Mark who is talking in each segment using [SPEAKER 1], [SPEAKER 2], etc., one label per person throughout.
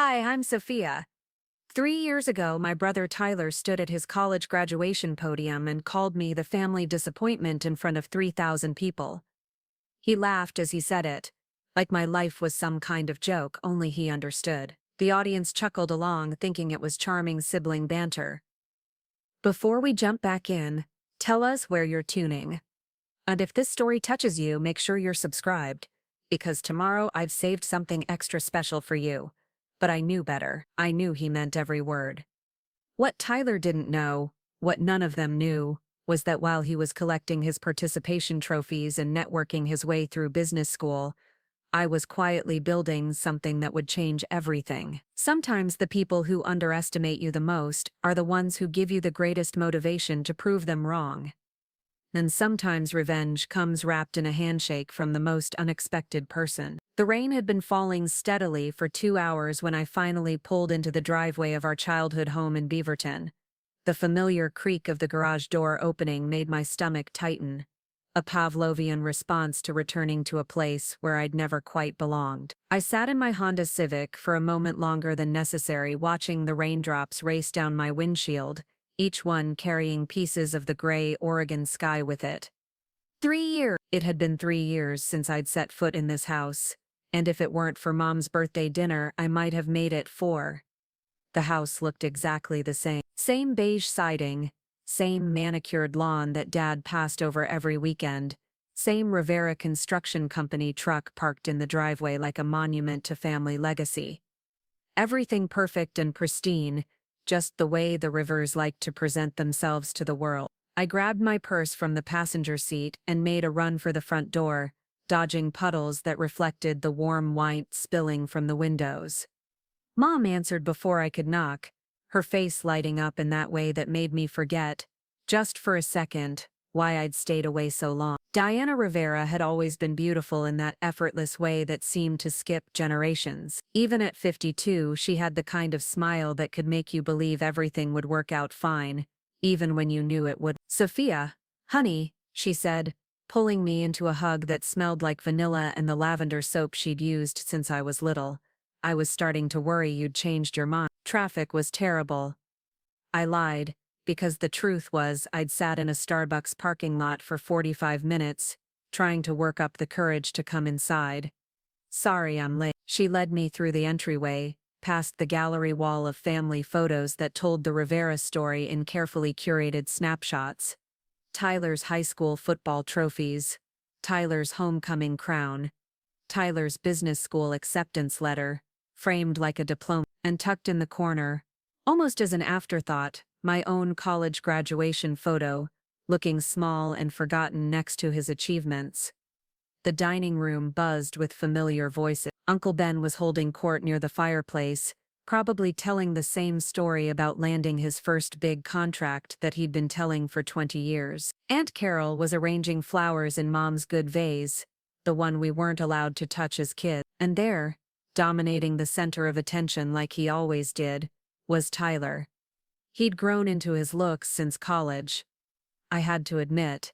[SPEAKER 1] Hi, I'm Sophia. 3 years ago, my brother Tyler stood at his college graduation podium and called me the family disappointment in front of 3,000 people. He laughed as he said it, like my life was some kind of joke, only he understood. The audience chuckled along, thinking it was charming sibling banter. Before we jump back in, tell us where you're tuning. And if this story touches you, make sure you're subscribed, because tomorrow I've saved something extra special for you. But I knew better. I knew he meant every word. What Tyler didn't know, what none of them knew, was that while he was collecting his participation trophies and networking his way through business school, I was quietly building something that would change everything. Sometimes the people who underestimate you the most are the ones who give you the greatest motivation to prove them wrong. And sometimes revenge comes wrapped in a handshake from the most unexpected person. The rain had been falling steadily for 2 hours when I finally pulled into the driveway of our childhood home in Beaverton. The familiar creak of the garage door opening made my stomach tighten, a Pavlovian response to returning to a place where I'd never quite belonged. I sat in my Honda Civic for a moment longer than necessary, watching the raindrops race down my windshield, each one carrying pieces of the gray Oregon sky with it. 3 years. It had been 3 years since I'd set foot in this house, and if it weren't for Mom's birthday dinner, I might have made it 4. The house looked exactly the same. Same beige siding, same manicured lawn that Dad passed over every weekend, same Rivera Construction Company truck parked in the driveway like a monument to family legacy. Everything perfect and pristine, just the way the Rivers like to present themselves to the world. I grabbed my purse from the passenger seat and made a run for the front door, dodging puddles that reflected the warm white spilling from the windows. Mom answered before I could knock, her face lighting up in that way that made me forget, just for a second, why I'd stayed away so long. Diana Rivera had always been beautiful in that effortless way that seemed to skip generations. Even at 52, she had the kind of smile that could make you believe everything would work out fine, even when you knew it would. "Sophia, honey," she said, pulling me into a hug that smelled like vanilla and the lavender soap she'd used since I was little. "I was starting to worry you'd changed your mind." Traffic was terrible. I lied, because the truth was I'd sat in a Starbucks parking lot for 45 minutes, trying to work up the courage to come inside. "Sorry I'm late." She led me through the entryway, past the gallery wall of family photos that told the Rivera story in carefully curated snapshots. Tyler's high school football trophies, Tyler's homecoming crown, Tyler's business school acceptance letter, framed like a diploma, and tucked in the corner, almost as an afterthought, my own college graduation photo, looking small and forgotten next to his achievements. The dining room buzzed with familiar voices. Uncle Ben was holding court near the fireplace, probably telling the same story about landing his first big contract that he'd been telling for 20 years. Aunt Carol was arranging flowers in Mom's good vase, the one we weren't allowed to touch as kids. And there, dominating the center of attention like he always did, was Tyler. He'd grown into his looks since college. I had to admit,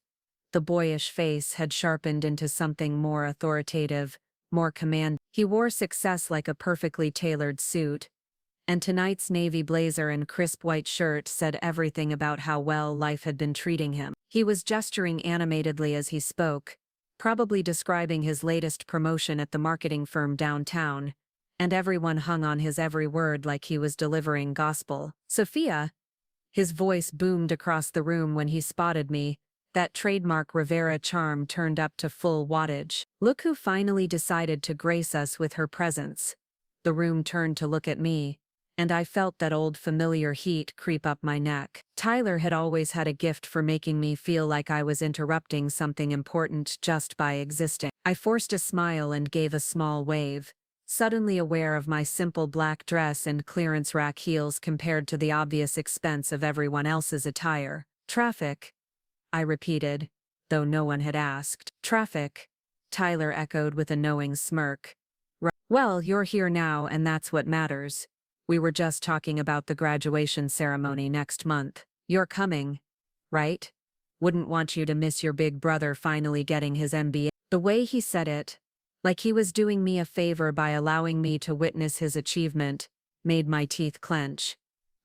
[SPEAKER 1] the boyish face had sharpened into something more authoritative, more commanding. He wore success like a perfectly tailored suit, and tonight's navy blazer and crisp white shirt said everything about how well life had been treating him. He was gesturing animatedly as he spoke, probably describing his latest promotion at the marketing firm downtown, and everyone hung on his every word like he was delivering gospel. "Sophia," his voice boomed across the room when he spotted me, that trademark Rivera charm turned up to full wattage. "Look who finally decided to grace us with her presence." The room turned to look at me, and I felt that old familiar heat creep up my neck. Tyler had always had a gift for making me feel like I was interrupting something important just by existing. I forced a smile and gave a small wave, suddenly aware of my simple black dress and clearance rack heels compared to the obvious expense of everyone else's attire. "Traffic," I repeated, though no one had asked. "Traffic," Tyler echoed with a knowing smirk. "Well, you're here now and that's what matters. We were just talking about the graduation ceremony next month. You're coming, right? Wouldn't want you to miss your big brother finally getting his MBA." The way he said it, like he was doing me a favor by allowing me to witness his achievement, made my teeth clench.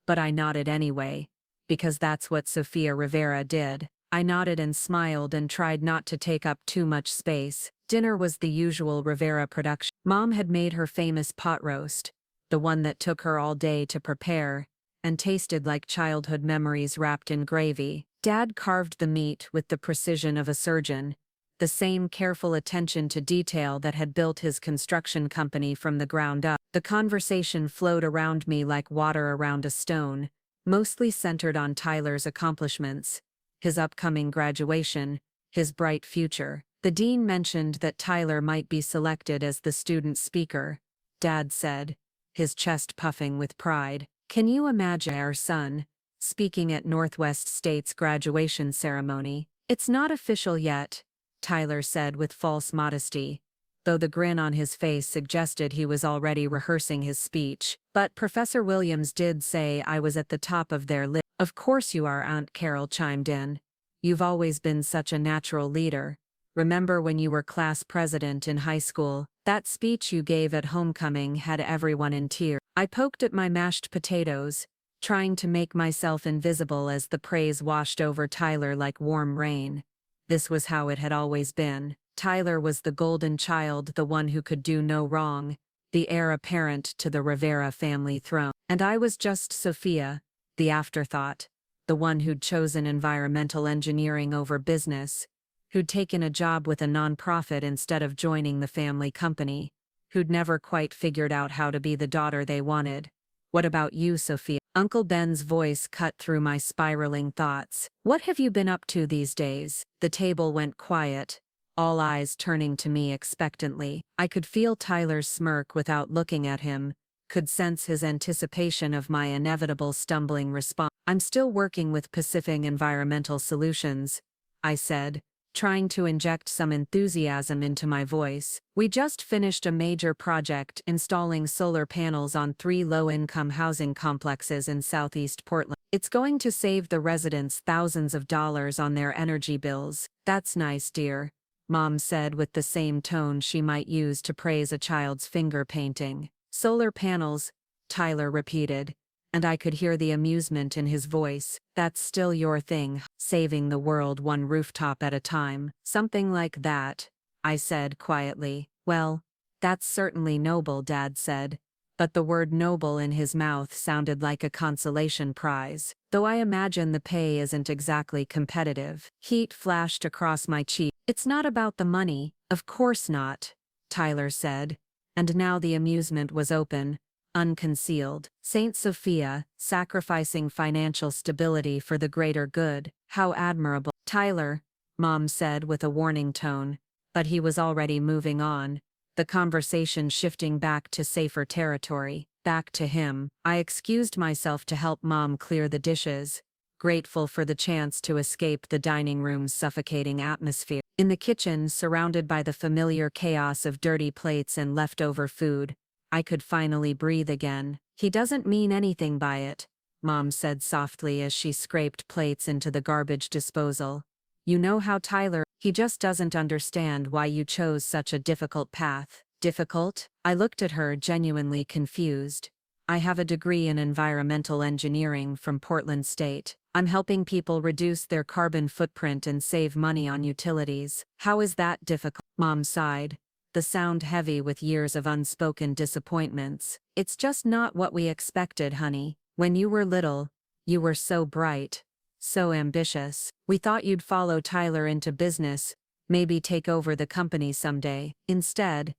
[SPEAKER 1] But I nodded anyway, because that's what Sophia Rivera did. I nodded and smiled and tried not to take up too much space. Dinner was the usual Rivera production. Mom had made her famous pot roast, the one that took her all day to prepare, and tasted like childhood memories wrapped in gravy. Dad carved the meat with the precision of a surgeon, the same careful attention to detail that had built his construction company from the ground up. The conversation flowed around me like water around a stone, mostly centered on Tyler's accomplishments, his upcoming graduation, his bright future. The dean mentioned that Tyler might be selected as the student speaker, Dad said, his chest puffing with pride. Can you imagine our son speaking at Northwest State's graduation ceremony? It's not official yet, Tyler said with false modesty, though the grin on his face suggested he was already rehearsing his speech. But Professor Williams did say I was at the top of their list. Of course you are, Aunt Carol chimed in. You've always been such a natural leader. Remember when you were class president in high school? That speech you gave at homecoming had everyone in tears. I poked at my mashed potatoes, trying to make myself invisible as the praise washed over Tyler like warm rain. This was how it had always been. Tyler was the golden child, the one who could do no wrong, the heir apparent to the Rivera family throne. And I was just Sophia, the afterthought, the one who'd chosen environmental engineering over business, who'd taken a job with a nonprofit instead of joining the family company, who'd never quite figured out how to be the daughter they wanted. What about you, Sophia? Uncle Ben's voice cut through my spiraling thoughts. What have you been up to these days? The table went quiet, all eyes turning to me expectantly. I could feel Tyler's smirk without looking at him, could sense his anticipation of my inevitable stumbling response. I'm still working with Pacific Environmental Solutions, I said, trying to inject some enthusiasm into my voice. We just finished a major project installing solar panels on 3 low-income housing complexes in southeast Portland. It's going to save the residents thousands of dollars on their energy bills. That's nice, dear, Mom said with the same tone she might use to praise a child's finger painting. Solar panels, Tyler repeated, and I could hear the amusement in his voice. That's still your thing, saving the world one rooftop at a time. Something like that, I said quietly. Well, that's certainly noble, Dad said, but the word noble in his mouth sounded like a consolation prize, though I imagine the pay isn't exactly competitive. Heat flashed across my cheek. It's not about the money, of course not, Tyler said, and now the amusement was open, unconcealed. Saint Sophia, sacrificing financial stability for the greater good. How admirable. Tyler, Mom said with a warning tone, but he was already moving on, the conversation shifting back to safer territory, back to him. I excused myself to help Mom clear the dishes, grateful for the chance to escape the dining room's suffocating atmosphere. In the kitchen, surrounded by the familiar chaos of dirty plates and leftover food, I could finally breathe again. He doesn't mean anything by it, Mom said softly as she scraped plates into the garbage disposal. You know how Tyler, he just doesn't understand why you chose such a difficult path. Difficult? I looked at her, genuinely confused. I have a degree in environmental engineering from Portland State. I'm helping people reduce their carbon footprint and save money on utilities. How is that difficult? Mom sighed, the sound heavy with years of unspoken disappointments. It's just not what we expected, honey. When you were little, you were so bright, so ambitious. We thought you'd follow Tyler into business, maybe take over the company someday. Instead,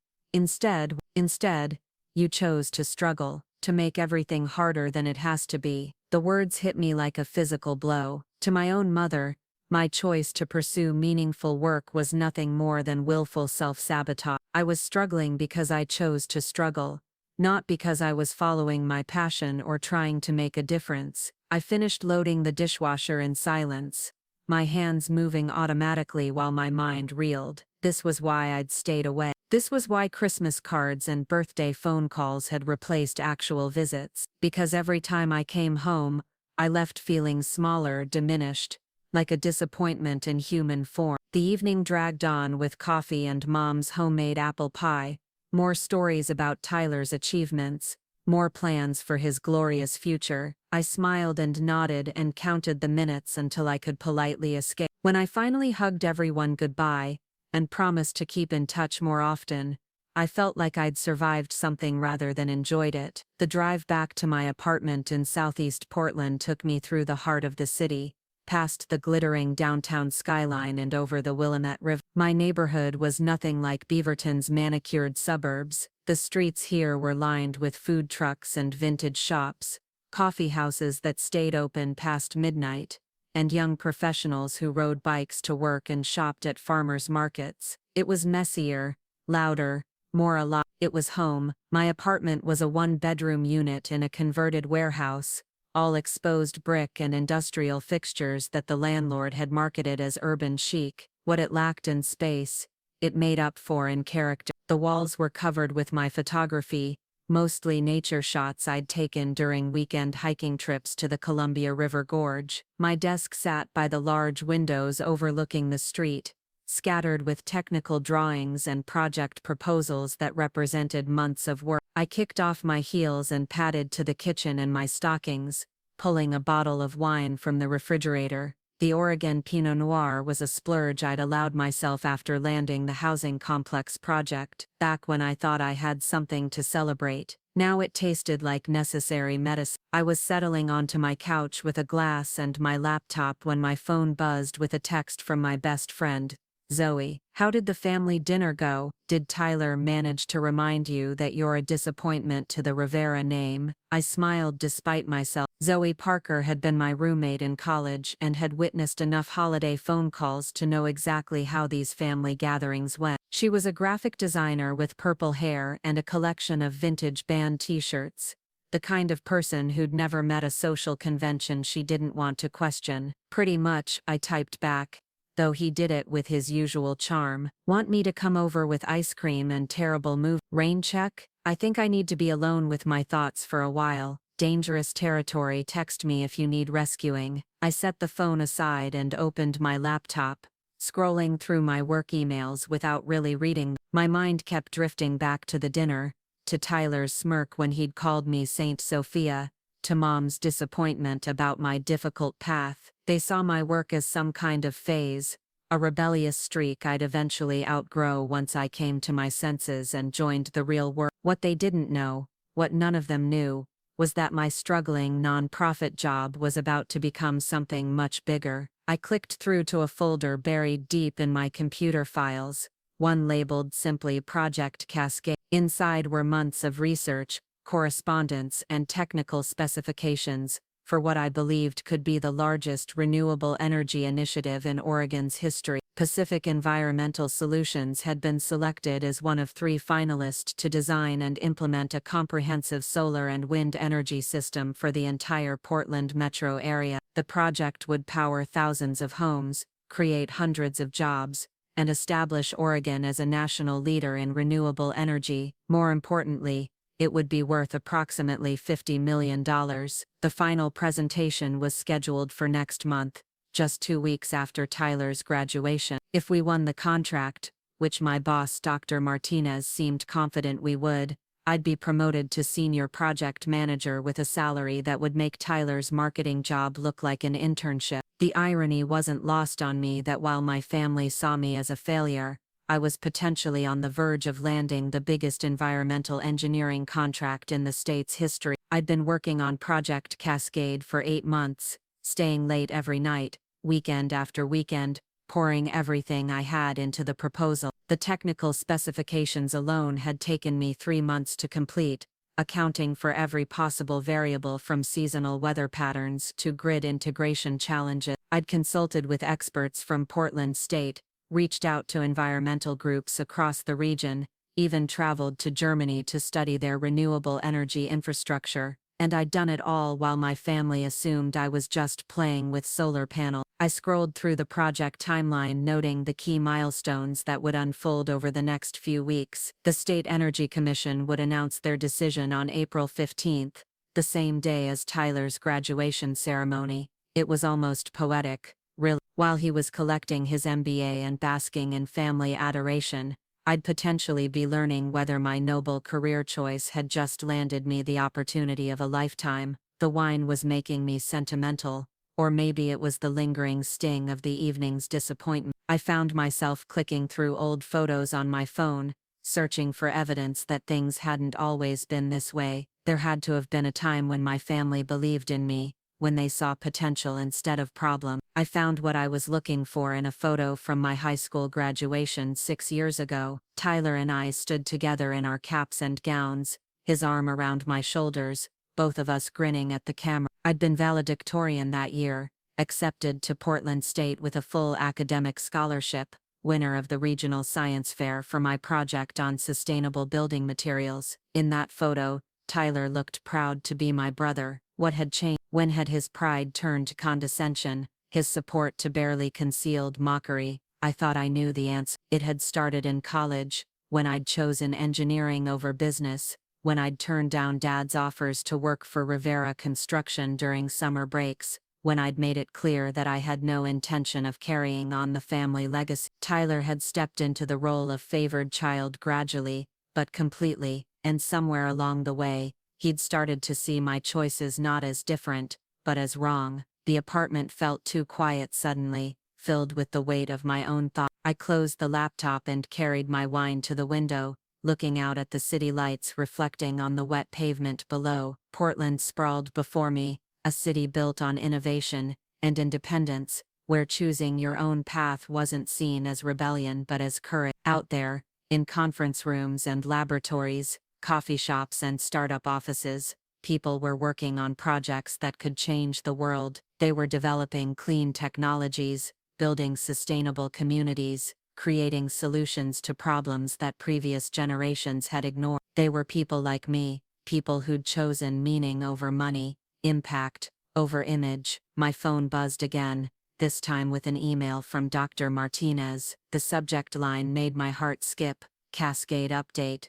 [SPEAKER 1] you chose to struggle, to make everything harder than it has to be. The words hit me like a physical blow. To my own mother, my choice to pursue meaningful work was nothing more than willful self-sabotage. I was struggling because I chose to struggle, not because I was following my passion or trying to make a difference. I finished loading the dishwasher in silence, my hands moving automatically while my mind reeled. This was why I'd stayed away. This was why Christmas cards and birthday phone calls had replaced actual visits. Because every time I came home, I left feeling smaller, diminished, like a disappointment in human form. The evening dragged on with coffee and Mom's homemade apple pie, more stories about Tyler's achievements, More plans for his glorious future. I smiled and nodded and counted the minutes until I could politely escape. When I finally hugged everyone goodbye and promised to keep in touch more often, I felt like I'd survived something rather than enjoyed it. The drive back to my apartment in southeast Portland took me through the heart of the city, past the glittering downtown skyline and over the Willamette River. My neighborhood was nothing like Beaverton's manicured suburbs. The streets here were lined with food trucks and vintage shops, coffee houses that stayed open past midnight, and young professionals who rode bikes to work and shopped at farmers markets. It was messier, louder, more alive. It was home. My apartment was a one-bedroom unit in a converted warehouse, all exposed brick and industrial fixtures that the landlord had marketed as urban chic. What it lacked in space, it made up for in character. The walls were covered with my photography, mostly nature shots I'd taken during weekend hiking trips to the Columbia River Gorge. My desk sat by the large windows overlooking the street, scattered with technical drawings and project proposals that represented months of work. I kicked off my heels and padded to the kitchen in my stockings, pulling a bottle of wine from the refrigerator. The Oregon Pinot Noir was a splurge I'd allowed myself after landing the housing complex project, back when I thought I had something to celebrate. Now it tasted like necessary medicine. I was settling onto my couch with a glass and my laptop when my phone buzzed with a text from my best friend, Zoe. How did the family dinner go? Did Tyler manage to remind you that you're a disappointment to the Rivera name? I smiled despite myself. Zoe Parker had been my roommate in college and had witnessed enough holiday phone calls to know exactly how these family gatherings went. She was a graphic designer with purple hair and a collection of vintage band t-shirts, the kind of person who'd never met a social convention she didn't want to question. Pretty much, I typed back, though he did it with his usual charm. Want me to come over with ice cream and terrible move? Rain check? I think I need to be alone with my thoughts for a while. Dangerous territory. Text me if you need rescuing. I set the phone aside and opened my laptop, scrolling through my work emails without really reading. My mind kept drifting back to the dinner, to Tyler's smirk when he'd called me Saint Sophia, to Mom's disappointment about my difficult path. They saw my work as some kind of phase, a rebellious streak I'd eventually outgrow once I came to my senses and joined the real world. What they didn't know, what none of them knew, was that my struggling non-profit job was about to become something much bigger. I clicked through to a folder buried deep in my computer files, one labeled simply Project Cascade. Inside were months of research, correspondence, and technical specifications for what I believed could be the largest renewable energy initiative in Oregon's history. Pacific Environmental Solutions had been selected as one of 3 finalists to design and implement a comprehensive solar and wind energy system for the entire Portland metro area. The project would power thousands of homes, create hundreds of jobs, and establish Oregon as a national leader in renewable energy. More importantly, it would be worth approximately $50 million. The final presentation was scheduled for next month, just 2 weeks after Tyler's graduation. If we won the contract, which my boss Dr. Martinez seemed confident we would, I'd be promoted to senior project manager with a salary that would make Tyler's marketing job look like an internship. The irony wasn't lost on me that while my family saw me as a failure, I was potentially on the verge of landing the biggest environmental engineering contract in the state's history. I'd been working on Project Cascade for 8 months, staying late every night, weekend after weekend, pouring everything I had into the proposal. The technical specifications alone had taken me 3 months to complete, accounting for every possible variable from seasonal weather patterns to grid integration challenges. I'd consulted with experts from Portland State, reached out to environmental groups across the region, even traveled to Germany to study their renewable energy infrastructure, and I'd done it all while my family assumed I was just playing with solar panels. I scrolled through the project timeline, noting the key milestones that would unfold over the next few weeks. The State Energy Commission would announce their decision on April 15th, the same day as Tyler's graduation ceremony. It was almost poetic, really. While he was collecting his MBA and basking in family adoration, I'd potentially be learning whether my noble career choice had just landed me the opportunity of a lifetime. The wine was making me sentimental, or maybe it was the lingering sting of the evening's disappointment. I found myself clicking through old photos on my phone, searching for evidence that things hadn't always been this way. There had to have been a time when my family believed in me, when they saw potential instead of problem. I found what I was looking for in a photo from my high school graduation 6 years ago. Tyler and I stood together in our caps and gowns, his arm around my shoulders, both of us grinning at the camera. I'd been valedictorian that year, accepted to Portland State with a full academic scholarship, winner of the regional science fair for my project on sustainable building materials. In that photo, Tyler looked proud to be my brother. What had changed? When had his pride turned to condescension, his support to barely concealed mockery? I thought I knew the answer. It had started in college, when I'd chosen engineering over business, when I'd turned down Dad's offers to work for Rivera Construction during summer breaks, when I'd made it clear that I had no intention of carrying on the family legacy. Tyler had stepped into the role of favored child gradually, but completely, and somewhere along the way, he'd started to see my choices not as different, but as wrong. The apartment felt too quiet suddenly, filled with the weight of my own thoughts. I closed the laptop and carried my wine to the window, looking out at the city lights reflecting on the wet pavement below. Portland sprawled before me, a city built on innovation and independence, where choosing your own path wasn't seen as rebellion but as courage. Out there, in conference rooms and laboratories, coffee shops and startup offices, people were working on projects that could change the world. They were developing clean technologies, building sustainable communities, creating solutions to problems that previous generations had ignored. They were people like me, people who'd chosen meaning over money, impact over image. My phone buzzed again, this time with an email from Dr. Martinez. The subject line made my heart skip: Cascade update.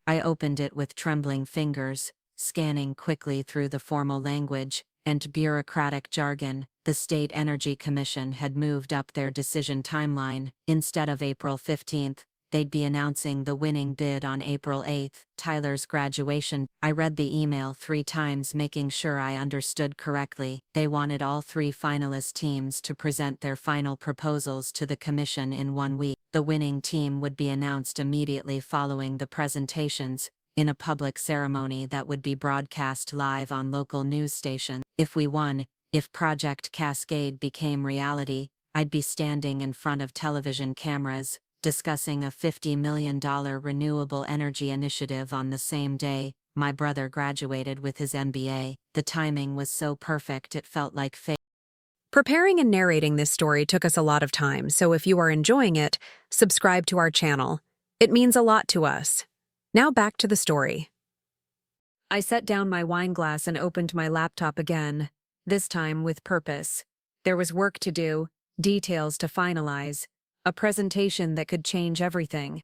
[SPEAKER 1] I opened it with trembling fingers, scanning quickly through the formal language and bureaucratic jargon. The State Energy Commission had moved up their decision timeline. Instead of April 15th, they'd be announcing the winning bid on April 8th, Tyler's graduation. I read the email 3 times, making sure I understood correctly. They wanted all 3 finalist teams to present their final proposals to the commission in 1 week. The winning team would be announced immediately following the presentations, in a public ceremony that would be broadcast live on local news stations. If we won, if Project Cascade became reality, I'd be standing in front of television cameras, discussing a $50 million renewable energy initiative on the same day my brother graduated with his MBA. The timing was so perfect it felt like fate.
[SPEAKER 2] Preparing and narrating this story took us a lot of time, so if you are enjoying it, subscribe to our channel. It means a lot to us. Now back to the story.
[SPEAKER 1] I set down my wine glass and opened my laptop again, this time with purpose. There was work to do, details to finalize, a presentation that could change everything.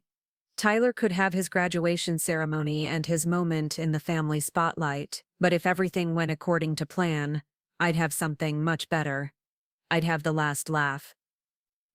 [SPEAKER 1] Tyler could have his graduation ceremony and his moment in the family spotlight, but if everything went according to plan, I'd have something much better. I'd have the last laugh.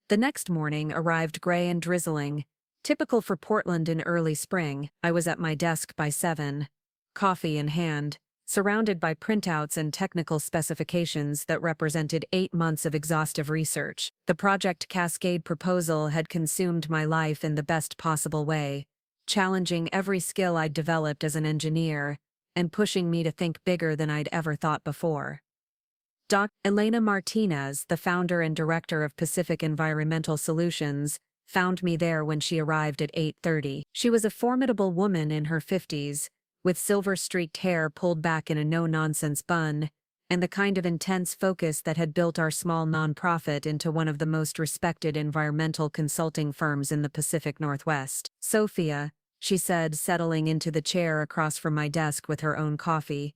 [SPEAKER 1] The next morning arrived gray and drizzling, typical for Portland in early spring. I was at my desk by 7, coffee in hand, surrounded by printouts and technical specifications that represented 8 months of exhaustive research. The Project Cascade proposal had consumed my life in the best possible way, challenging every skill I'd developed as an engineer, and pushing me to think bigger than I'd ever thought before. Dr. Elena Martinez, the founder and director of Pacific Environmental Solutions, found me there when she arrived at 8:30. She was a formidable woman in her 50s, with silver-streaked hair pulled back in a no-nonsense bun, and the kind of intense focus that had built our small nonprofit into one of the most respected environmental consulting firms in the Pacific Northwest. "Sophia," she said, settling into the chair across from my desk with her own coffee.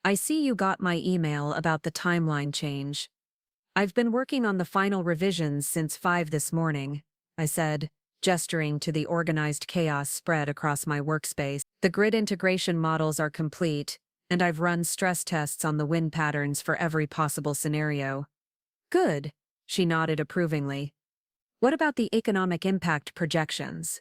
[SPEAKER 1] "I see you got my email about the timeline change. I've been working on the final revisions since 5 this morning," I said, gesturing to the organized chaos spread across my workspace. "The grid integration models are complete, and I've run stress tests on the wind patterns for every possible scenario." "Good," she nodded approvingly. "What about the economic impact projections?"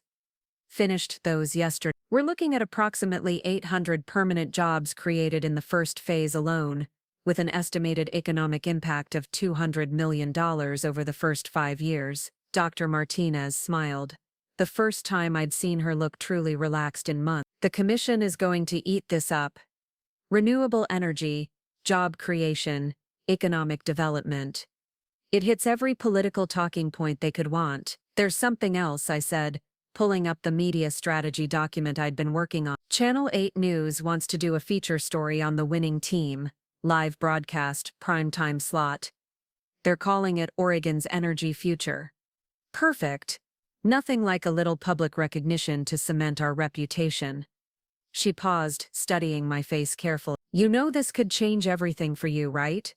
[SPEAKER 1] Finished those yesterday. We're looking at approximately 800 permanent jobs created in the first phase alone, with an estimated economic impact of $200 million over the first 5 years. Dr. Martinez smiled. The first time I'd seen her look truly relaxed in months. The commission is going to eat this up. Renewable energy, job creation, economic development. It hits every political talking point they could want. There's something else, I said, pulling up the media strategy document I'd been working on. Channel 8 News wants to do a feature story on the winning team, live broadcast, primetime slot. They're calling it Oregon's Energy Future. Perfect. Nothing like a little public recognition to cement our reputation. She paused, studying my face carefully. You know this could change everything for you, right?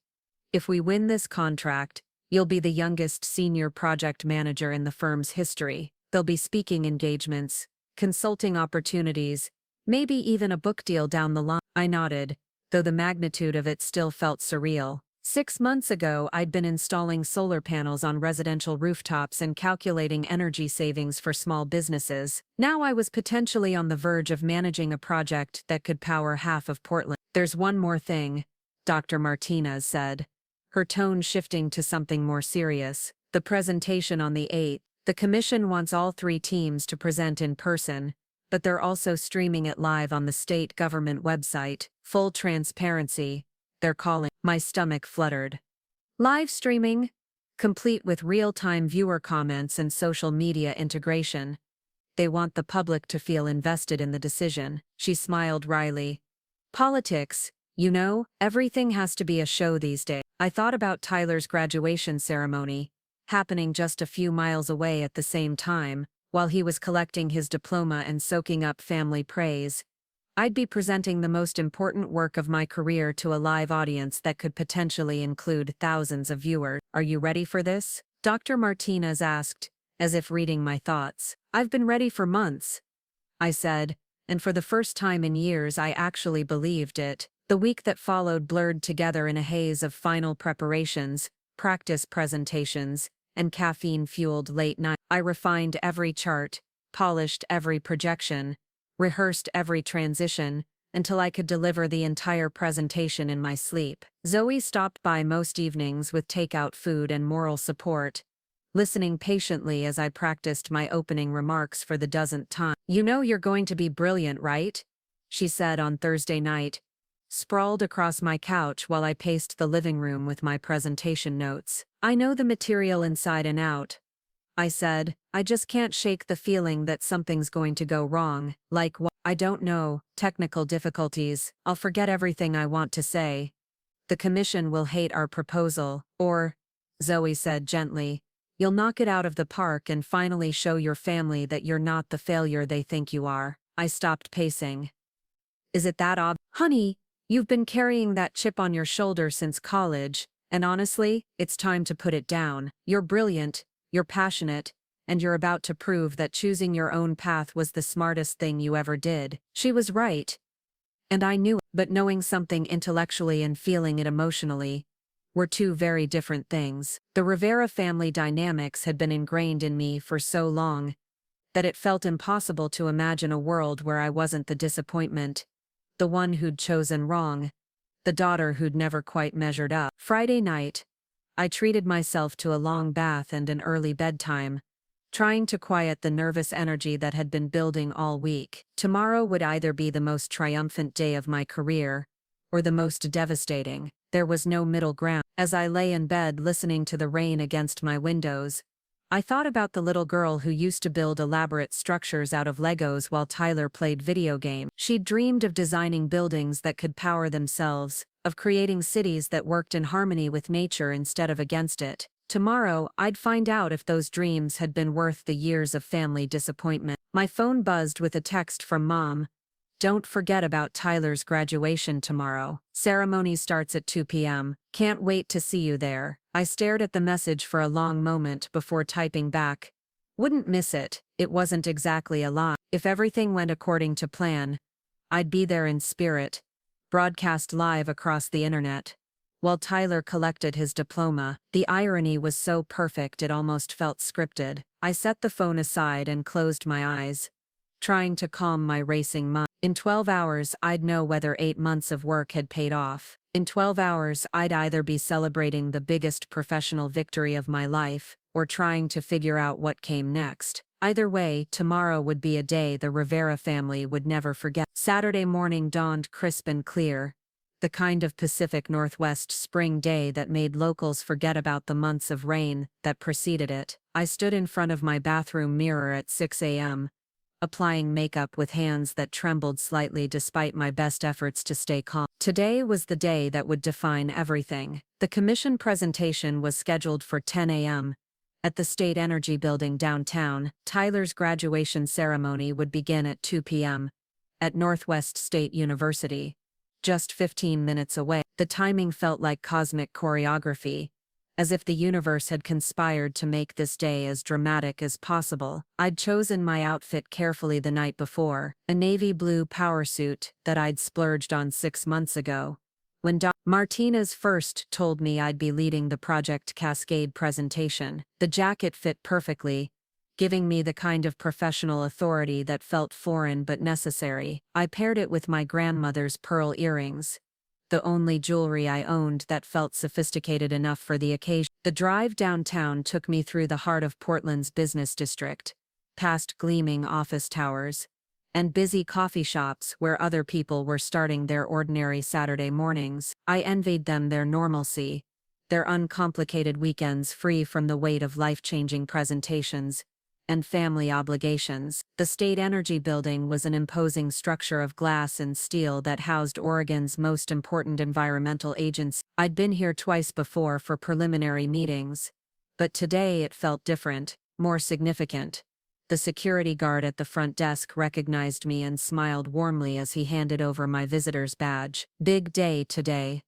[SPEAKER 1] If we win this contract, you'll be the youngest senior project manager in the firm's history. There'll be speaking engagements, consulting opportunities, maybe even a book deal down the line. I nodded, though the magnitude of it still felt surreal. 6 months ago, I'd been installing solar panels on residential rooftops and calculating energy savings for small businesses. Now I was potentially on the verge of managing a project that could power half of Portland. There's one more thing, Dr. Martinez said, her tone shifting to something more serious. The presentation on the 8th. The commission wants all 3 teams to present in person, but they're also streaming it live on the state government website. Full transparency, they're calling. My stomach fluttered. Live streaming? Complete with real-time viewer comments and social media integration. They want the public to feel invested in the decision. She smiled wryly. Politics, you know, everything has to be a show these days. I thought about Tyler's graduation ceremony, happening just a few miles away at the same time, while he was collecting his diploma and soaking up family praise. I'd be presenting the most important work of my career to a live audience that could potentially include thousands of viewers. Are you ready for this? Dr. Martinez asked, as if reading my thoughts. I've been ready for months, I said, and for the first time in years I actually believed it. The week that followed blurred together in a haze of final preparations, practice presentations, and caffeine-fueled late night. I refined every chart, polished every projection, rehearsed every transition, until I could deliver the entire presentation in my sleep. Zoe stopped by most evenings with takeout food and moral support, listening patiently as I practiced my opening remarks for the dozenth time. You know you're going to be brilliant, right? She said on Thursday night, sprawled across my couch while I paced the living room with my presentation notes. I know the material inside and out, I said. I just can't shake the feeling that something's going to go wrong. Like what? I don't know. Technical difficulties. I'll forget everything I want to say. The commission will hate our proposal. Or, Zoe said gently, you'll knock it out of the park and finally show your family that you're not the failure they think you are. I stopped pacing. Is it that obvious? Honey, you've been carrying that chip on your shoulder since college, and honestly, it's time to put it down. You're brilliant, you're passionate, and you're about to prove that choosing your own path was the smartest thing you ever did. She was right. And I knew it, but knowing something intellectually and feeling it emotionally were 2 very different things. The Rivera family dynamics had been ingrained in me for so long that it felt impossible to imagine a world where I wasn't the disappointment, the one who'd chosen wrong, the daughter who'd never quite measured up. Friday night, I treated myself to a long bath and an early bedtime, trying to quiet the nervous energy that had been building all week. Tomorrow would either be the most triumphant day of my career, or the most devastating. There was no middle ground. As I lay in bed listening to the rain against my windows, I thought about the little girl who used to build elaborate structures out of Legos while Tyler played video games. She dreamed of designing buildings that could power themselves, of creating cities that worked in harmony with nature instead of against it. Tomorrow, I'd find out if those dreams had been worth the years of family disappointment. My phone buzzed with a text from Mom. Don't forget about Tyler's graduation tomorrow. Ceremony starts at 2 p.m. Can't wait to see you there. I stared at the message for a long moment before typing back. Wouldn't miss it. It wasn't exactly a lie. If everything went according to plan, I'd be there in spirit, broadcast live across the internet, while Tyler collected his diploma. The irony was so perfect it almost felt scripted. I set the phone aside and closed my eyes, trying to calm my racing mind. In 12 hours, I'd know whether 8 months of work had paid off. In 12 hours, I'd either be celebrating the biggest professional victory of my life, or trying to figure out what came next. Either way, tomorrow would be a day the Rivera family would never forget. Saturday morning dawned crisp and clear, the kind of Pacific Northwest spring day that made locals forget about the months of rain that preceded it. I stood in front of my bathroom mirror at 6 a.m., applying makeup with hands that trembled slightly despite my best efforts to stay calm. Today was the day that would define everything. The commission presentation was scheduled for 10 a.m. At the State Energy Building downtown. Tyler's graduation ceremony would begin at 2 p.m. at Northwest State University, just 15 minutes away. The timing felt like cosmic choreography, as if the universe had conspired to make this day as dramatic as possible. I'd chosen my outfit carefully the night before, a navy blue power suit that I'd splurged on 6 months ago. When Dr. Martinez first told me I'd be leading the Project Cascade presentation, the jacket fit perfectly, giving me the kind of professional authority that felt foreign but necessary. I paired it with my grandmother's pearl earrings, the only jewelry I owned that felt sophisticated enough for the occasion. The drive downtown took me through the heart of Portland's business district, past gleaming office towers, and busy coffee shops where other people were starting their ordinary Saturday mornings. I envied them their normalcy, their uncomplicated weekends free from the weight of life-changing presentations and family obligations. The State Energy Building was an imposing structure of glass and steel that housed Oregon's most important environmental agency. I'd been here twice before for preliminary meetings, but today it felt different, more significant. The security guard at the front desk recognized me and smiled warmly as he handed over my visitor's badge. "Big day today,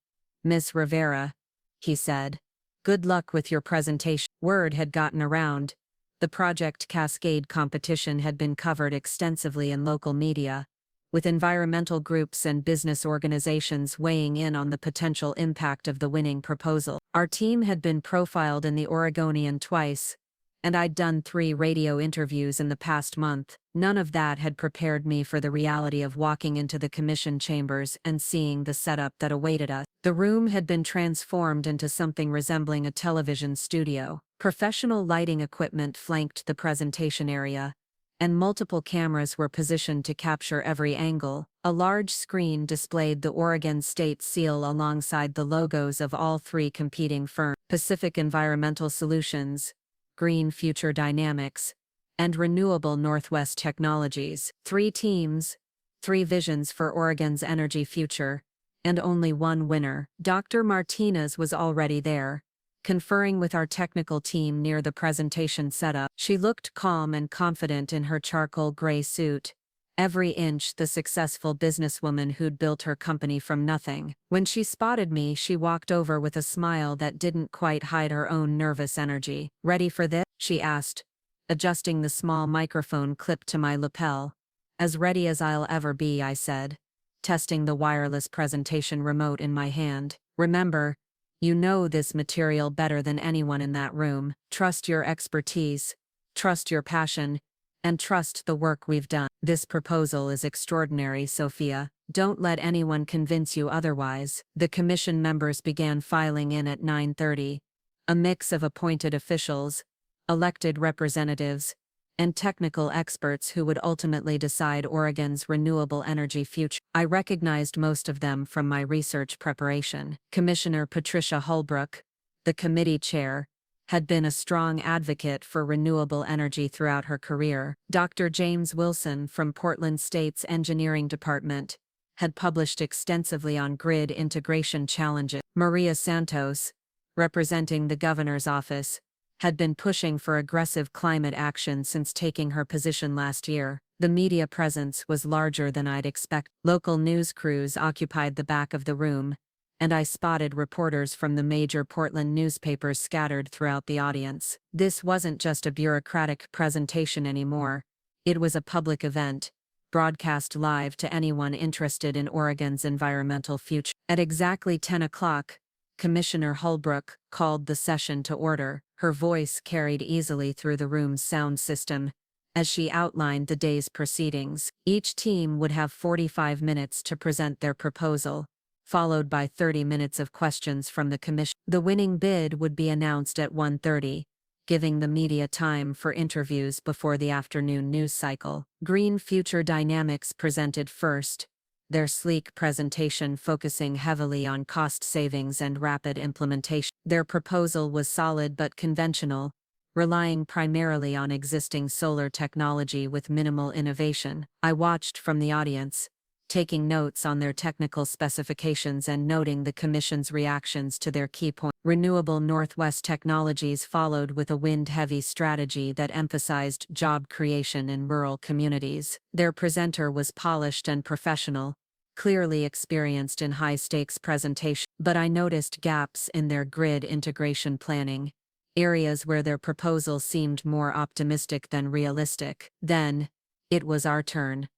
[SPEAKER 1] Miss Rivera," he said. "Good luck with your presentation." Word had gotten around. The Project Cascade competition had been covered extensively in local media, with environmental groups and business organizations weighing in on the potential impact of the winning proposal. Our team had been profiled in the Oregonian twice, and I'd done 3 radio interviews in the past month. None of that had prepared me for the reality of walking into the commission chambers and seeing the setup that awaited us. The room had been transformed into something resembling a television studio. Professional lighting equipment flanked the presentation area, and multiple cameras were positioned to capture every angle. A large screen displayed the Oregon State seal alongside the logos of all 3 competing firms: Pacific Environmental Solutions, Green Future Dynamics, and Renewable Northwest Technologies. 3 teams, 3 visions for Oregon's energy future, and only one winner. Dr. Martinez was already there, conferring with our technical team near the presentation setup. She looked calm and confident in her charcoal gray suit, every inch the successful businesswoman who'd built her company from nothing. When she spotted me, she walked over with a smile that didn't quite hide her own nervous energy. "Ready for this?" she asked, adjusting the small microphone clip to my lapel. "As ready as I'll ever be," I said, testing the wireless presentation remote in my hand. "Remember, you know this material better than anyone in that room. Trust your expertise, trust your passion, and trust the work we've done. This proposal is extraordinary, Sophia. Don't let anyone convince you otherwise." The commission members began filing in at 9:30, a mix of appointed officials, elected representatives, and technical experts who would ultimately decide Oregon's renewable energy future. I recognized most of them from my research preparation. Commissioner Patricia Holbrook, the committee chair, had been a strong advocate for renewable energy throughout her career. Dr. James Wilson from Portland State's Engineering Department had published extensively on grid integration challenges. Maria Santos, representing the governor's office, had been pushing for aggressive climate action since taking her position last year. The media presence was larger than I'd expected. Local news crews occupied the back of the room, and I spotted reporters from the major Portland newspapers scattered throughout the audience. This wasn't just a bureaucratic presentation anymore. It was a public event, broadcast live to anyone interested in Oregon's environmental future. At exactly 10 o'clock, Commissioner Holbrook called the session to order. Her voice carried easily through the room's sound system, as she outlined the day's proceedings. Each team would have 45 minutes to present their proposal, followed by 30 minutes of questions from the commission. The winning bid would be announced at 1:30, giving the media time for interviews before the afternoon news cycle. Green Future Dynamics presented first, their sleek presentation focusing heavily on cost savings and rapid implementation. Their proposal was solid but conventional, relying primarily on existing solar technology with minimal innovation. I watched from the audience, taking notes on their technical specifications and noting the Commission's reactions to their key points. Renewable Northwest Technologies followed with a wind-heavy strategy that emphasized job creation in rural communities. Their presenter was polished and professional, clearly experienced in high-stakes presentation, but I noticed gaps in their grid integration planning, areas where their proposal seemed more optimistic than realistic. Then, it was our turn.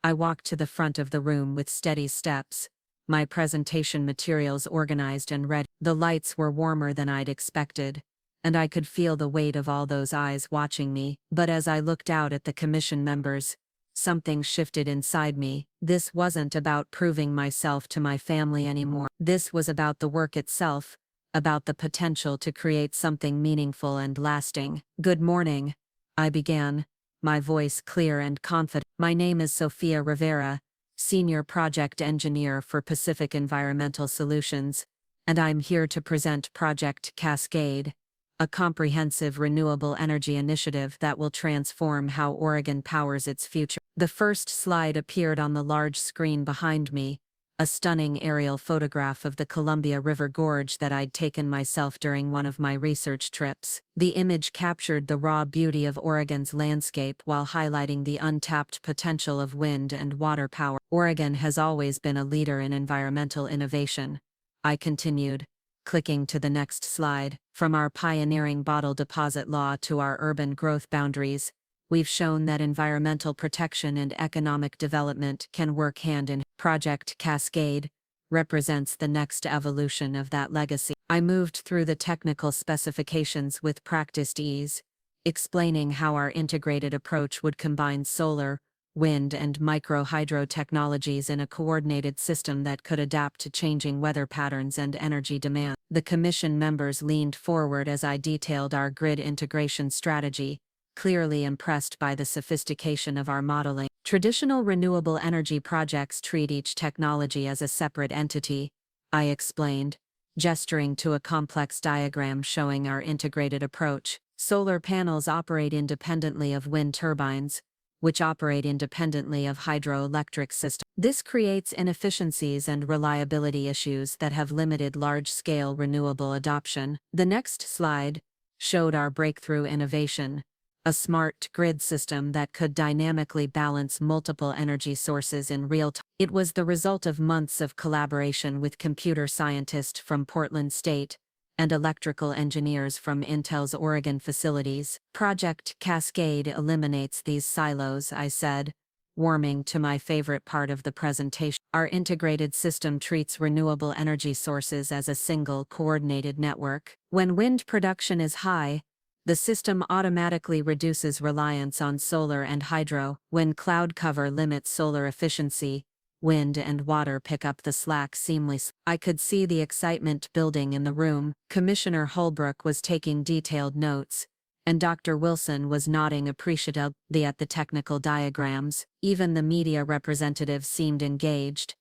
[SPEAKER 1] I walked to the front of the room with steady steps, my presentation materials organized and ready. The lights were warmer than I'd expected, and I could feel the weight of all those eyes watching me. But as I looked out at the commission members, something shifted inside me. This wasn't about proving myself to my family anymore. This was about the work itself, about the potential to create something meaningful and lasting. "Good morning," I began, my voice clear and confident. "My name is Sophia Rivera, Senior Project Engineer for Pacific Environmental Solutions, and I'm here to present Project Cascade, a comprehensive renewable energy initiative that will transform how Oregon powers its future." The first slide appeared on the large screen behind me, a stunning aerial photograph of the Columbia River Gorge that I'd taken myself during one of my research trips. The image captured the raw beauty of Oregon's landscape while highlighting the untapped potential of wind and water power. "Oregon has always been a leader in environmental innovation," I continued, clicking to the next slide. "From our pioneering bottle deposit law to our urban growth boundaries, we've shown that environmental protection and economic development can work hand in hand. Project Cascade represents the next evolution of that legacy." I moved through the technical specifications with practiced ease, explaining how our integrated approach would combine solar, wind, and micro-hydro technologies in a coordinated system that could adapt to changing weather patterns and energy demand. The commission members leaned forward as I detailed our grid integration strategy, clearly impressed by the sophistication of our modeling. "Traditional renewable energy projects treat each technology as a separate entity," I explained, gesturing to a complex diagram showing our integrated approach. "Solar panels operate independently of wind turbines, which operate independently of hydroelectric systems. This creates inefficiencies and reliability issues that have limited large-scale renewable adoption." The next slide showed our breakthrough innovation, a smart grid system that could dynamically balance multiple energy sources in real time. It was the result of months of collaboration with computer scientists from Portland State and electrical engineers from Intel's Oregon facilities. "Project Cascade eliminates these silos," I said, warming to my favorite part of the presentation. "Our integrated system treats renewable energy sources as a single, coordinated network. When wind production is high, the system automatically reduces reliance on solar and hydro. When cloud cover limits solar efficiency, wind and water pick up the slack seamlessly." I could see the excitement building in the room. Commissioner Holbrook was taking detailed notes, and Dr. Wilson was nodding appreciatively at the technical diagrams. Even the media representatives seemed engaged,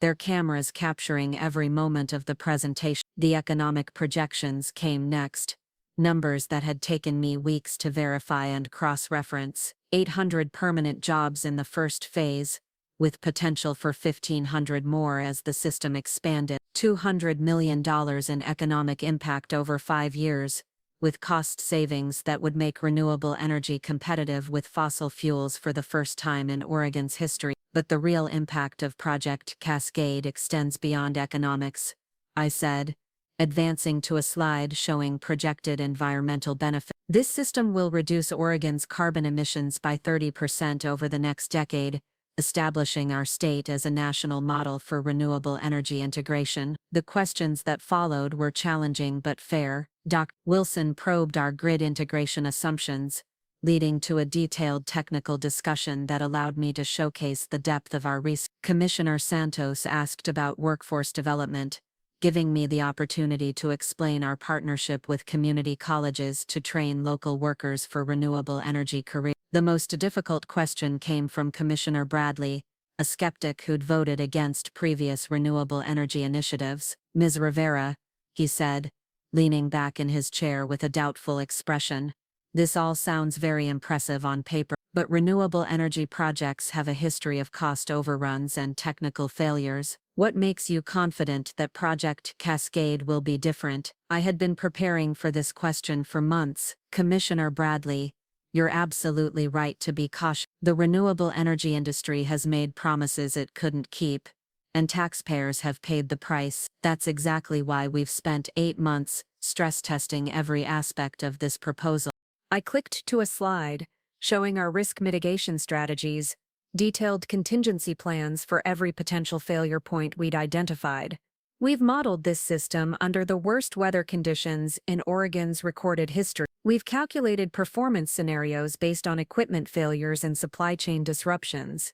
[SPEAKER 1] their cameras capturing every moment of the presentation. The economic projections came next. Numbers that had taken me weeks to verify and cross-reference. 800 permanent jobs in the first phase, with potential for 1,500 more as the system expanded. $200 million in economic impact over 5 years, with cost savings that would make renewable energy competitive with fossil fuels for the first time in Oregon's history. But the real impact of Project Cascade extends beyond economics, I said, advancing to a slide showing projected environmental benefits. "This system will reduce Oregon's carbon emissions by 30% over the next decade, establishing our state as a national model for renewable energy integration." The questions that followed were challenging but fair. Dr. Wilson probed our grid integration assumptions, leading to a detailed technical discussion that allowed me to showcase the depth of our research. Commissioner Santos asked about workforce development, giving me the opportunity to explain our partnership with community colleges to train local workers for renewable energy careers. The most difficult question came from Commissioner Bradley, a skeptic who'd voted against previous renewable energy initiatives. Ms. Rivera, he said, leaning back in his chair with a doubtful expression. This all sounds very impressive on paper, but renewable energy projects have a history of cost overruns and technical failures. What makes you confident that Project Cascade will be different? I had been preparing for this question for months. Commissioner Bradley, you're absolutely right to be cautious. The renewable energy industry has made promises it couldn't keep, and taxpayers have paid the price. That's exactly why we've spent 8 months stress testing every aspect of this proposal. I clicked to a slide showing our risk mitigation strategies, detailed contingency plans for every potential failure point we'd identified. We've modeled this system under the worst weather conditions in Oregon's recorded history. We've calculated performance scenarios based on equipment failures and supply chain disruptions.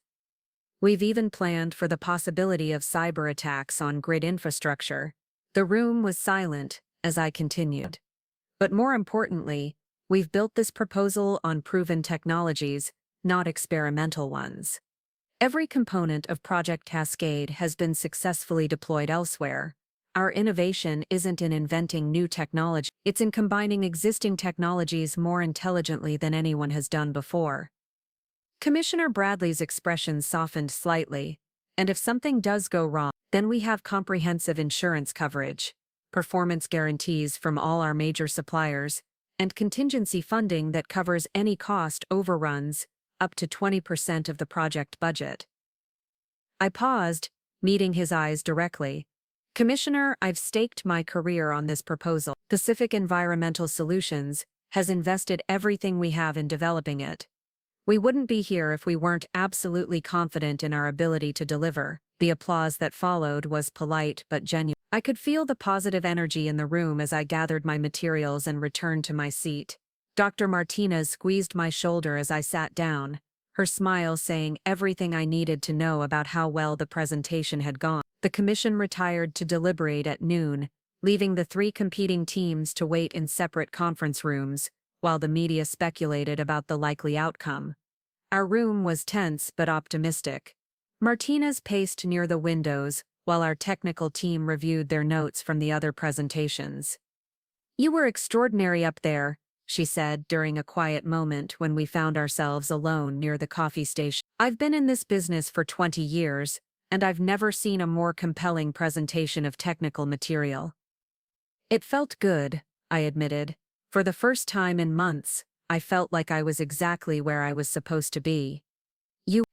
[SPEAKER 1] We've even planned for the possibility of cyber attacks on grid infrastructure. The room was silent as I continued. But more importantly, we've built this proposal on proven technologies, not experimental ones. Every component of Project Cascade has been successfully deployed elsewhere. Our innovation isn't in inventing new technology, it's in combining existing technologies more intelligently than anyone has done before. Commissioner Bradley's expression softened slightly, and if something does go wrong, then we have comprehensive insurance coverage, performance guarantees from all our major suppliers, and contingency funding that covers any cost overruns, up to 20% of the project budget. I paused, meeting his eyes directly. Commissioner, I've staked my career on this proposal. Pacific Environmental Solutions has invested everything we have in developing it. We wouldn't be here if we weren't absolutely confident in our ability to deliver. The applause that followed was polite but genuine. I could feel the positive energy in the room as I gathered my materials and returned to my seat. Dr. Martinez squeezed my shoulder as I sat down, her smile saying everything I needed to know about how well the presentation had gone. The commission retired to deliberate at noon, leaving the 3 competing teams to wait in separate conference rooms, while the media speculated about the likely outcome. Our room was tense but optimistic. Martinez paced near the windows, while our technical team reviewed their notes from the other presentations. "You were extraordinary up there," she said during a quiet moment when we found ourselves alone near the coffee station. "I've been in this business for 20 years, and I've never seen a more compelling presentation of technical material." "It felt good," I admitted. "For the first time in months, I felt like I was exactly where I was supposed to be.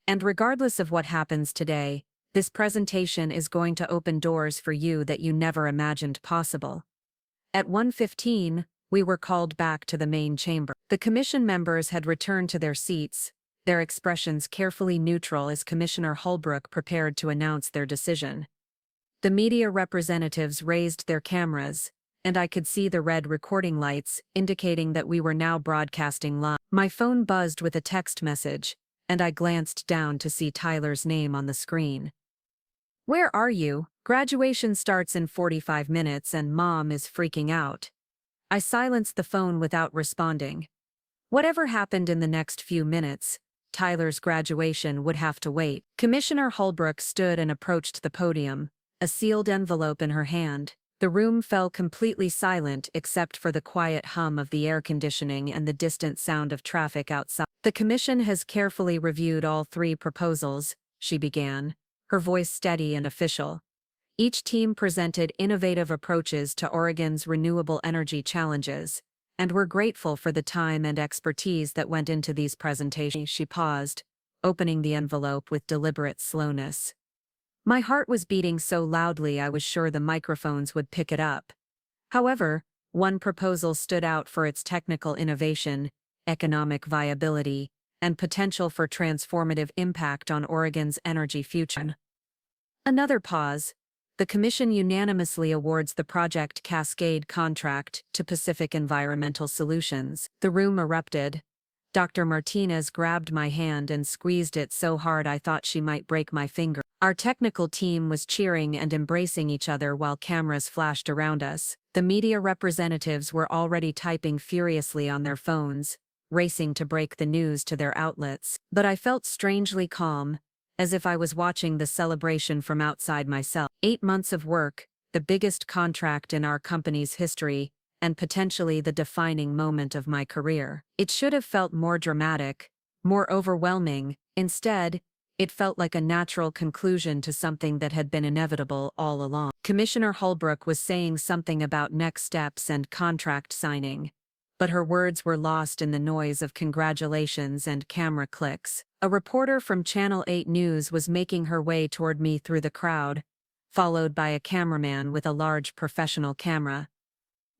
[SPEAKER 1] And regardless of what happens today, this presentation is going to open doors for you that you never imagined possible." At 1:15, we were called back to the main chamber. The commission members had returned to their seats, their expressions carefully neutral as Commissioner Holbrook prepared to announce their decision. The media representatives raised their cameras, and I could see the red recording lights indicating that we were now broadcasting live. My phone buzzed with a text message, and I glanced down to see Tyler's name on the screen. "Where are you? Graduation starts in 45 minutes and Mom is freaking out." I silenced the phone without responding. Whatever happened in the next few minutes, Tyler's graduation would have to wait. Commissioner Holbrook stood and approached the podium, a sealed envelope in her hand. The room fell completely silent except for the quiet hum of the air conditioning and the distant sound of traffic outside. "The commission has carefully reviewed all 3 proposals," she began, her voice steady and official. "Each team presented innovative approaches to Oregon's renewable energy challenges, and we're grateful for the time and expertise that went into these presentations." She paused, opening the envelope with deliberate slowness. My heart was beating so loudly I was sure the microphones would pick it up. However, one proposal stood out for its technical innovation, economic viability, and potential for transformative impact on Oregon's energy future. Another pause. The commission unanimously awards the Project Cascade contract to Pacific Environmental Solutions. The room erupted. Dr. Martinez grabbed my hand and squeezed it so hard I thought she might break my finger. Our technical team was cheering and embracing each other while cameras flashed around us. The media representatives were already typing furiously on their phones, racing to break the news to their outlets. But I felt strangely calm, as if I was watching the celebration from outside myself. 8 months of work, the biggest contract in our company's history, and potentially the defining moment of my career. It should have felt more dramatic, more overwhelming. Instead, it felt like a natural conclusion to something that had been inevitable all along. Commissioner Holbrook was saying something about next steps and contract signing, but her words were lost in the noise of congratulations and camera clicks. A reporter from Channel 8 News was making her way toward me through the crowd, followed by a cameraman with a large professional camera.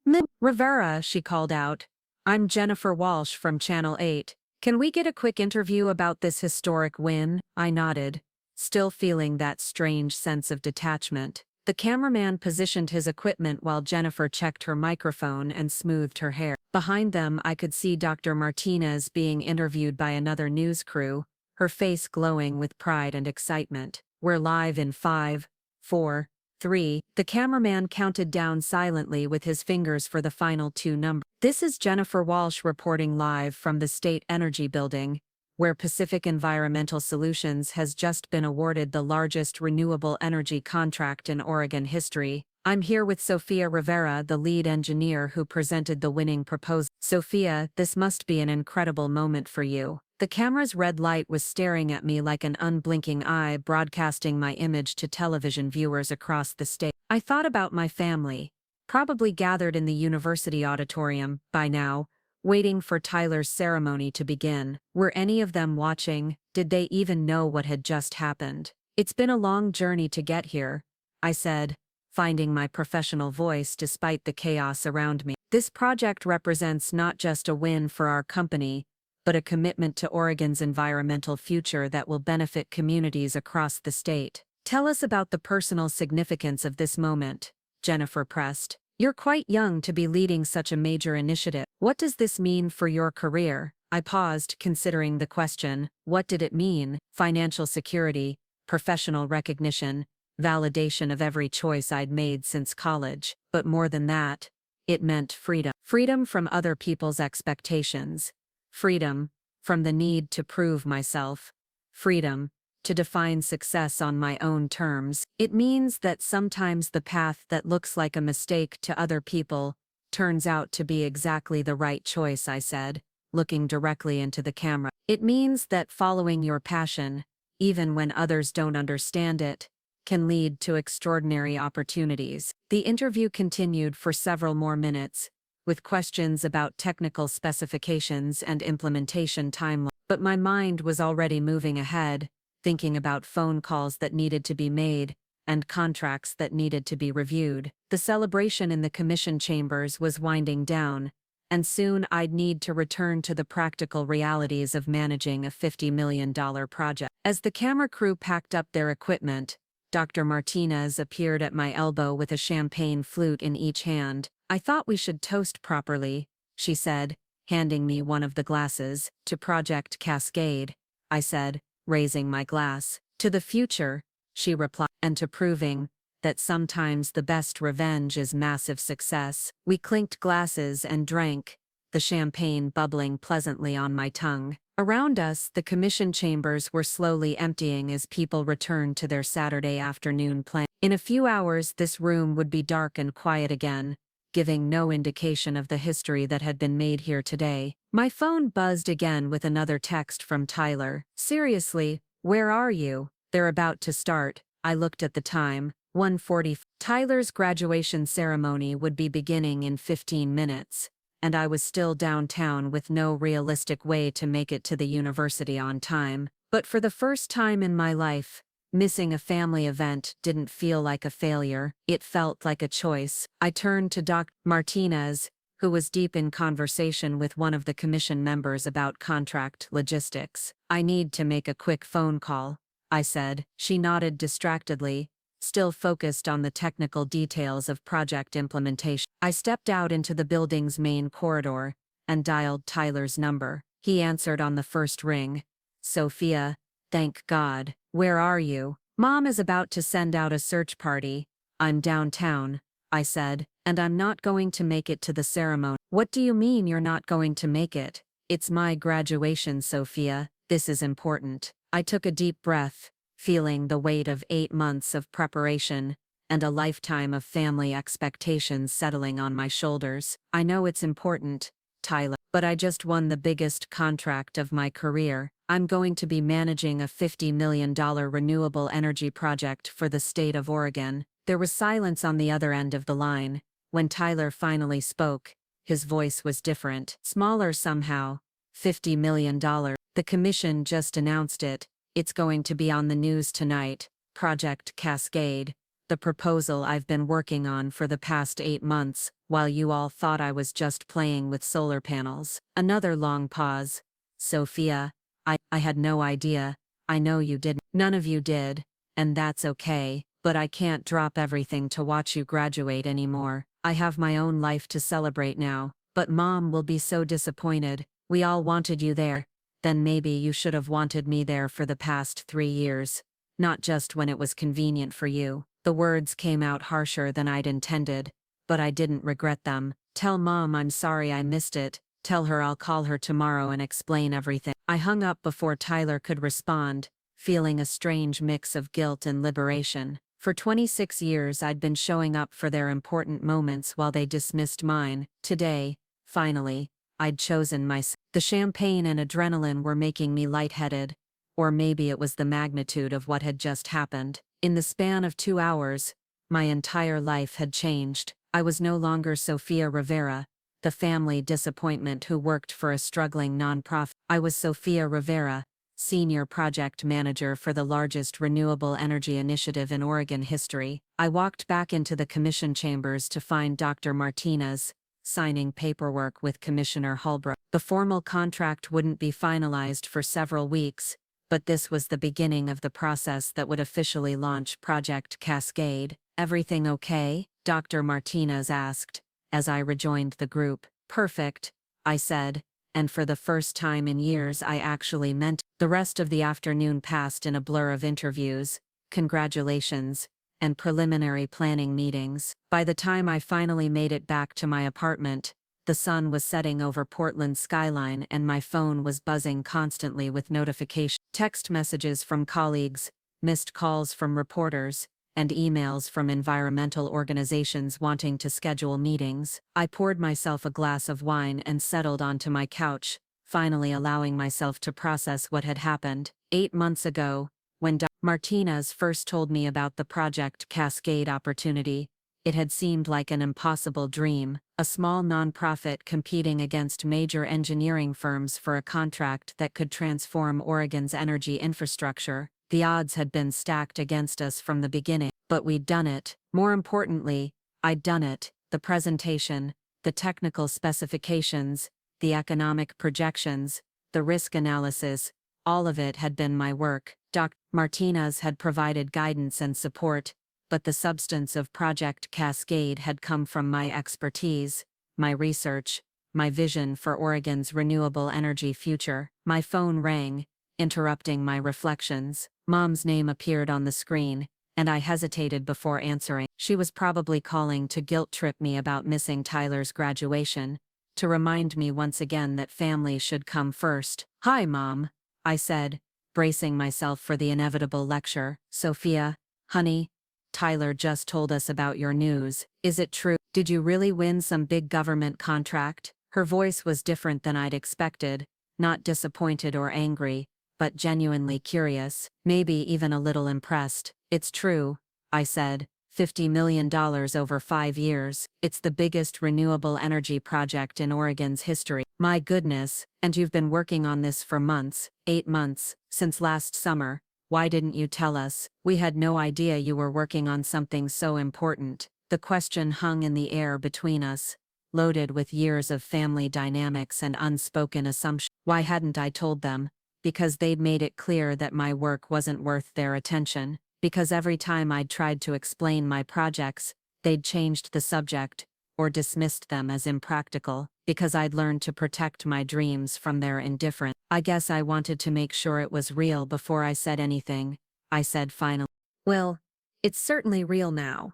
[SPEAKER 1] "Ms. Rivera," she called out. "I'm Jennifer Walsh from Channel 8. Can we get a quick interview about this historic win?" I nodded, still feeling that strange sense of detachment. The cameraman positioned his equipment while Jennifer checked her microphone and smoothed her hair. Behind them, I could see Dr. Martinez being interviewed by another news crew, her face glowing with pride and excitement. "We're live in 5, 4, 3. The cameraman counted down silently with his fingers for the final 2 numbers. "This is Jennifer Walsh reporting live from the State Energy Building, where Pacific Environmental Solutions has just been awarded the largest renewable energy contract in Oregon history. I'm here with Sophia Rivera, the lead engineer who presented the winning proposal. Sophia, this must be an incredible moment for you." The camera's red light was staring at me like an unblinking eye, broadcasting my image to television viewers across the state. I thought about my family, probably gathered in the university auditorium by now, waiting for Tyler's ceremony to begin. Were any of them watching? Did they even know what had just happened? "It's been a long journey to get here," I said, finding my professional voice despite the chaos around me. "This project represents not just a win for our company, but a commitment to Oregon's environmental future that will benefit communities across the state." "Tell us about the personal significance of this moment," Jennifer pressed. "You're quite young to be leading such a major initiative. What does this mean for your career?" I paused, considering the question. What did it mean? Financial security, professional recognition, validation of every choice I'd made since college. But more than that, it meant freedom. Freedom from other people's expectations. Freedom from the need to prove myself. Freedom to define success on my own terms. It means that sometimes the path that looks like a mistake to other people turns out to be exactly the right choice, I said, looking directly into the camera. It means that following your passion, even when others don't understand it, can lead to extraordinary opportunities. The interview continued for several more minutes, with questions about technical specifications and implementation timeline. But my mind was already moving ahead, thinking about phone calls that needed to be made and contracts that needed to be reviewed. The celebration in the commission chambers was winding down, and soon I'd need to return to the practical realities of managing a $50 million project. As the camera crew packed up their equipment, Dr. Martinez appeared at my elbow with a champagne flute in each hand. "I thought we should toast properly," she said, handing me one of the glasses. "To Project Cascade," I said, raising my glass. "To the future," she replied, "and to proving that sometimes the best revenge is massive success." We clinked glasses and drank, the champagne bubbling pleasantly on my tongue. Around us, the commission chambers were slowly emptying as people returned to their Saturday afternoon plans. In a few hours, this room would be dark and quiet again, giving no indication of the history that had been made here today. My phone buzzed again with another text from Tyler. "Seriously, where are you? They're about to start." I looked at the time. 1:40. Tyler's graduation ceremony would be beginning in 15 minutes, and I was still downtown with no realistic way to make it to the university on time. But for the first time in my life, missing a family event didn't feel like a failure. It felt like a choice. I turned to Dr. Martinez, who was deep in conversation with one of the commission members about contract logistics. "I need to make a quick phone call," I said. She nodded distractedly, still focused on the technical details of project implementation. I stepped out into the building's main corridor and dialed Tyler's number. He answered on the first ring. Sophia, thank God. Where are you? Mom is about to send out a search party. I'm downtown, I said, and I'm not going to make it to the ceremony. What do you mean you're not going to make it? It's my graduation, Sophia. This is important. I took a deep breath, feeling the weight of 8 months of preparation and a lifetime of family expectations settling on my shoulders. I know it's important, Tyler, but I just won the biggest contract of my career. I'm going to be managing a $50 million renewable energy project for the state of Oregon. There was silence on the other end of the line. When Tyler finally spoke, his voice was different, smaller somehow. $50 million. The commission just announced it. It's going to be on the news tonight. Project Cascade. The proposal I've been working on for the past 8 months, while you all thought I was just playing with solar panels. Another long pause. Sophia, I had no idea. I know you didn't. None of you did. And that's okay, but I can't drop everything to watch you graduate anymore. I have my own life to celebrate now, but Mom will be so disappointed. We all wanted you there. Then maybe you should have wanted me there for the past 3 years. Not just when it was convenient for you. The words came out harsher than I'd intended, but I didn't regret them. Tell Mom I'm sorry I missed it. Tell her I'll call her tomorrow and explain everything. I hung up before Tyler could respond, feeling a strange mix of guilt and liberation. For 26 years I'd been showing up for their important moments while they dismissed mine. Today, finally, I'd chosen myself. The champagne and adrenaline were making me lightheaded, or maybe it was the magnitude of what had just happened. In the span of 2 hours, my entire life had changed. I was no longer Sophia Rivera, the family disappointment who worked for a struggling nonprofit. I was Sophia Rivera, Senior Project Manager for the largest renewable energy initiative in Oregon history. I walked back into the commission chambers to find Dr. Martinez, signing paperwork with Commissioner Holbrook. The formal contract wouldn't be finalized for several weeks, but this was the beginning of the process that would officially launch Project Cascade. Everything okay? Dr. Martinez asked, as I rejoined the group. Perfect, I said, and for the first time in years I actually meant. The rest of the afternoon passed in a blur of interviews, congratulations, and preliminary planning meetings. By the time I finally made it back to my apartment, the sun was setting over Portland's skyline and my phone was buzzing constantly with notifications. Text messages from colleagues, missed calls from reporters, and emails from environmental organizations wanting to schedule meetings. I poured myself a glass of wine and settled onto my couch, finally allowing myself to process what had happened. 8 months ago, when Dr. Martinez first told me about the Project Cascade opportunity, it had seemed like an impossible dream, a small nonprofit competing against major engineering firms for a contract that could transform Oregon's energy infrastructure. The odds had been stacked against us from the beginning, but we'd done it. More importantly, I'd done it. The presentation, the technical specifications, the economic projections, the risk analysis, all of it had been my work. Dr. Martinez had provided guidance and support, but the substance of Project Cascade had come from my expertise, my research, my vision for Oregon's renewable energy future. My phone rang, interrupting my reflections. Mom's name appeared on the screen, and I hesitated before answering. She was probably calling to guilt-trip me about missing Tyler's graduation, to remind me once again that family should come first. Hi, Mom, I said, bracing myself for the inevitable lecture. Sophia, honey, Tyler just told us about your news. Is it true? Did you really win some big government contract? Her voice was different than I'd expected, not disappointed or angry, but genuinely curious, maybe even a little impressed. It's true, I said. $50 million over 5 years. It's the biggest renewable energy project in Oregon's history. My goodness, and you've been working on this for months, 8 months, since last summer. Why didn't you tell us? We had no idea you were working on something so important. The question hung in the air between us, loaded with years of family dynamics and unspoken assumptions. Why hadn't I told them? Because they'd made it clear that my work wasn't worth their attention. Because every time I'd tried to explain my projects, they'd changed the subject, or dismissed them as impractical. because I'd learned to protect my dreams from their indifference. I guess I wanted to make sure it was real before I said anything, I said finally. Well, it's certainly real now.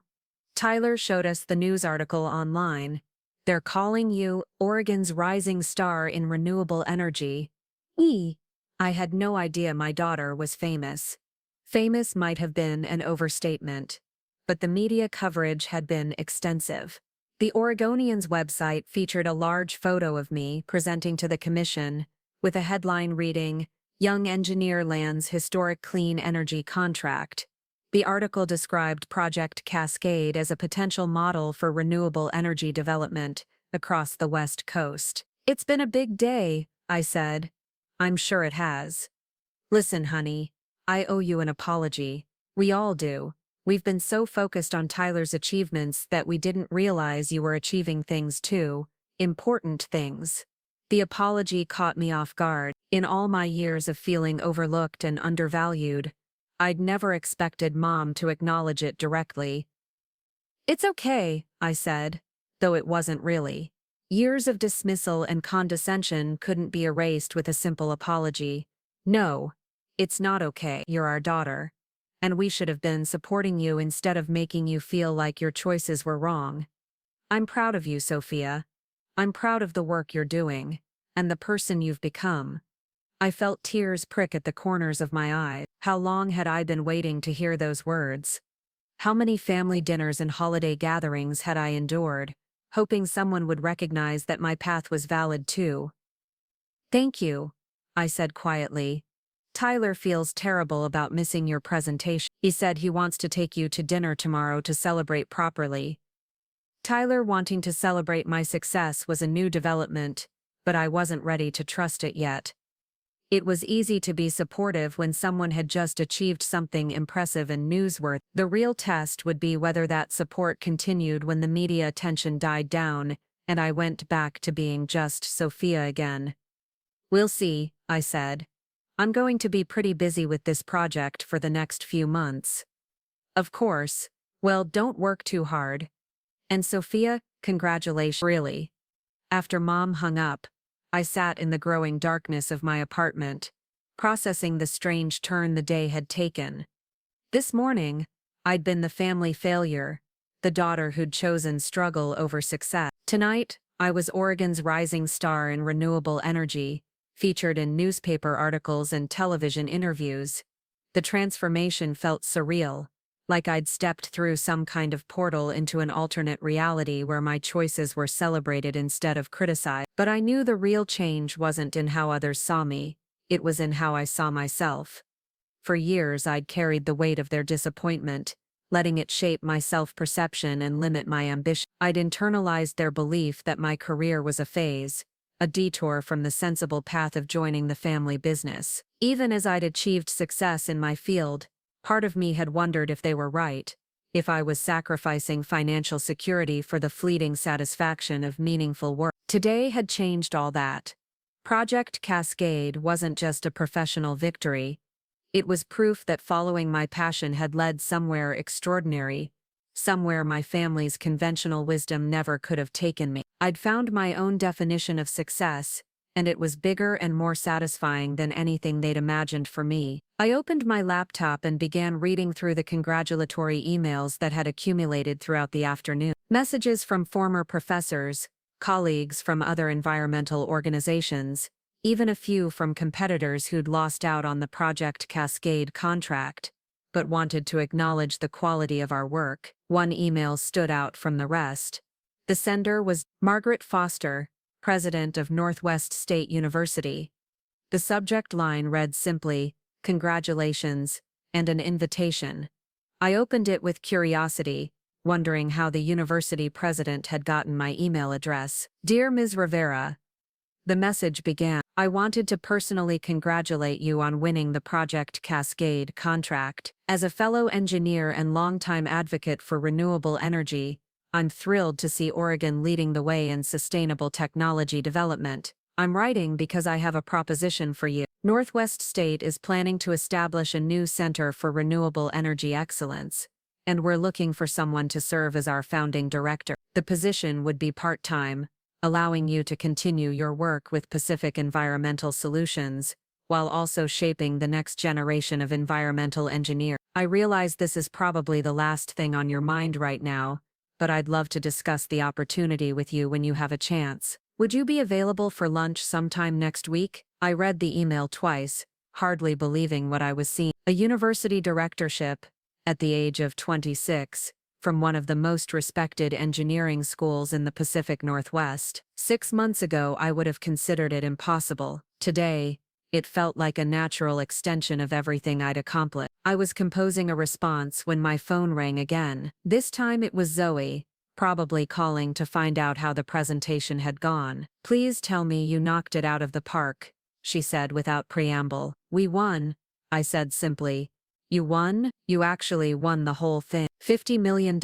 [SPEAKER 1] Tyler showed us the news article online. They're calling you Oregon's rising star in renewable energy. I had no idea my daughter was famous. Famous might have been an overstatement, but the media coverage had been extensive. The Oregonian's website featured a large photo of me presenting to the commission, with a headline reading, "Young Engineer Lands Historic Clean Energy Contract." The article described Project Cascade as a potential model for renewable energy development across the West Coast. It's been a big day, I said. I'm sure it has. Listen, honey, I owe you an apology. We all do. We've been so focused on Tyler's achievements that we didn't realize you were achieving things too, important things. The apology caught me off guard. In all my years of feeling overlooked and undervalued, I'd never expected Mom to acknowledge it directly. It's okay, I said, though it wasn't really. Years of dismissal and condescension couldn't be erased with a simple apology. No, it's not okay. You're our daughter, and we should have been supporting you instead of making you feel like your choices were wrong. I'm proud of you, Sophia. I'm proud of the work you're doing, and the person you've become. I felt tears prick at the corners of my eyes. How long had I been waiting to hear those words? How many family dinners and holiday gatherings had I endured, hoping someone would recognize that my path was valid too? Thank you, I said quietly. Tyler feels terrible about missing your presentation. He said he wants to take you to dinner tomorrow to celebrate properly. Tyler wanting to celebrate my success was a new development, but I wasn't ready to trust it yet. It was easy to be supportive when someone had just achieved something impressive and newsworthy. The real test would be whether that support continued when the media attention died down and I went back to being just Sophia again. We'll see, I said. I'm going to be pretty busy with this project for the next few months. Of course. Well, don't work too hard. And Sophia, congratulations. Really. After Mom hung up, I sat in the growing darkness of my apartment, processing the strange turn the day had taken. This morning, I'd been the family failure, the daughter who'd chosen struggle over success. Tonight, I was Oregon's rising star in renewable energy, featured in newspaper articles and television interviews. The transformation felt surreal, like I'd stepped through some kind of portal into an alternate reality where my choices were celebrated instead of criticized. But I knew the real change wasn't in how others saw me, it was in how I saw myself. For years I'd carried the weight of their disappointment, letting it shape my self-perception and limit my ambition. I'd internalized their belief that my career was a phase, a detour from the sensible path of joining the family business. Even as I'd achieved success in my field, part of me had wondered if they were right, if I was sacrificing financial security for the fleeting satisfaction of meaningful work. Today had changed all that. Project Cascade wasn't just a professional victory. It was proof that following my passion had led somewhere extraordinary, somewhere my family's conventional wisdom never could have taken me. I'd found my own definition of success, and it was bigger and more satisfying than anything they'd imagined for me. I opened my laptop and began reading through the congratulatory emails that had accumulated throughout the afternoon. Messages from former professors, colleagues from other environmental organizations, even a few from competitors who'd lost out on the Project Cascade contract, but wanted to acknowledge the quality of our work. One email stood out from the rest. The sender was Margaret Foster, president of Northwest State University. The subject line read simply, "Congratulations," and an invitation. I opened it with curiosity, wondering how the university president had gotten my email address. "Dear Ms. Rivera," the message began, "I wanted to personally congratulate you on winning the Project Cascade contract. As a fellow engineer and longtime advocate for renewable energy, I'm thrilled to see Oregon leading the way in sustainable technology development. I'm writing because I have a proposition for you. Northwest State is planning to establish a new center for renewable energy excellence, and we're looking for someone to serve as our founding director. The position would be part-time, allowing you to continue your work with Pacific Environmental Solutions, while also shaping the next generation of environmental engineers. I realize this is probably the last thing on your mind right now, but I'd love to discuss the opportunity with you when you have a chance. Would you be available for lunch sometime next week? I read the email twice, hardly believing what I was seeing. A university directorship, at the age of 26, from one of the most respected engineering schools in the Pacific Northwest. 6 months ago, I would have considered it impossible. Today, it felt like a natural extension of everything I'd accomplished. I was composing a response when my phone rang again. This time it was Zoe, probably calling to find out how the presentation had gone. "Please tell me you knocked it out of the park," she said without preamble. "We won," I said simply. "You won? You actually won the whole thing. $50 million.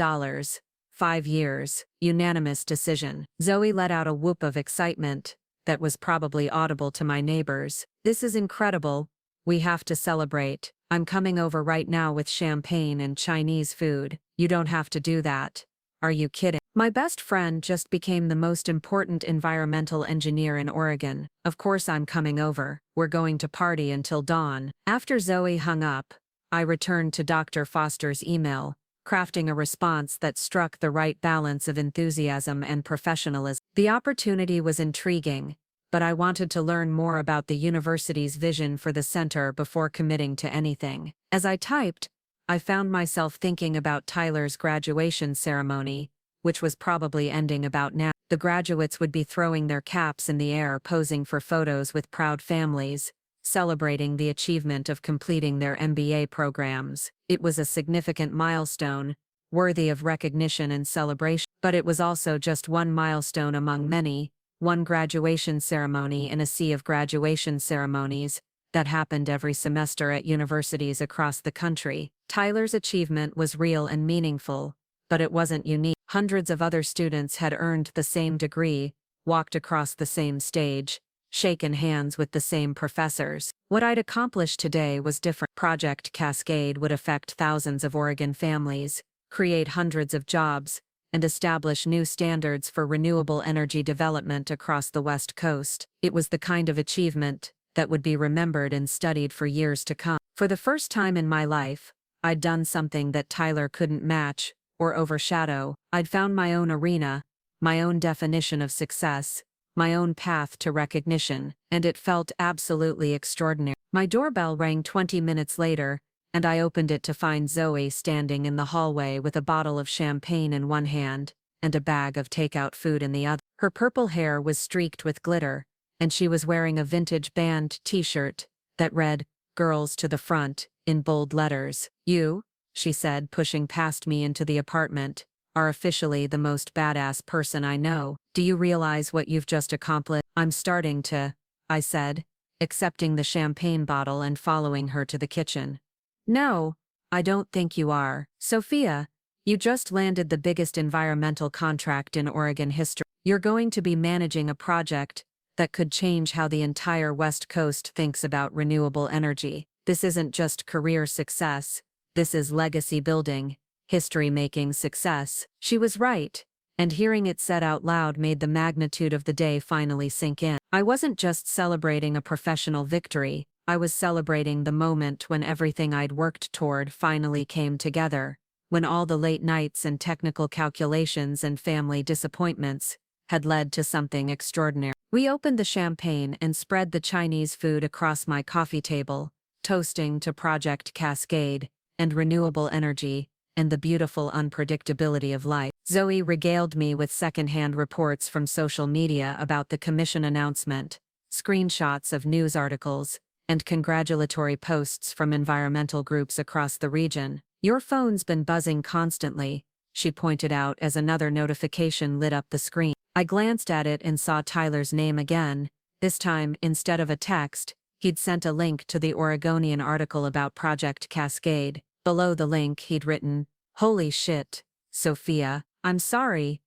[SPEAKER 1] 5 years. Unanimous decision." Zoe let out a whoop of excitement that was probably audible to my neighbors. "This is incredible. We have to celebrate. I'm coming over right now with champagne and Chinese food." "You don't have to do that. Are you kidding? My best friend just became the most important environmental engineer in Oregon. Of course I'm coming over. We're going to party until dawn." After Zoe hung up, I returned to Dr. Foster's email, crafting a response that struck the right balance of enthusiasm and professionalism. The opportunity was intriguing, but I wanted to learn more about the university's vision for the center before committing to anything. As I typed, I found myself thinking about Tyler's graduation ceremony, which was probably ending about now. The graduates would be throwing their caps in the air, posing for photos with proud families, celebrating the achievement of completing their MBA programs. It was a significant milestone, worthy of recognition and celebration. But it was also just one milestone among many, one graduation ceremony in a sea of graduation ceremonies that happened every semester at universities across the country. Tyler's achievement was real and meaningful, but it wasn't unique. Hundreds of other students had earned the same degree, walked across the same stage, shaken hands with the same professors. What I'd accomplished today was different. Project Cascade would affect thousands of Oregon families, create hundreds of jobs, and establish new standards for renewable energy development across the West Coast. It was the kind of achievement that would be remembered and studied for years to come. For the first time in my life, I'd done something that Tyler couldn't match or overshadow. I'd found my own arena, my own definition of success, my own path to recognition, and it felt absolutely extraordinary. My doorbell rang 20 minutes later, and I opened it to find Zoe standing in the hallway with a bottle of champagne in one hand and a bag of takeout food in the other. Her purple hair was streaked with glitter, and she was wearing a vintage band t-shirt that read, "Girls to the Front," in bold letters. "You," she said, pushing past me into the apartment, "are officially the most badass person I know. Do you realize what you've just accomplished?" "I'm starting to," I said, accepting the champagne bottle and following her to the kitchen. "No, I don't think you are. Sophia, you just landed the biggest environmental contract in Oregon history. You're going to be managing a project that could change how the entire West Coast thinks about renewable energy. This isn't just career success, this is legacy building, history-making success." She was right, and hearing it said out loud made the magnitude of the day finally sink in. I wasn't just celebrating a professional victory, I was celebrating the moment when everything I'd worked toward finally came together, when all the late nights and technical calculations and family disappointments had led to something extraordinary. We opened the champagne and spread the Chinese food across my coffee table, toasting to Project Cascade and renewable energy and the beautiful unpredictability of life. Zoe regaled me with secondhand reports from social media about the commission announcement, screenshots of news articles, and congratulatory posts from environmental groups across the region. "Your phone's been buzzing constantly," she pointed out as another notification lit up the screen. I glanced at it and saw Tyler's name again. This time, instead of a text, he'd sent a link to the Oregonian article about Project Cascade. Below the link he'd written, "Holy shit, Sophia, I'm sorry."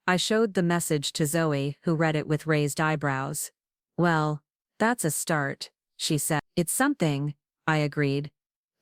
[SPEAKER 1] I showed the message to Zoe, who read it with raised eyebrows. "Well, that's a start," she said. "It's something," I agreed,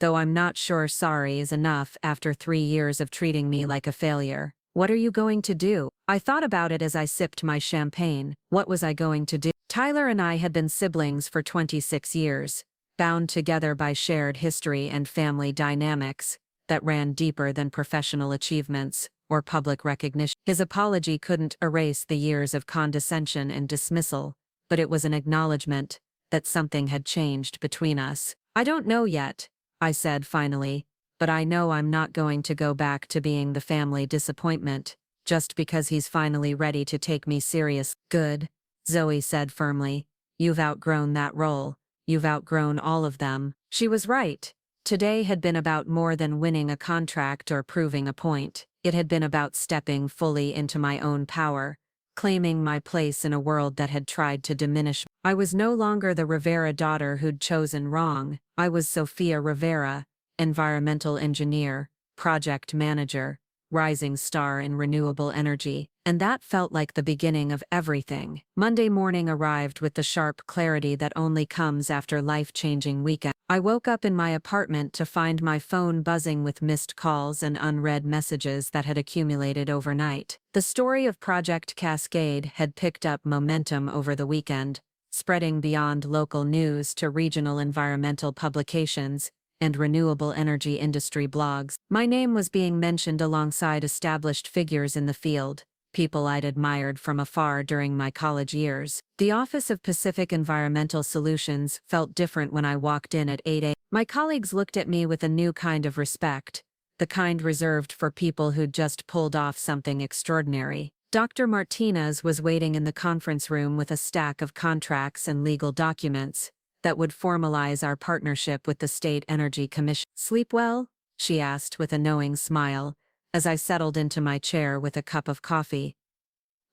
[SPEAKER 1] though I'm not sure sorry is enough after 3 years of treating me like a failure. What are you going to do? I thought about it as I sipped my champagne. What was I going to do? Tyler and I had been siblings for 26 years, bound together by shared history and family dynamics that ran deeper than professional achievements or public recognition. His apology couldn't erase the years of condescension and dismissal, but it was an acknowledgement that something had changed between us. I don't know yet, I said finally, but I know I'm not going to go back to being the family disappointment, just because he's finally ready to take me serious. Good, Zoe said firmly. You've outgrown that role. You've outgrown all of them. She was right. Today had been about more than winning a contract or proving a point. It had been about stepping fully into my own power, claiming my place in a world that had tried to diminish me. I was no longer the Rivera daughter who'd chosen wrong. I was Sophia Rivera, environmental engineer, project manager, rising star in renewable energy, and that felt like the beginning of everything. Monday morning arrived with the sharp clarity that only comes after life-changing weekend. I woke up in my apartment to find my phone buzzing with missed calls and unread messages that had accumulated overnight. The story of Project Cascade had picked up momentum over the weekend, spreading beyond local news to regional environmental publications and renewable energy industry blogs. My name was being mentioned alongside established figures in the field, people I'd admired from afar during my college years. The Office of Pacific Environmental Solutions felt different when I walked in at 8 a.m. My colleagues looked at me with a new kind of respect, the kind reserved for people who'd just pulled off something extraordinary. Dr. Martinez was waiting in the conference room with a stack of contracts and legal documents that would formalize our partnership with the State Energy Commission. Sleep well? She asked with a knowing smile, as I settled into my chair with a cup of coffee.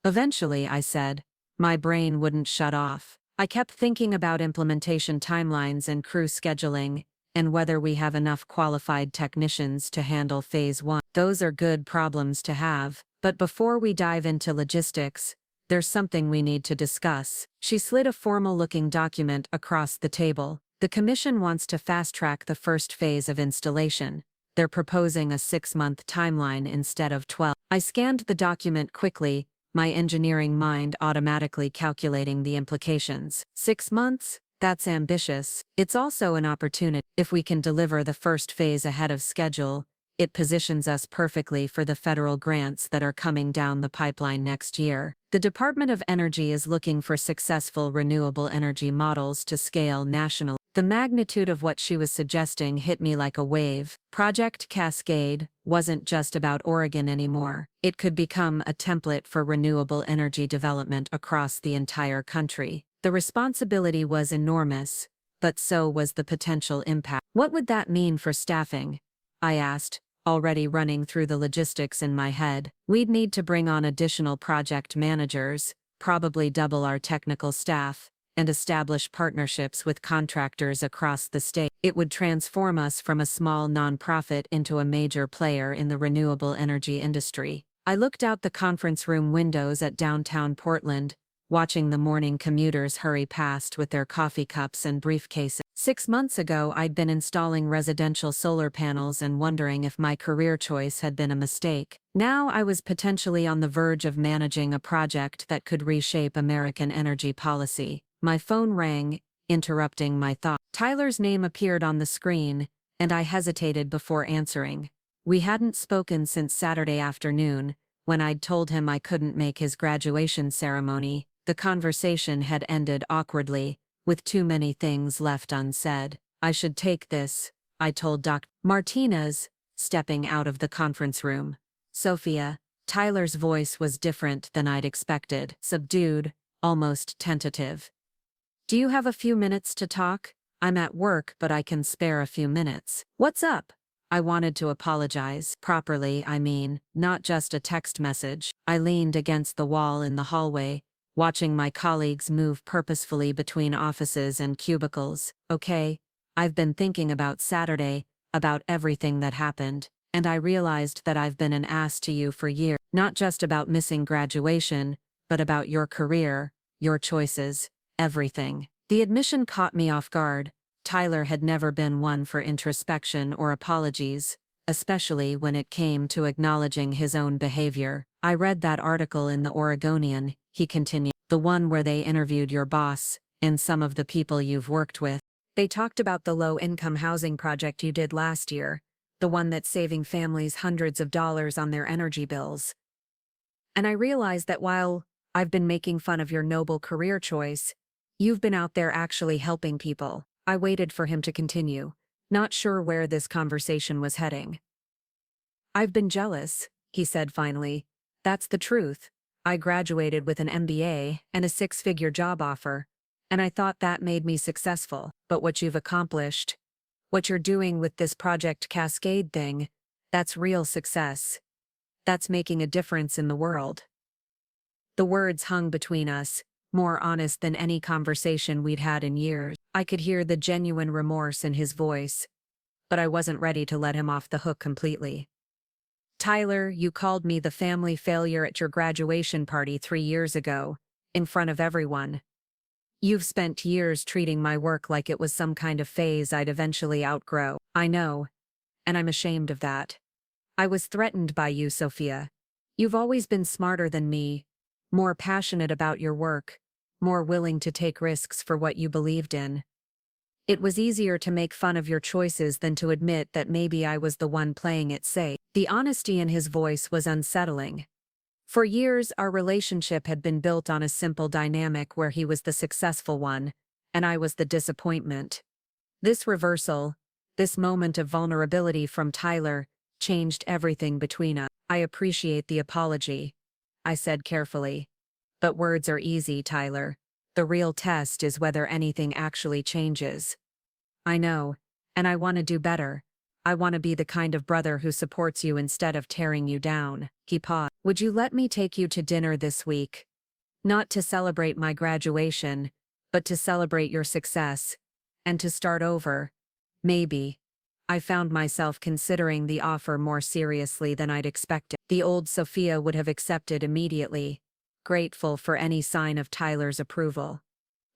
[SPEAKER 1] Eventually, I said. My brain wouldn't shut off. I kept thinking about implementation timelines and crew scheduling, and whether we have enough qualified technicians to handle Phase 1. Those are good problems to have, but before we dive into logistics, there's something we need to discuss. She slid a formal-looking document across the table. The Commission wants to fast-track the first phase of installation. They're proposing a 6-month timeline instead of 12. I scanned the document quickly, my engineering mind automatically calculating the implications. 6 months? That's ambitious. It's also an opportunity. If we can deliver the first phase ahead of schedule, it positions us perfectly for the federal grants that are coming down the pipeline next year. The Department of Energy is looking for successful renewable energy models to scale nationally. The magnitude of what she was suggesting hit me like a wave. Project Cascade wasn't just about Oregon anymore. It could become a template for renewable energy development across the entire country. The responsibility was enormous, but so was the potential impact. What would that mean for staffing? I asked, already running through the logistics in my head. We'd need to bring on additional project managers, probably double our technical staff, and establish partnerships with contractors across the state. It would transform us from a small nonprofit into a major player in the renewable energy industry. I looked out the conference room windows at downtown Portland, watching the morning commuters hurry past with their coffee cups and briefcases. 6 months ago, I'd been installing residential solar panels and wondering if my career choice had been a mistake. Now I was potentially on the verge of managing a project that could reshape American energy policy. My phone rang, interrupting my thought. Tyler's name appeared on the screen, and I hesitated before answering. We hadn't spoken since Saturday afternoon, when I'd told him I couldn't make his graduation ceremony. The conversation had ended awkwardly, with too many things left unsaid. I should take this, I told Dr. Martinez, stepping out of the conference room. Sophia, Tyler's voice was different than I'd expected, subdued, almost tentative. Do you have a few minutes to talk? I'm at work, but I can spare a few minutes. What's up? I wanted to apologize. Properly, I mean, not just a text message. I leaned against the wall in the hallway, watching my colleagues move purposefully between offices and cubicles. Okay, I've been thinking about Saturday, about everything that happened, and I realized that I've been an ass to you for years. Not just about missing graduation, but about your career, your choices, everything. The admission caught me off guard. Tyler had never been one for introspection or apologies, especially when it came to acknowledging his own behavior. I read that article in the Oregonian, he continued, the one where they interviewed your boss and some of the people you've worked with. They talked about the low-income housing project you did last year, the one that's saving families hundreds of dollars on their energy bills. And I realized that while I've been making fun of your noble career choice, you've been out there actually helping people. I waited for him to continue, not sure where this conversation was heading. I've been jealous, he said finally. That's the truth. I graduated with an MBA and a six-figure job offer, and I thought that made me successful. But what you've accomplished, what you're doing with this Project Cascade thing, that's real success. That's making a difference in the world. The words hung between us, more honest than any conversation we'd had in years. I could hear the genuine remorse in his voice, but I wasn't ready to let him off the hook completely. Tyler, you called me the family failure at your graduation party 3 years ago, in front of everyone. You've spent years treating my work like it was some kind of phase I'd eventually outgrow. I know, and I'm ashamed of that. I was threatened by you, Sophia. You've always been smarter than me, more passionate about your work, more willing to take risks for what you believed in. It was easier to make fun of your choices than to admit that maybe I was the one playing it safe. The honesty in his voice was unsettling. For years, our relationship had been built on a simple dynamic where he was the successful one, and I was the disappointment. This reversal, this moment of vulnerability from Tyler, changed everything between us. I appreciate the apology, I said carefully. But words are easy, Tyler. The real test is whether anything actually changes. I know, and I want to do better. I want to be the kind of brother who supports you instead of tearing you down. He paused. Would you let me take you to dinner this week? Not to celebrate my graduation, but to celebrate your success. And to start over. Maybe. I found myself considering the offer more seriously than I'd expected. The old Sophia would have accepted immediately, grateful for any sign of Tyler's approval.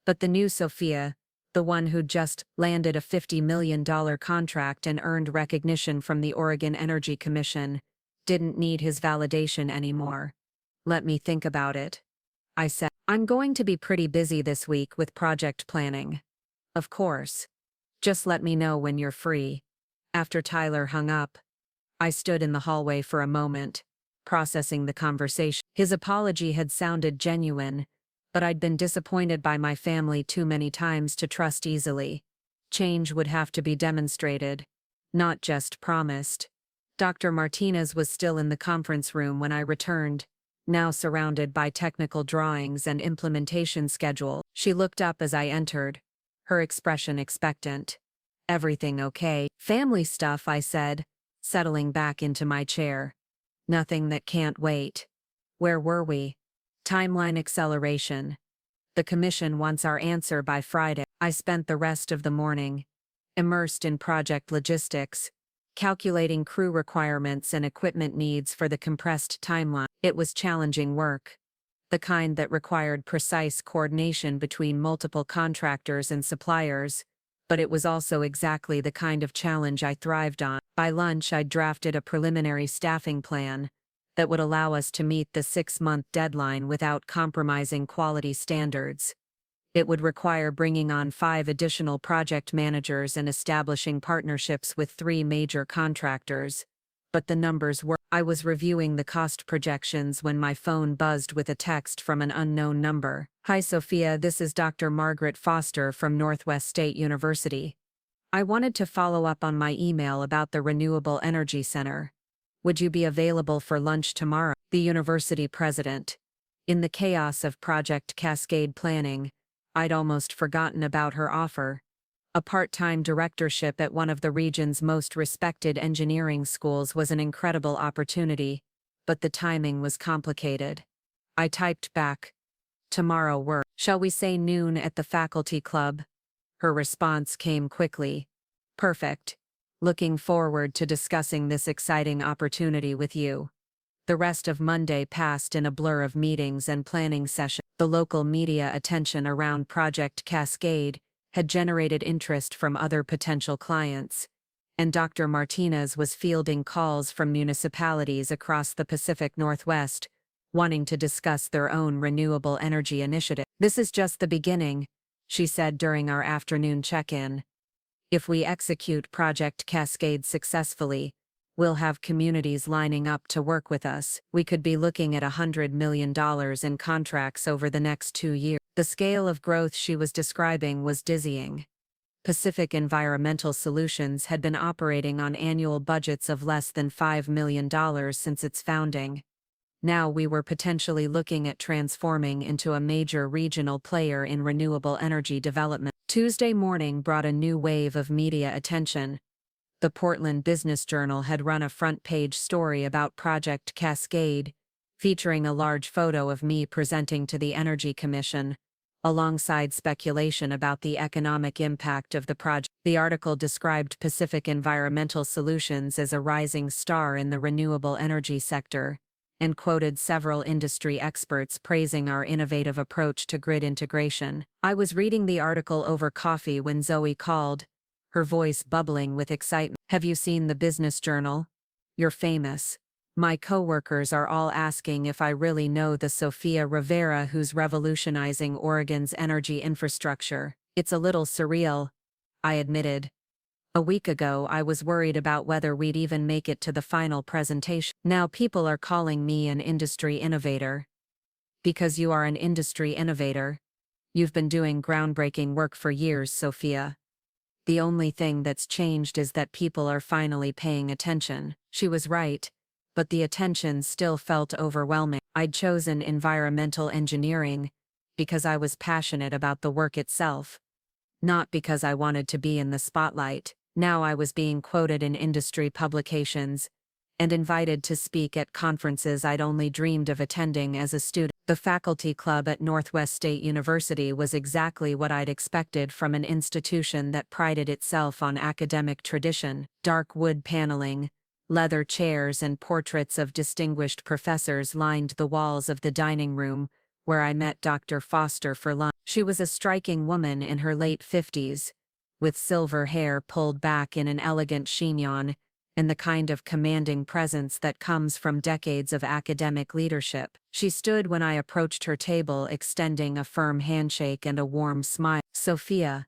[SPEAKER 1] But the new Sophia, the one who'd just landed a $50 million contract and earned recognition from the Oregon Energy Commission, didn't need his validation anymore. Let me think about it, I said. I'm going to be pretty busy this week with project planning. Of course. Just let me know when you're free. After Tyler hung up, I stood in the hallway for a moment, processing the conversation. His apology had sounded genuine, but I'd been disappointed by my family too many times to trust easily. Change would have to be demonstrated, not just promised. Dr. Martinez was still in the conference room when I returned, now surrounded by technical drawings and implementation schedule. She looked up as I entered, her expression expectant. Everything okay? Family stuff, I said, settling back into my chair. Nothing that can't wait. Where were we? Timeline acceleration. The commission wants our answer by Friday. I spent the rest of the morning immersed in project logistics, calculating crew requirements and equipment needs for the compressed timeline. It was challenging work, the kind that required precise coordination between multiple contractors and suppliers, but it was also exactly the kind of challenge I thrived on. By lunch, I'd drafted a preliminary staffing plan that would allow us to meet the 6-month deadline without compromising quality standards. It would require bringing on 5 additional project managers and establishing partnerships with 3 major contractors. But the numbers were. I was reviewing the cost projections when my phone buzzed with a text from an unknown number. Hi Sophia, this is Dr. Margaret Foster from Northwest State University. I wanted to follow up on my email about the Renewable Energy Center. Would you be available for lunch tomorrow? The university president. In the chaos of Project Cascade planning, I'd almost forgotten about her offer. A part-time directorship at one of the region's most respected engineering schools was an incredible opportunity, but the timing was complicated. I typed back, "Tomorrow work. Shall we say noon at the faculty club?" Her response came quickly. "Perfect. Looking forward to discussing this exciting opportunity with you." The rest of Monday passed in a blur of meetings and planning sessions. The local media attention around Project Cascade had generated interest from other potential clients, and Dr. Martinez was fielding calls from municipalities across the Pacific Northwest, wanting to discuss their own renewable energy initiative. "This is just the beginning," she said during our afternoon check-in. "If we execute Project Cascade successfully, we'll have communities lining up to work with us. We could be looking at $100 million in contracts over the next 2 years." The scale of growth she was describing was dizzying. Pacific Environmental Solutions had been operating on annual budgets of less than $5 million since its founding. Now we were potentially looking at transforming into a major regional player in renewable energy development. Tuesday morning brought a new wave of media attention. The Portland Business Journal had run a front-page story about Project Cascade, featuring a large photo of me presenting to the Energy Commission, alongside speculation about the economic impact of the project. The article described Pacific Environmental Solutions as a rising star in the renewable energy sector, and quoted several industry experts praising our innovative approach to grid integration. I was reading the article over coffee when Zoe called, her voice bubbling with excitement. "Have you seen the Business Journal? You're famous. My coworkers are all asking if I really know the Sophia Rivera who's revolutionizing Oregon's energy infrastructure. It's a little surreal," I admitted. "A week ago I was worried about whether we'd even make it to the final presentation. Now people are calling me an industry innovator." "Because you are an industry innovator. You've been doing groundbreaking work for years, Sophia. The only thing that's changed is that people are finally paying attention." She was right, but the attention still felt overwhelming. I'd chosen environmental engineering because I was passionate about the work itself, not because I wanted to be in the spotlight. Now I was being quoted in industry publications and invited to speak at conferences I'd only dreamed of attending as a student. The faculty club at Northwest State University was exactly what I'd expected from an institution that prided itself on academic tradition. Dark wood paneling, leather chairs and portraits of distinguished professors lined the walls of the dining room, where I met Dr. Foster for lunch. She was a striking woman in her late 50s, with silver hair pulled back in an elegant chignon, and the kind of commanding presence that comes from decades of academic leadership. She stood when I approached her table, extending a firm handshake and a warm smile. "Sophia,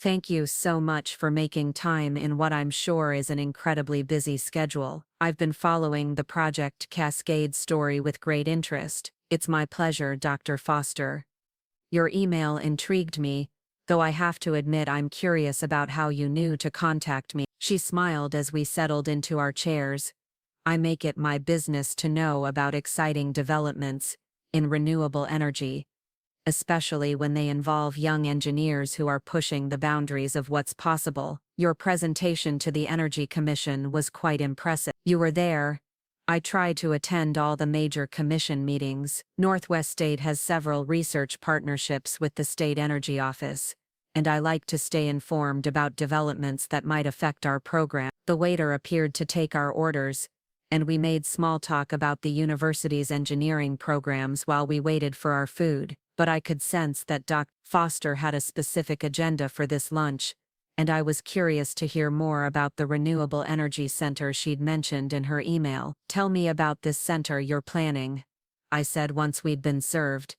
[SPEAKER 1] thank you so much for making time in what I'm sure is an incredibly busy schedule. I've been following the Project Cascade story with great interest." "It's my pleasure, Dr. Foster. Your email intrigued me, though I have to admit I'm curious about how you knew to contact me." She smiled as we settled into our chairs. "I make it my business to know about exciting developments in renewable energy, especially when they involve young engineers who are pushing the boundaries of what's possible. Your presentation to the Energy Commission was quite impressive." "You were there. I try to attend all the major commission meetings. Northwest State has several research partnerships with the State Energy Office, and I like to stay informed about developments that might affect our program." The waiter appeared to take our orders, and we made small talk about the university's engineering programs while we waited for our food. But I could sense that Dr. Foster had a specific agenda for this lunch, and I was curious to hear more about the renewable energy center she'd mentioned in her email. "Tell me about this center you're planning," I said once we'd been served.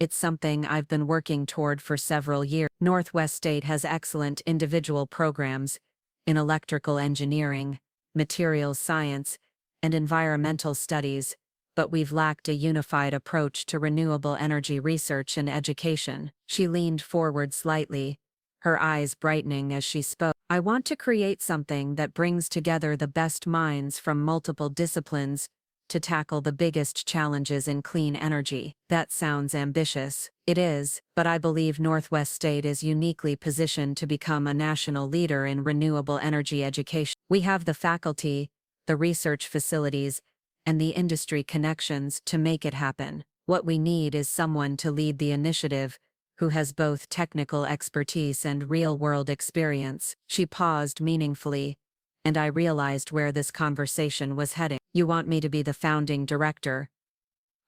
[SPEAKER 1] "It's something I've been working toward for several years. Northwest State has excellent individual programs in electrical engineering, materials science, and environmental studies, but we've lacked a unified approach to renewable energy research and education." She leaned forward slightly, her eyes brightening as she spoke. "I want to create something that brings together the best minds from multiple disciplines to tackle the biggest challenges in clean energy." "That sounds ambitious." "It is, but I believe Northwest State is uniquely positioned to become a national leader in renewable energy education. We have the faculty, the research facilities, and the industry connections to make it happen. What we need is someone to lead the initiative who has both technical expertise and real-world experience." She paused meaningfully, and I realized where this conversation was heading. "You want me to be the founding director?"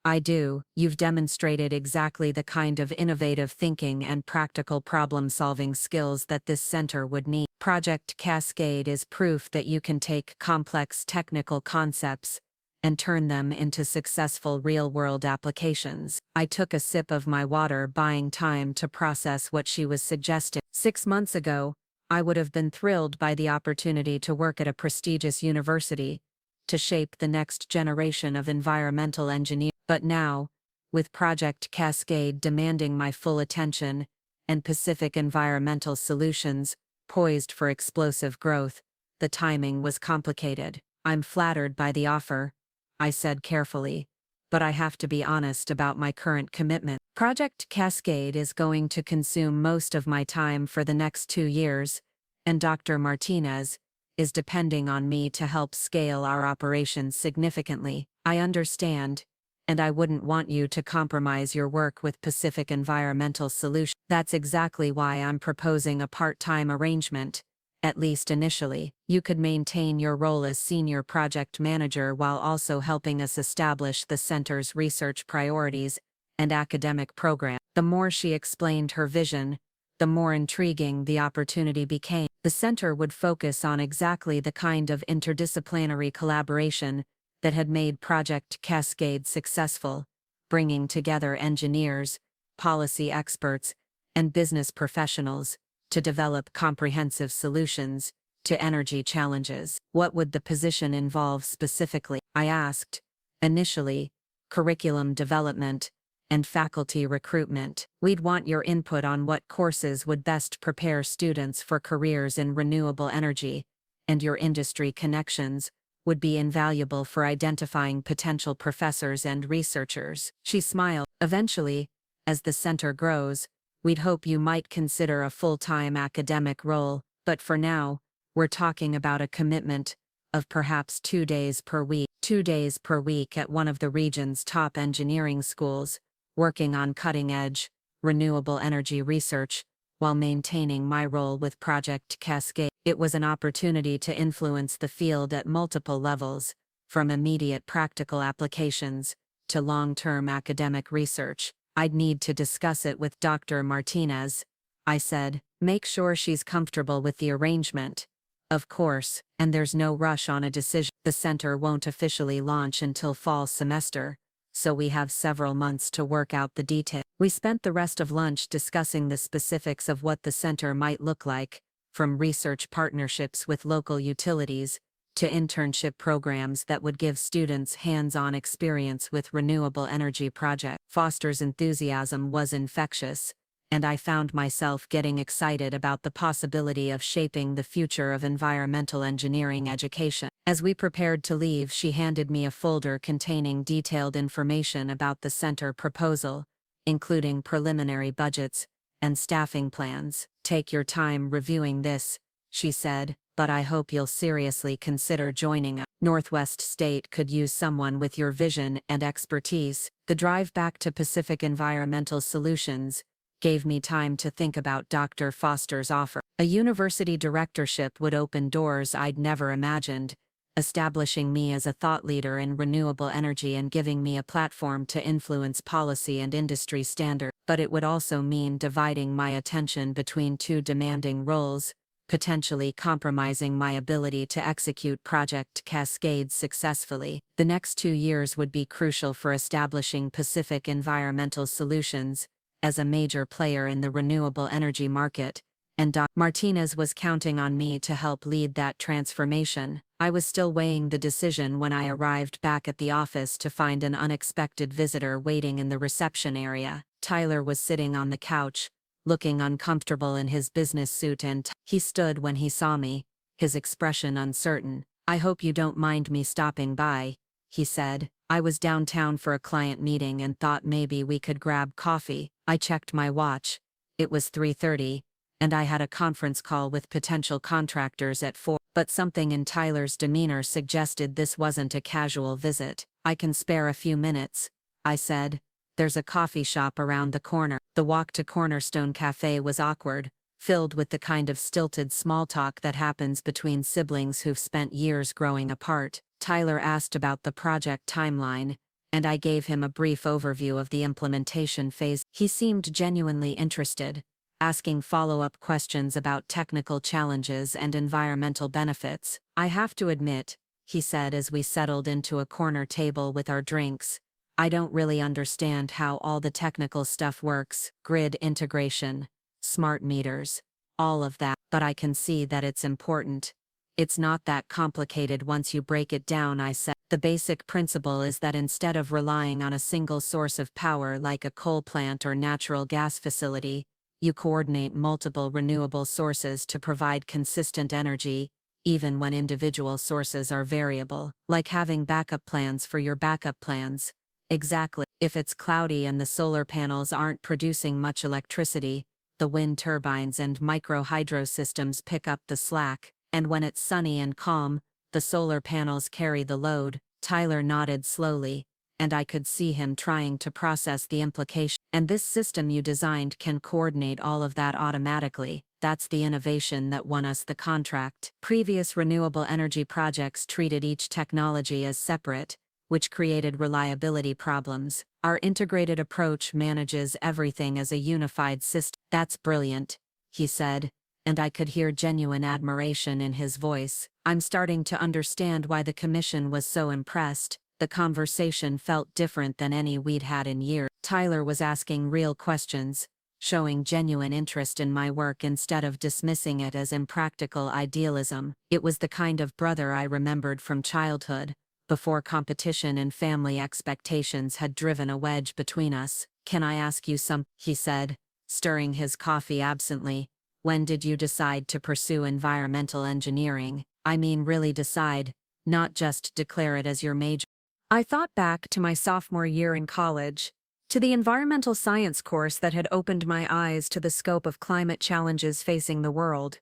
[SPEAKER 1] "I do. You've demonstrated exactly the kind of innovative thinking and practical problem-solving skills that this center would need." Project Cascade is proof that you can take complex technical concepts and turn them into successful real-world applications. I took a sip of my water, buying time to process what she was suggesting. 6 months ago, I would have been thrilled by the opportunity to work at a prestigious university, to shape the next generation of environmental engineers. But now, with Project Cascade demanding my full attention, and Pacific Environmental Solutions poised for explosive growth, the timing was complicated. I'm flattered by the offer, I said carefully, but I have to be honest about my current commitment. Project Cascade is going to consume most of my time for the next 2 years, and Dr. Martinez is depending on me to help scale our operations significantly. I understand, and I wouldn't want you to compromise your work with Pacific Environmental Solutions. That's exactly why I'm proposing a part-time arrangement, at least initially. You could maintain your role as senior project manager while also helping us establish the center's research priorities and academic program. The more she explained her vision, the more intriguing the opportunity became. The center would focus on exactly the kind of interdisciplinary collaboration that had made Project Cascade successful, bringing together engineers, policy experts, and business professionals to develop comprehensive solutions to energy challenges. What would the position involve specifically? I asked. Initially, curriculum development and faculty recruitment. We'd want your input on what courses would best prepare students for careers in renewable energy, and your industry connections would be invaluable for identifying potential professors and researchers. She smiled. Eventually, as the center grows, we'd hope you might consider a full-time academic role, but for now, we're talking about a commitment of perhaps 2 days per week. 2 days per week at one of the region's top engineering schools, working on cutting-edge, renewable energy research, while maintaining my role with Project Cascade. It was an opportunity to influence the field at multiple levels, from immediate practical applications to long-term academic research. I'd need to discuss it with Dr. Martinez, I said. Make sure she's comfortable with the arrangement. Of course, and there's no rush on a decision. The center won't officially launch until fall semester, so we have several months to work out the details. We spent the rest of lunch discussing the specifics of what the center might look like, from research partnerships with local utilities to internship programs that would give students hands-on experience with renewable energy projects. Foster's enthusiasm was infectious, and I found myself getting excited about the possibility of shaping the future of environmental engineering education. As we prepared to leave, she handed me a folder containing detailed information about the center proposal, including preliminary budgets and staffing plans. Take your time reviewing this, she said, but I hope you'll seriously consider joining us. Northwest State could use someone with your vision and expertise. The drive back to Pacific Environmental Solutions gave me time to think about Dr. Foster's offer. A university directorship would open doors I'd never imagined, establishing me as a thought leader in renewable energy and giving me a platform to influence policy and industry standards. But it would also mean dividing my attention between 2 demanding roles, potentially compromising my ability to execute Project Cascade successfully. The next 2 years would be crucial for establishing Pacific Environmental Solutions as a major player in the renewable energy market, and Dr. Martinez was counting on me to help lead that transformation. I was still weighing the decision when I arrived back at the office to find an unexpected visitor waiting in the reception area. Tyler was sitting on the couch, looking uncomfortable in his business suit and he stood when he saw me, his expression uncertain. "I hope you don't mind me stopping by," he said. "I was downtown for a client meeting and thought maybe we could grab coffee." I checked my watch. It was 3:30, and I had a conference call with potential contractors at 4. But something in Tyler's demeanor suggested this wasn't a casual visit. "I can spare a few minutes," I said. "There's a coffee shop around the corner." The walk to Cornerstone Cafe was awkward, filled with the kind of stilted small talk that happens between siblings who've spent years growing apart. Tyler asked about the project timeline, and I gave him a brief overview of the implementation phase. He seemed genuinely interested. asking follow-up questions about technical challenges and environmental benefits. "I have to admit," he said as we settled into a corner table with our drinks, "I don't really understand how all the technical stuff works, grid integration, smart meters, all of that, but I can see that it's important. It's not that complicated once you break it down," I said. "The basic principle is that instead of relying on a single source of power like a coal plant or natural gas facility, you coordinate multiple renewable sources to provide consistent energy, even when individual sources are variable, like having backup plans for your backup plans." "Exactly. If it's cloudy and the solar panels aren't producing much electricity, the wind turbines and micro hydro systems pick up the slack, and when it's sunny and calm, the solar panels carry the load." Tyler nodded slowly, and I could see him trying to process the implication. "And this system you designed can coordinate all of that automatically. That's the innovation that won us the contract." Previous renewable energy projects treated each technology as separate, which created reliability problems. Our integrated approach manages everything as a unified system. "That's brilliant," he said, and I could hear genuine admiration in his voice. "I'm starting to understand why the commission was so impressed." The conversation felt different than any we'd had in years. Tyler was asking real questions, showing genuine interest in my work instead of dismissing it as impractical idealism. It was the kind of brother I remembered from childhood, before competition and family expectations had driven a wedge between us. "Can I ask you some?" he said, stirring his coffee absently. "When did you decide to pursue environmental engineering? I mean really decide, not just declare it as your major." I thought back to my sophomore year in college, to the environmental science course that had opened my eyes to the scope of climate challenges facing the world.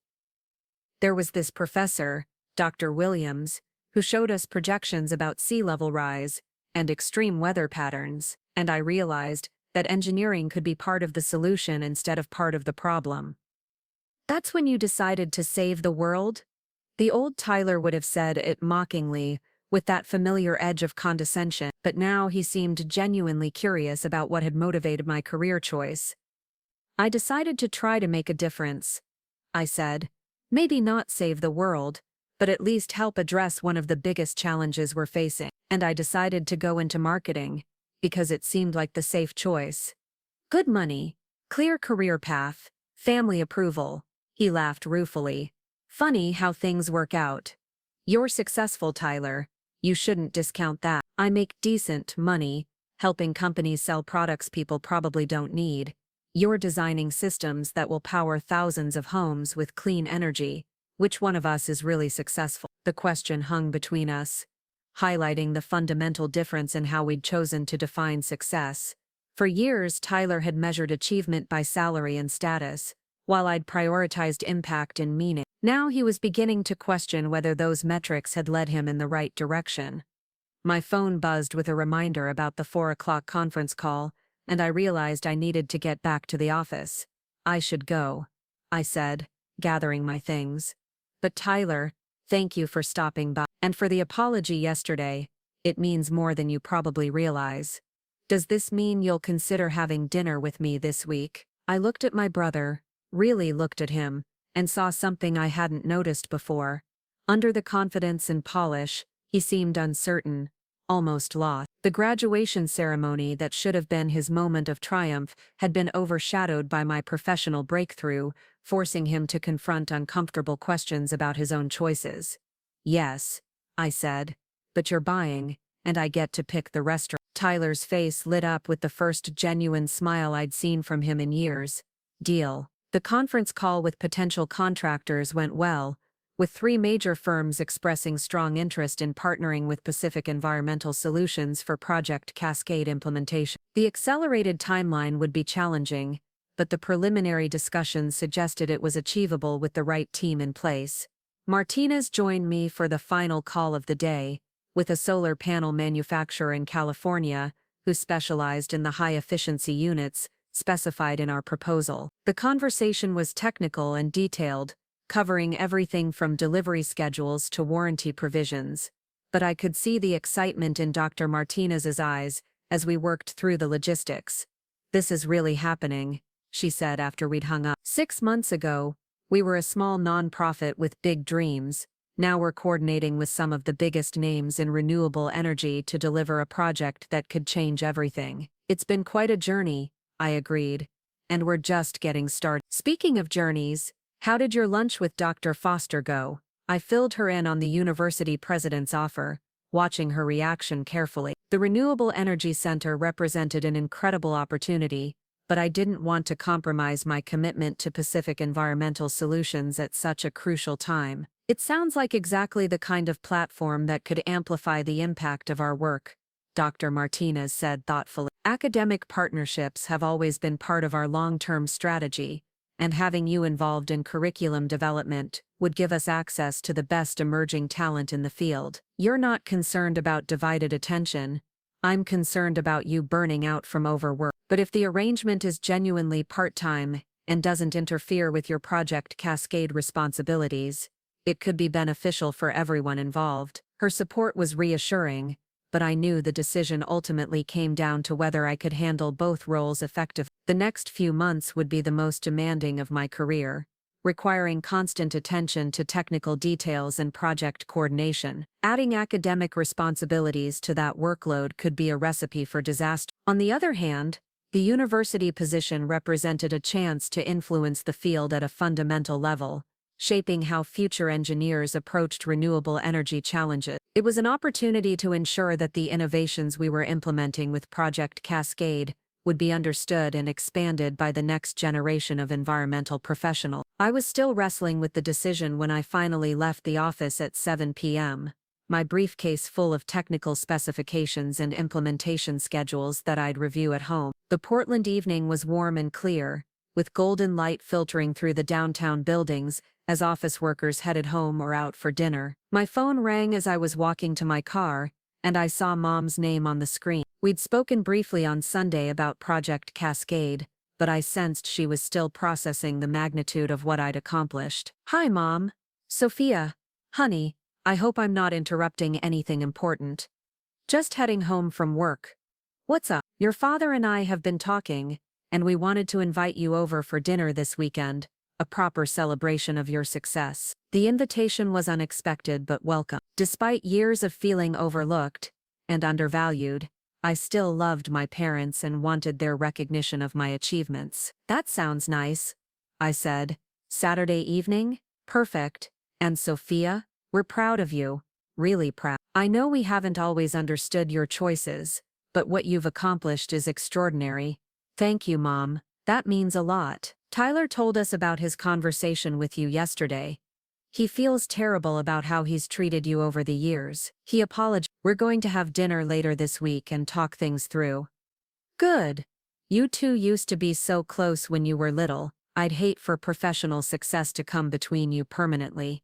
[SPEAKER 1] There was this professor, Dr. Williams, who showed us projections about sea level rise and extreme weather patterns, and I realized that engineering could be part of the solution instead of part of the problem. "That's when you decided to save the world?" The old Tyler would have said it mockingly, with that familiar edge of condescension, but now he seemed genuinely curious about what had motivated my career choice. "I decided to try to make a difference," I said. "Maybe not save the world, but at least help address one of the biggest challenges we're facing. And I decided to go into marketing, because it seemed like the safe choice. Good money, clear career path, family approval." He laughed ruefully. "Funny how things work out. You're successful, Tyler. You shouldn't discount that. I make decent money, helping companies sell products people probably don't need. You're designing systems that will power thousands of homes with clean energy. Which one of us is really successful?" The question hung between us, highlighting the fundamental difference in how we'd chosen to define success. For years, Tyler had measured achievement by salary and status, while I'd prioritized impact and meaning. Now he was beginning to question whether those metrics had led him in the right direction. My phone buzzed with a reminder about the 4 o'clock conference call, and I realized I needed to get back to the office. "I should go," I said, gathering my things. "But Tyler, thank you for stopping by. And for the apology yesterday. It means more than you probably realize. Does this mean you'll consider having dinner with me this week?" I looked at my brother, really looked at him, and saw something I hadn't noticed before. Under the confidence and polish, he seemed uncertain, almost lost. The graduation ceremony that should have been his moment of triumph had been overshadowed by my professional breakthrough, forcing him to confront uncomfortable questions about his own choices. "Yes," I said, "but you're buying, and I get to pick the restaurant." Tyler's face lit up with the first genuine smile I'd seen from him in years. "Deal." The conference call with potential contractors went well, with 3 major firms expressing strong interest in partnering with Pacific Environmental Solutions for Project Cascade implementation. The accelerated timeline would be challenging, but the preliminary discussions suggested it was achievable with the right team in place. Martinez joined me for the final call of the day, with a solar panel manufacturer in California, who specialized in the high-efficiency units specified in our proposal. The conversation was technical and detailed, covering everything from delivery schedules to warranty provisions, but I could see the excitement in Dr. Martinez's eyes as we worked through the logistics. "This is really happening," she said after we'd hung up. 6 months ago, we were a small nonprofit with big dreams. Now we're coordinating with some of the biggest names in renewable energy to deliver a project that could change everything. It's been quite a journey, I agreed. And we're just getting started. Speaking of journeys, how did your lunch with Dr. Foster go? I filled her in on the university president's offer, watching her reaction carefully. The Renewable Energy Center represented an incredible opportunity, but I didn't want to compromise my commitment to Pacific environmental solutions at such a crucial time. It sounds like exactly the kind of platform that could amplify the impact of our work, Dr. Martinez said thoughtfully. Academic partnerships have always been part of our long-term strategy, and having you involved in curriculum development would give us access to the best emerging talent in the field. You're not concerned about divided attention. I'm concerned about you burning out from overwork. But if the arrangement is genuinely part-time and doesn't interfere with your Project Cascade responsibilities, it could be beneficial for everyone involved. Her support was reassuring, but I knew the decision ultimately came down to whether I could handle both roles effectively. The next few months would be the most demanding of my career, requiring constant attention to technical details and project coordination. Adding academic responsibilities to that workload could be a recipe for disaster. On the other hand, the university position represented a chance to influence the field at a fundamental level, shaping how future engineers approached renewable energy challenges. It was an opportunity to ensure that the innovations we were implementing with Project Cascade would be understood and expanded by the next generation of environmental professionals. I was still wrestling with the decision when I finally left the office at 7 p.m., my briefcase full of technical specifications and implementation schedules that I'd review at home. The Portland evening was warm and clear, with golden light filtering through the downtown buildings as office workers headed home or out for dinner. My phone rang as I was walking to my car, and I saw Mom's name on the screen. We'd spoken briefly on Sunday about Project Cascade, but I sensed she was still processing the magnitude of what I'd accomplished. "Hi, Mom. Sophia. Honey, I hope I'm not interrupting anything important. Just heading home from work. What's up? Your father and I have been talking, and we wanted to invite you over for dinner this weekend, a proper celebration of your success." The invitation was unexpected but welcome. Despite years of feeling overlooked and undervalued, I still loved my parents and wanted their recognition of my achievements. "That sounds nice," I said. "Saturday evening? Perfect. And Sophia, we're proud of you. Really proud. I know we haven't always understood your choices, but what you've accomplished is extraordinary. Thank you, Mom. That means a lot." Tyler told us about his conversation with you yesterday. He feels terrible about how he's treated you over the years. He apologized. We're going to have dinner later this week and talk things through. Good. You two used to be so close when you were little. I'd hate for professional success to come between you permanently.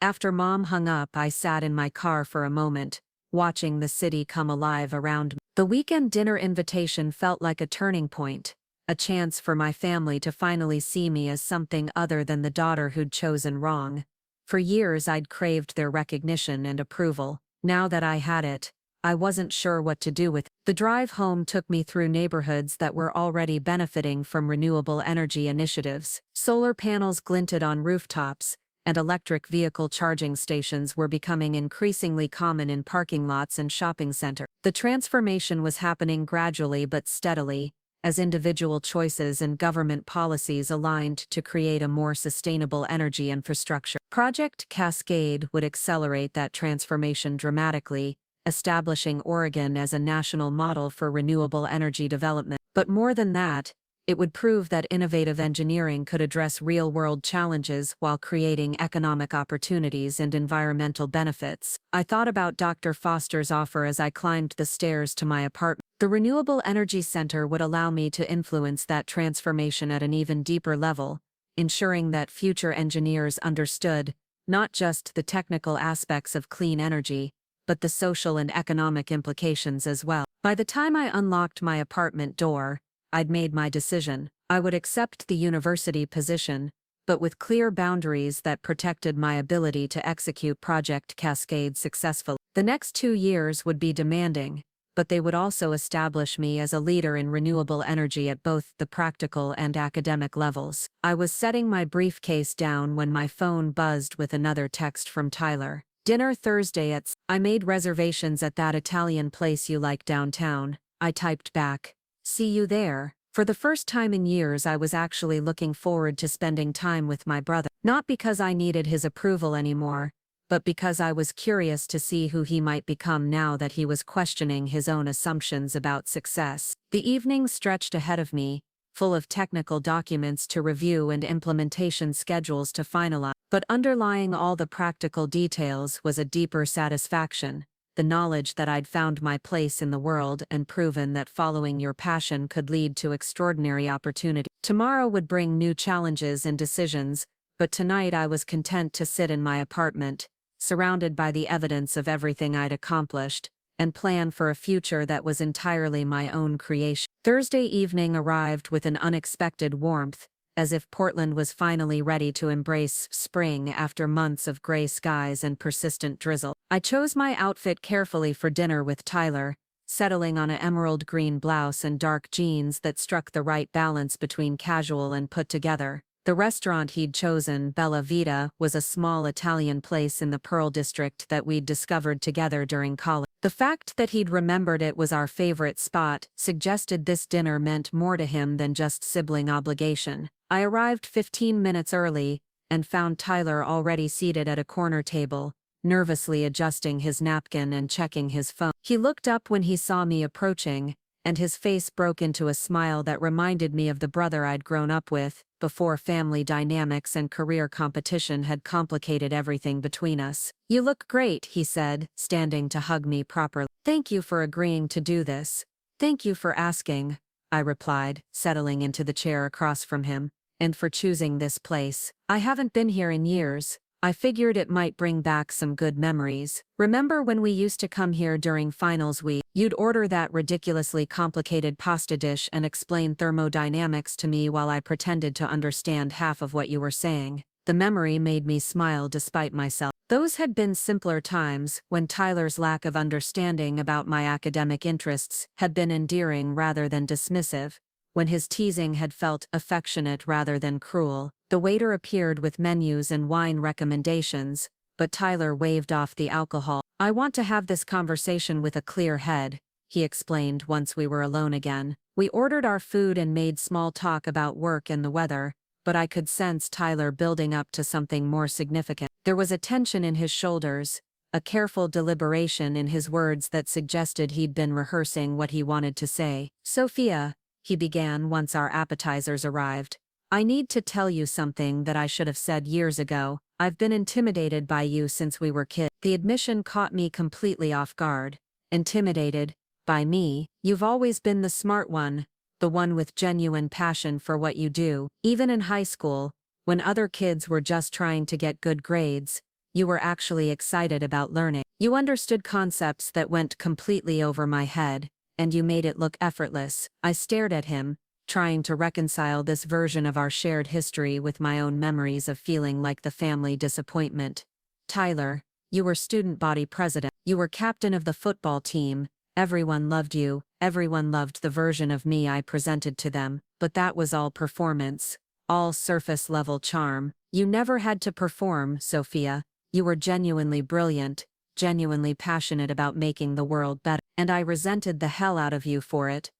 [SPEAKER 1] After Mom hung up, I sat in my car for a moment, watching the city come alive around me. The weekend dinner invitation felt like a turning point, a chance for my family to finally see me as something other than the daughter who'd chosen wrong. For years I'd craved their recognition and approval. Now that I had it, I wasn't sure what to do with it. The drive home took me through neighborhoods that were already benefiting from renewable energy initiatives. Solar panels glinted on rooftops, and electric vehicle charging stations were becoming increasingly common in parking lots and shopping centers. The transformation was happening gradually but steadily, as individual choices and government policies aligned to create a more sustainable energy infrastructure. Project Cascade would accelerate that transformation dramatically, establishing Oregon as a national model for renewable energy development. But more than that, it would prove that innovative engineering could address real-world challenges while creating economic opportunities and environmental benefits. I thought about Dr. Foster's offer as I climbed the stairs to my apartment. The Renewable Energy Center would allow me to influence that transformation at an even deeper level, ensuring that future engineers understood not just the technical aspects of clean energy, but the social and economic implications as well. By the time I unlocked my apartment door, I'd made my decision. I would accept the university position, but with clear boundaries that protected my ability to execute Project Cascade successfully. The next 2 years would be demanding, but they would also establish me as a leader in renewable energy at both the practical and academic levels. I was setting my briefcase down when my phone buzzed with another text from Tyler. Dinner Thursday at I made reservations at that Italian place you like downtown. I typed back. See you there. For the first time in years I was actually looking forward to spending time with my brother. Not because I needed his approval anymore, but because I was curious to see who he might become now that he was questioning his own assumptions about success. The evening stretched ahead of me, full of technical documents to review and implementation schedules to finalize. But underlying all the practical details was a deeper satisfaction, the knowledge that I'd found my place in the world and proven that following your passion could lead to extraordinary opportunity. Tomorrow would bring new challenges and decisions, but tonight I was content to sit in my apartment, surrounded by the evidence of everything I'd accomplished, and plan for a future that was entirely my own creation. Thursday evening arrived with an unexpected warmth, as if Portland was finally ready to embrace spring after months of gray skies and persistent drizzle. I chose my outfit carefully for dinner with Tyler, settling on an emerald green blouse and dark jeans that struck the right balance between casual and put together. The restaurant he'd chosen, Bella Vita, was a small Italian place in the Pearl District that we'd discovered together during college. The fact that he'd remembered it was our favorite spot suggested this dinner meant more to him than just sibling obligation. I arrived 15 minutes early and found Tyler already seated at a corner table, nervously adjusting his napkin and checking his phone. He looked up when he saw me approaching, and his face broke into a smile that reminded me of the brother I'd grown up with, before family dynamics and career competition had complicated everything between us. You look great, he said, standing to hug me properly. Thank you for agreeing to do this. Thank you for asking, I replied, settling into the chair across from him, and for choosing this place. I haven't been here in years. I figured it might bring back some good memories. Remember when we used to come here during finals week? You'd order that ridiculously complicated pasta dish and explain thermodynamics to me while I pretended to understand half of what you were saying. The memory made me smile despite myself. Those had been simpler times, when Tyler's lack of understanding about my academic interests had been endearing rather than dismissive, when his teasing had felt affectionate rather than cruel. The waiter appeared with menus and wine recommendations, but Tyler waved off the alcohol. I want to have this conversation with a clear head, he explained once we were alone again. We ordered our food and made small talk about work and the weather, but I could sense Tyler building up to something more significant. There was a tension in his shoulders, a careful deliberation in his words that suggested he'd been rehearsing what he wanted to say. Sophia, he began once our appetizers arrived. I need to tell you something that I should have said years ago. I've been intimidated by you since we were kids. The admission caught me completely off guard. Intimidated? By me? You've always been the smart one, the one with genuine passion for what you do. Even in high school, when other kids were just trying to get good grades, you were actually excited about learning. You understood concepts that went completely over my head, and you made it look effortless. I stared at him, trying to reconcile this version of our shared history with my own memories of feeling like the family disappointment. Tyler, you were student body president. You were captain of the football team. Everyone loved you. Everyone loved the version of me I presented to them. But that was all performance. All surface-level charm. You never had to perform, Sophia. You were genuinely brilliant, genuinely passionate about making the world better. And I resented the hell out of you for it.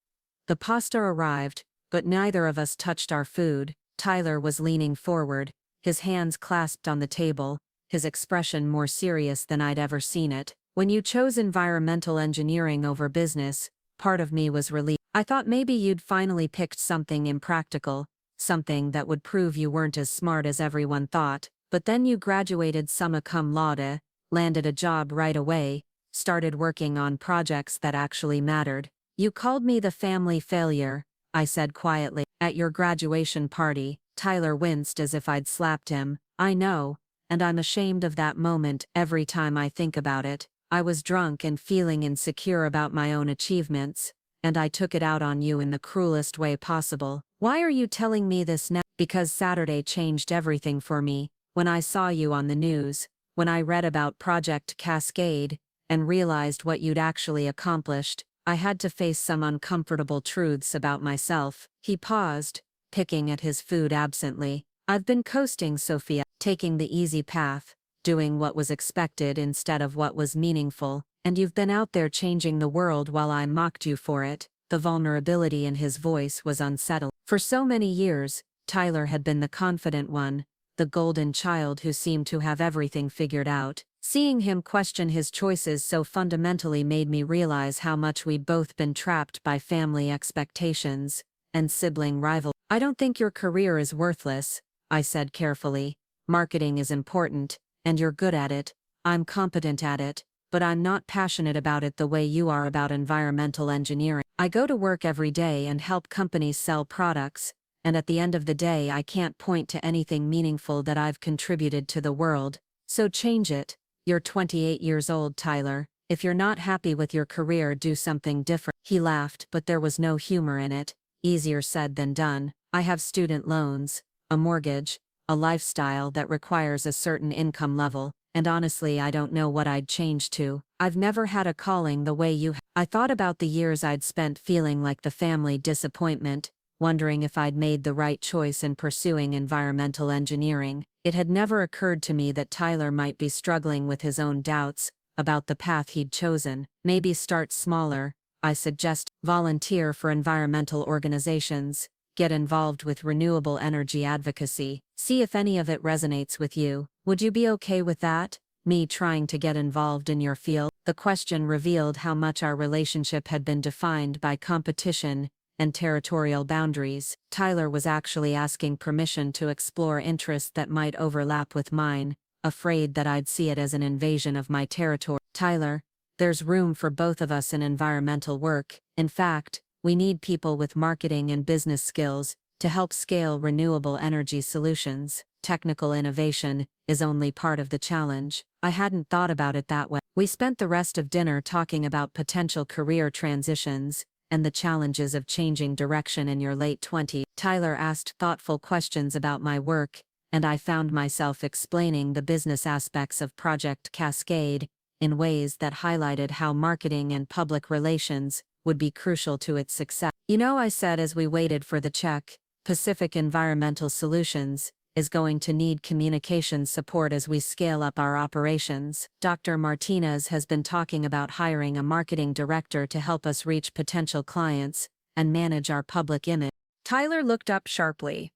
[SPEAKER 1] The pasta arrived, but neither of us touched our food. Tyler was leaning forward, his hands clasped on the table, his expression more serious than I'd ever seen it. When you chose environmental engineering over business, part of me was relieved. I thought maybe you'd finally picked something impractical, something that would prove you weren't as smart as everyone thought. But then you graduated summa cum laude, landed a job right away, started working on projects that actually mattered. You called me the family failure, I said quietly. At your graduation party, Tyler winced as if I'd slapped him. I know, and I'm ashamed of that moment every time I think about it. I was drunk and feeling insecure about my own achievements, and I took it out on you in the cruelest way possible. Why are you telling me this now? Because Saturday changed everything for me. When I saw you on the news, when I read about Project Cascade, and realized what you'd actually accomplished, I had to face some uncomfortable truths about myself. He paused, picking at his food absently. I've been coasting, Sophia, taking the easy path, doing what was expected instead of what was meaningful, and you've been out there changing the world while I mocked you for it. The vulnerability in his voice was unsettling. For so many years, Tyler had been the confident one, the golden child who seemed to have everything figured out. Seeing him question his choices so fundamentally made me realize how much we'd both been trapped by family expectations and sibling rivalry. I don't think your career is worthless, I said carefully. Marketing is important, and you're good at it. I'm competent at it, but I'm not passionate about it the way you are about environmental engineering. I go to work every day and help companies sell products, and at the end of the day I can't point to anything meaningful that I've contributed to the world. So change it. You're 28 years old, Tyler. If you're not happy with your career, do something different. He laughed, but there was no humor in it. Easier said than done. I have student loans, a mortgage, a lifestyle that requires a certain income level, and honestly I don't know what I'd change to. I've never had a calling the way you have. I thought about the years I'd spent feeling like the family disappointment, wondering if I'd made the right choice in pursuing environmental engineering. It had never occurred to me that Tyler might be struggling with his own doubts about the path he'd chosen. Maybe start smaller, I suggest. Volunteer for environmental organizations, get involved with renewable energy advocacy, see if any of it resonates with you. Would you be okay with that? Me trying to get involved in your field? The question revealed how much our relationship had been defined by competition and territorial boundaries. Tyler was actually asking permission to explore interests that might overlap with mine, afraid that I'd see it as an invasion of my territory. Tyler, there's room for both of us in environmental work. In fact, we need people with marketing and business skills to help scale renewable energy solutions. Technical innovation is only part of the challenge. I hadn't thought about it that way. We spent the rest of dinner talking about potential career transitions and the challenges of changing direction in your late 20s. Tyler asked thoughtful questions about my work, and I found myself explaining the business aspects of Project Cascade in ways that highlighted how marketing and public relations would be crucial to its success. You know, I said as we waited for the check, Pacific Environmental Solutions is going to need communication support as we scale up our operations. Dr. Martinez has been talking about hiring a marketing director to help us reach potential clients and manage our public image. Tyler looked up sharply.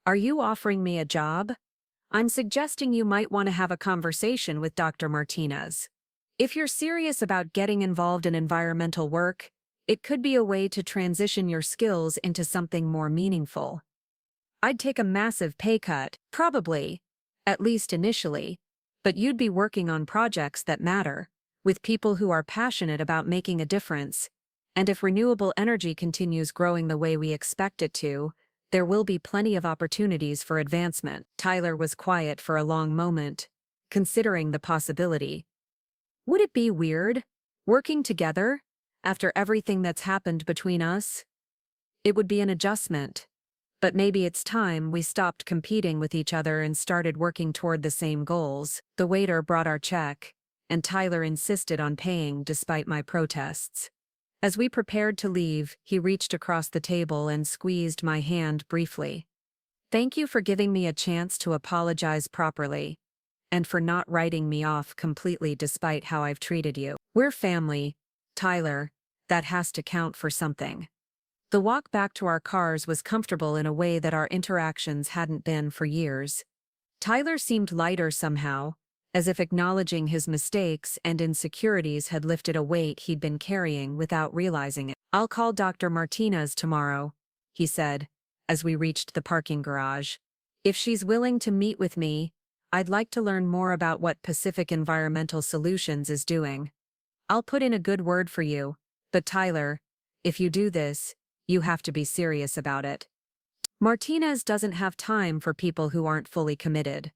[SPEAKER 1] Are you offering me a job? I'm suggesting you might want to have a conversation with Dr. Martinez. If you're serious about getting involved in environmental work, it could be a way to transition your skills into something more meaningful. I'd take a massive pay cut, probably, at least initially, but you'd be working on projects that matter, with people who are passionate about making a difference. And if renewable energy continues growing the way we expect it to, there will be plenty of opportunities for advancement. Tyler was quiet for a long moment, considering the possibility. Would it be weird, working together, after everything that's happened between us? It would be an adjustment. But maybe it's time we stopped competing with each other and started working toward the same goals. The waiter brought our check, and Tyler insisted on paying despite my protests. As we prepared to leave, he reached across the table and squeezed my hand briefly. Thank you for giving me a chance to apologize properly, and for not writing me off completely despite how I've treated you. We're family, Tyler. That has to count for something. The walk back to our cars was comfortable in a way that our interactions hadn't been for years. Tyler seemed lighter somehow, as if acknowledging his mistakes and insecurities had lifted a weight he'd been carrying without realizing it. I'll call Dr. Martinez tomorrow, he said, as we reached the parking garage. If she's willing to meet with me, I'd like to learn more about what Pacific Environmental Solutions is doing. I'll put in a good word for you, but Tyler, if you do this, you have to be serious about it. Martinez doesn't have time for people who aren't fully committed.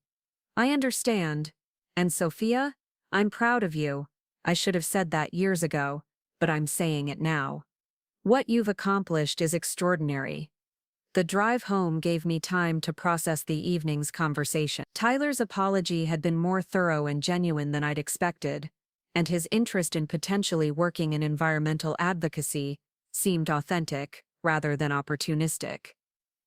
[SPEAKER 1] I understand. And Sophia, I'm proud of you. I should have said that years ago, but I'm saying it now. What you've accomplished is extraordinary. The drive home gave me time to process the evening's conversation. Tyler's apology had been more thorough and genuine than I'd expected, and his interest in potentially working in environmental advocacy seemed authentic rather than opportunistic.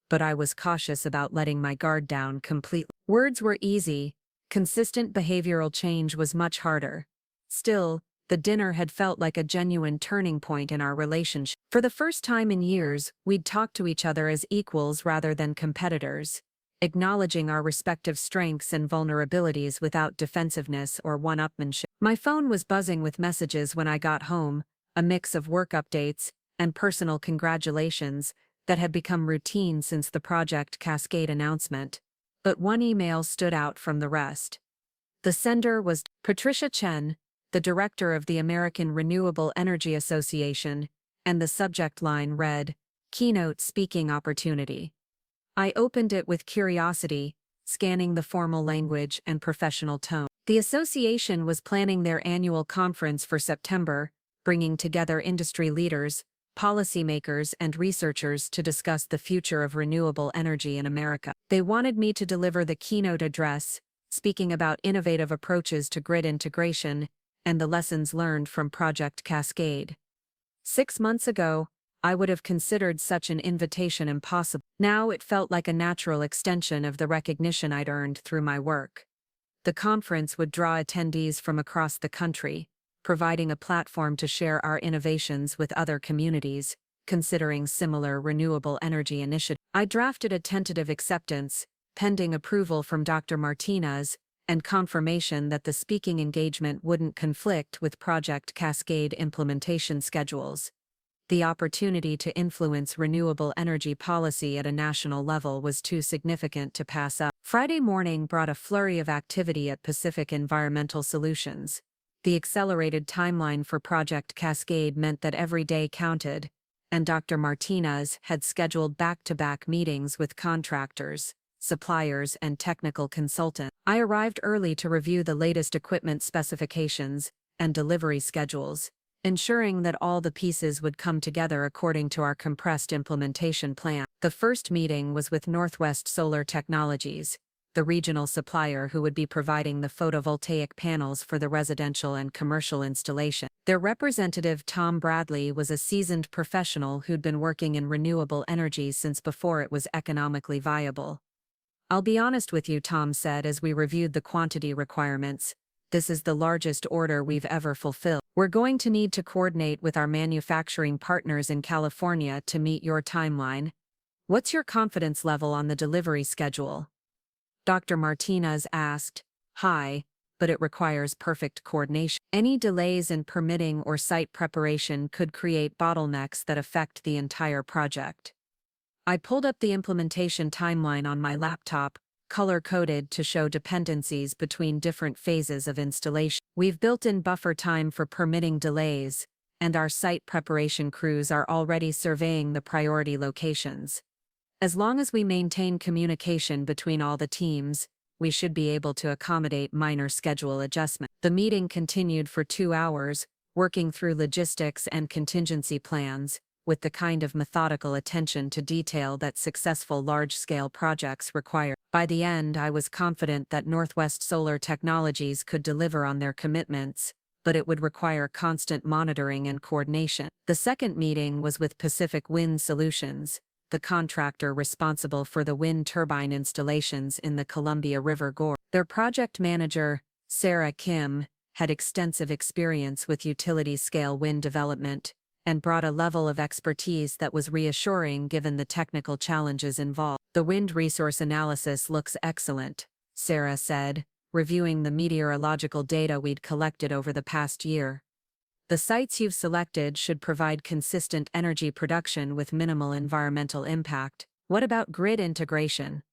[SPEAKER 1] But I was cautious about letting my guard down completely. Words were easy, consistent behavioral change was much harder. Still, the dinner had felt like a genuine turning point in our relationship. For the first time in years, we'd talked to each other as equals rather than competitors, acknowledging our respective strengths and vulnerabilities without defensiveness or one-upmanship. My phone was buzzing with messages when I got home, a mix of work updates and personal congratulations that had become routine since the Project Cascade announcement. But one email stood out from the rest. The sender was Patricia Chen, the director of the American Renewable Energy Association, and the subject line read, "Keynote Speaking Opportunity." I opened it with curiosity, scanning the formal language and professional tone. The association was planning their annual conference for September, bringing together industry leaders, policymakers, and researchers to discuss the future of renewable energy in America. They wanted me to deliver the keynote address, speaking about innovative approaches to grid integration and the lessons learned from Project Cascade. 6 months ago, I would have considered such an invitation impossible. Now it felt like a natural extension of the recognition I'd earned through my work. The conference would draw attendees from across the country, providing a platform to share our innovations with other communities, considering similar renewable energy initiatives. I drafted a tentative acceptance, pending approval from Dr. Martinez, and confirmation that the speaking engagement wouldn't conflict with Project Cascade implementation schedules. The opportunity to influence renewable energy policy at a national level was too significant to pass up. Friday morning brought a flurry of activity at Pacific Environmental Solutions. The accelerated timeline for Project Cascade meant that every day counted, and Dr. Martinez had scheduled back-to-back meetings with contractors, suppliers, and technical consultants. I arrived early to review the latest equipment specifications and delivery schedules, ensuring that all the pieces would come together according to our compressed implementation plan. The first meeting was with Northwest Solar Technologies, the regional supplier who would be providing the photovoltaic panels for the residential and commercial installation. Their representative, Tom Bradley, was a seasoned professional who'd been working in renewable energy since before it was economically viable. "I'll be honest with you," Tom said as we reviewed the quantity requirements. "This is the largest order we've ever fulfilled. We're going to need to coordinate with our manufacturing partners in California to meet your timeline. What's your confidence level on the delivery schedule?" Dr. Martinez asked. "High, but it requires perfect coordination. Any delays in permitting or site preparation could create bottlenecks that affect the entire project." I pulled up the implementation timeline on my laptop, color-coded to show dependencies between different phases of installation. We've built in buffer time for permitting delays, and our site preparation crews are already surveying the priority locations. As long as we maintain communication between all the teams, we should be able to accommodate minor schedule adjustments. The meeting continued for 2 hours, working through logistics and contingency plans, with the kind of methodical attention to detail that successful large-scale projects require. By the end, I was confident that Northwest Solar Technologies could deliver on their commitments, but it would require constant monitoring and coordination. The second meeting was with Pacific Wind Solutions, the contractor responsible for the wind turbine installations in the Columbia River Gorge. Their project manager, Sarah Kim, had extensive experience with utility-scale wind development, and brought a level of expertise that was reassuring given the technical challenges involved. "The wind resource analysis looks excellent," Sarah said, reviewing the meteorological data we'd collected over the past year. "The sites you've selected should provide consistent energy production with minimal environmental impact. What about grid integration?"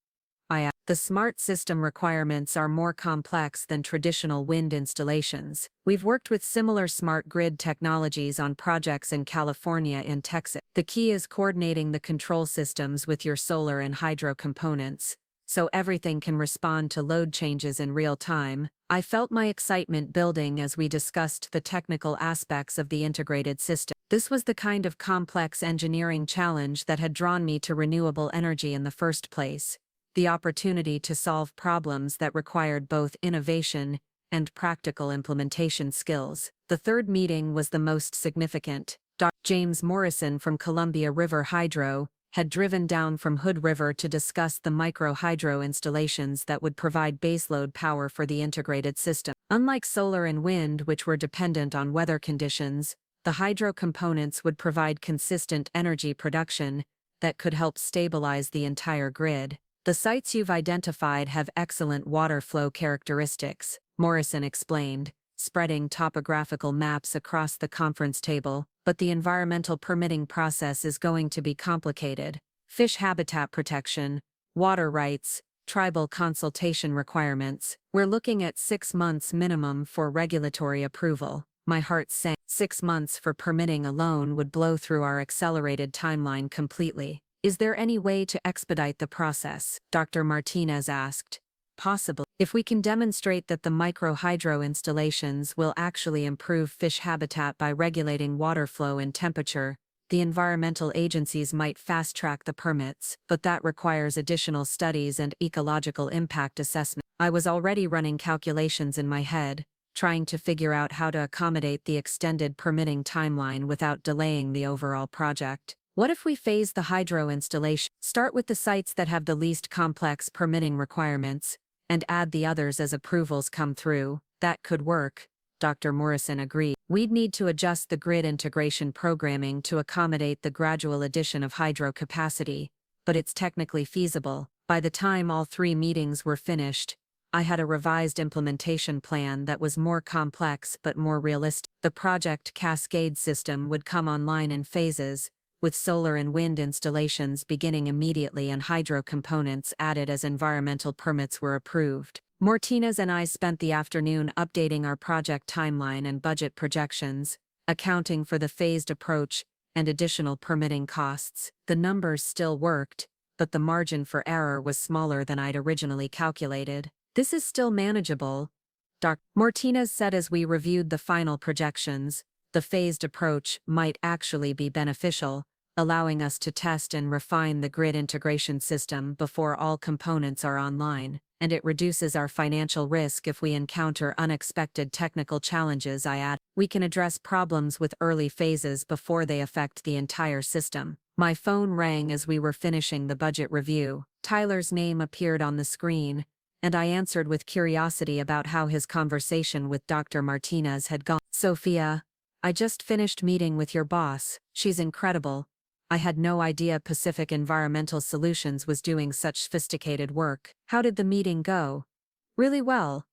[SPEAKER 1] I asked. "The smart system requirements are more complex than traditional wind installations. We've worked with similar smart grid technologies on projects in California and Texas. The key is coordinating the control systems with your solar and hydro components, so everything can respond to load changes in real time." I felt my excitement building as we discussed the technical aspects of the integrated system. This was the kind of complex engineering challenge that had drawn me to renewable energy in the first place. The opportunity to solve problems that required both innovation and practical implementation skills. The third meeting was the most significant. Dr. James Morrison from Columbia River Hydro had driven down from Hood River to discuss the micro-hydro installations that would provide baseload power for the integrated system. Unlike solar and wind, which were dependent on weather conditions, the hydro components would provide consistent energy production that could help stabilize the entire grid. The sites you've identified have excellent water flow characteristics, Morrison explained, spreading topographical maps across the conference table, but the environmental permitting process is going to be complicated. Fish habitat protection, water rights, tribal consultation requirements. We're looking at 6 months minimum for regulatory approval. My heart sank. 6 months for permitting alone would blow through our accelerated timeline completely. Is there any way to expedite the process? Dr. Martinez asked. Possibly. If we can demonstrate that the micro-hydro installations will actually improve fish habitat by regulating water flow and temperature, the environmental agencies might fast-track the permits, but that requires additional studies and ecological impact assessment. I was already running calculations in my head, trying to figure out how to accommodate the extended permitting timeline without delaying the overall project. What if we phase the hydro installation, start with the sites that have the least complex permitting requirements, and add the others as approvals come through? That could work, Dr. Morrison agreed. We'd need to adjust the grid integration programming to accommodate the gradual addition of hydro capacity, but it's technically feasible. By the time all 3 meetings were finished, I had a revised implementation plan that was more complex but more realistic. The project cascade system would come online in phases, with solar and wind installations beginning immediately and hydro components added as environmental permits were approved. Martinez and I spent the afternoon updating our project timeline and budget projections, accounting for the phased approach and additional permitting costs. The numbers still worked, but the margin for error was smaller than I'd originally calculated. This is still manageable, Dr. Martinez said as we reviewed the final projections. The phased approach might actually be beneficial, allowing us to test and refine the grid integration system before all components are online, and it reduces our financial risk if we encounter unexpected technical challenges. I add, we can address problems with early phases before they affect the entire system. My phone rang as we were finishing the budget review. Tyler's name appeared on the screen, and I answered with curiosity about how his conversation with Dr. Martinez had gone. Sophia, I just finished meeting with your boss. She's incredible. I had no idea Pacific Environmental Solutions was doing such sophisticated work. How did the meeting go? Really well.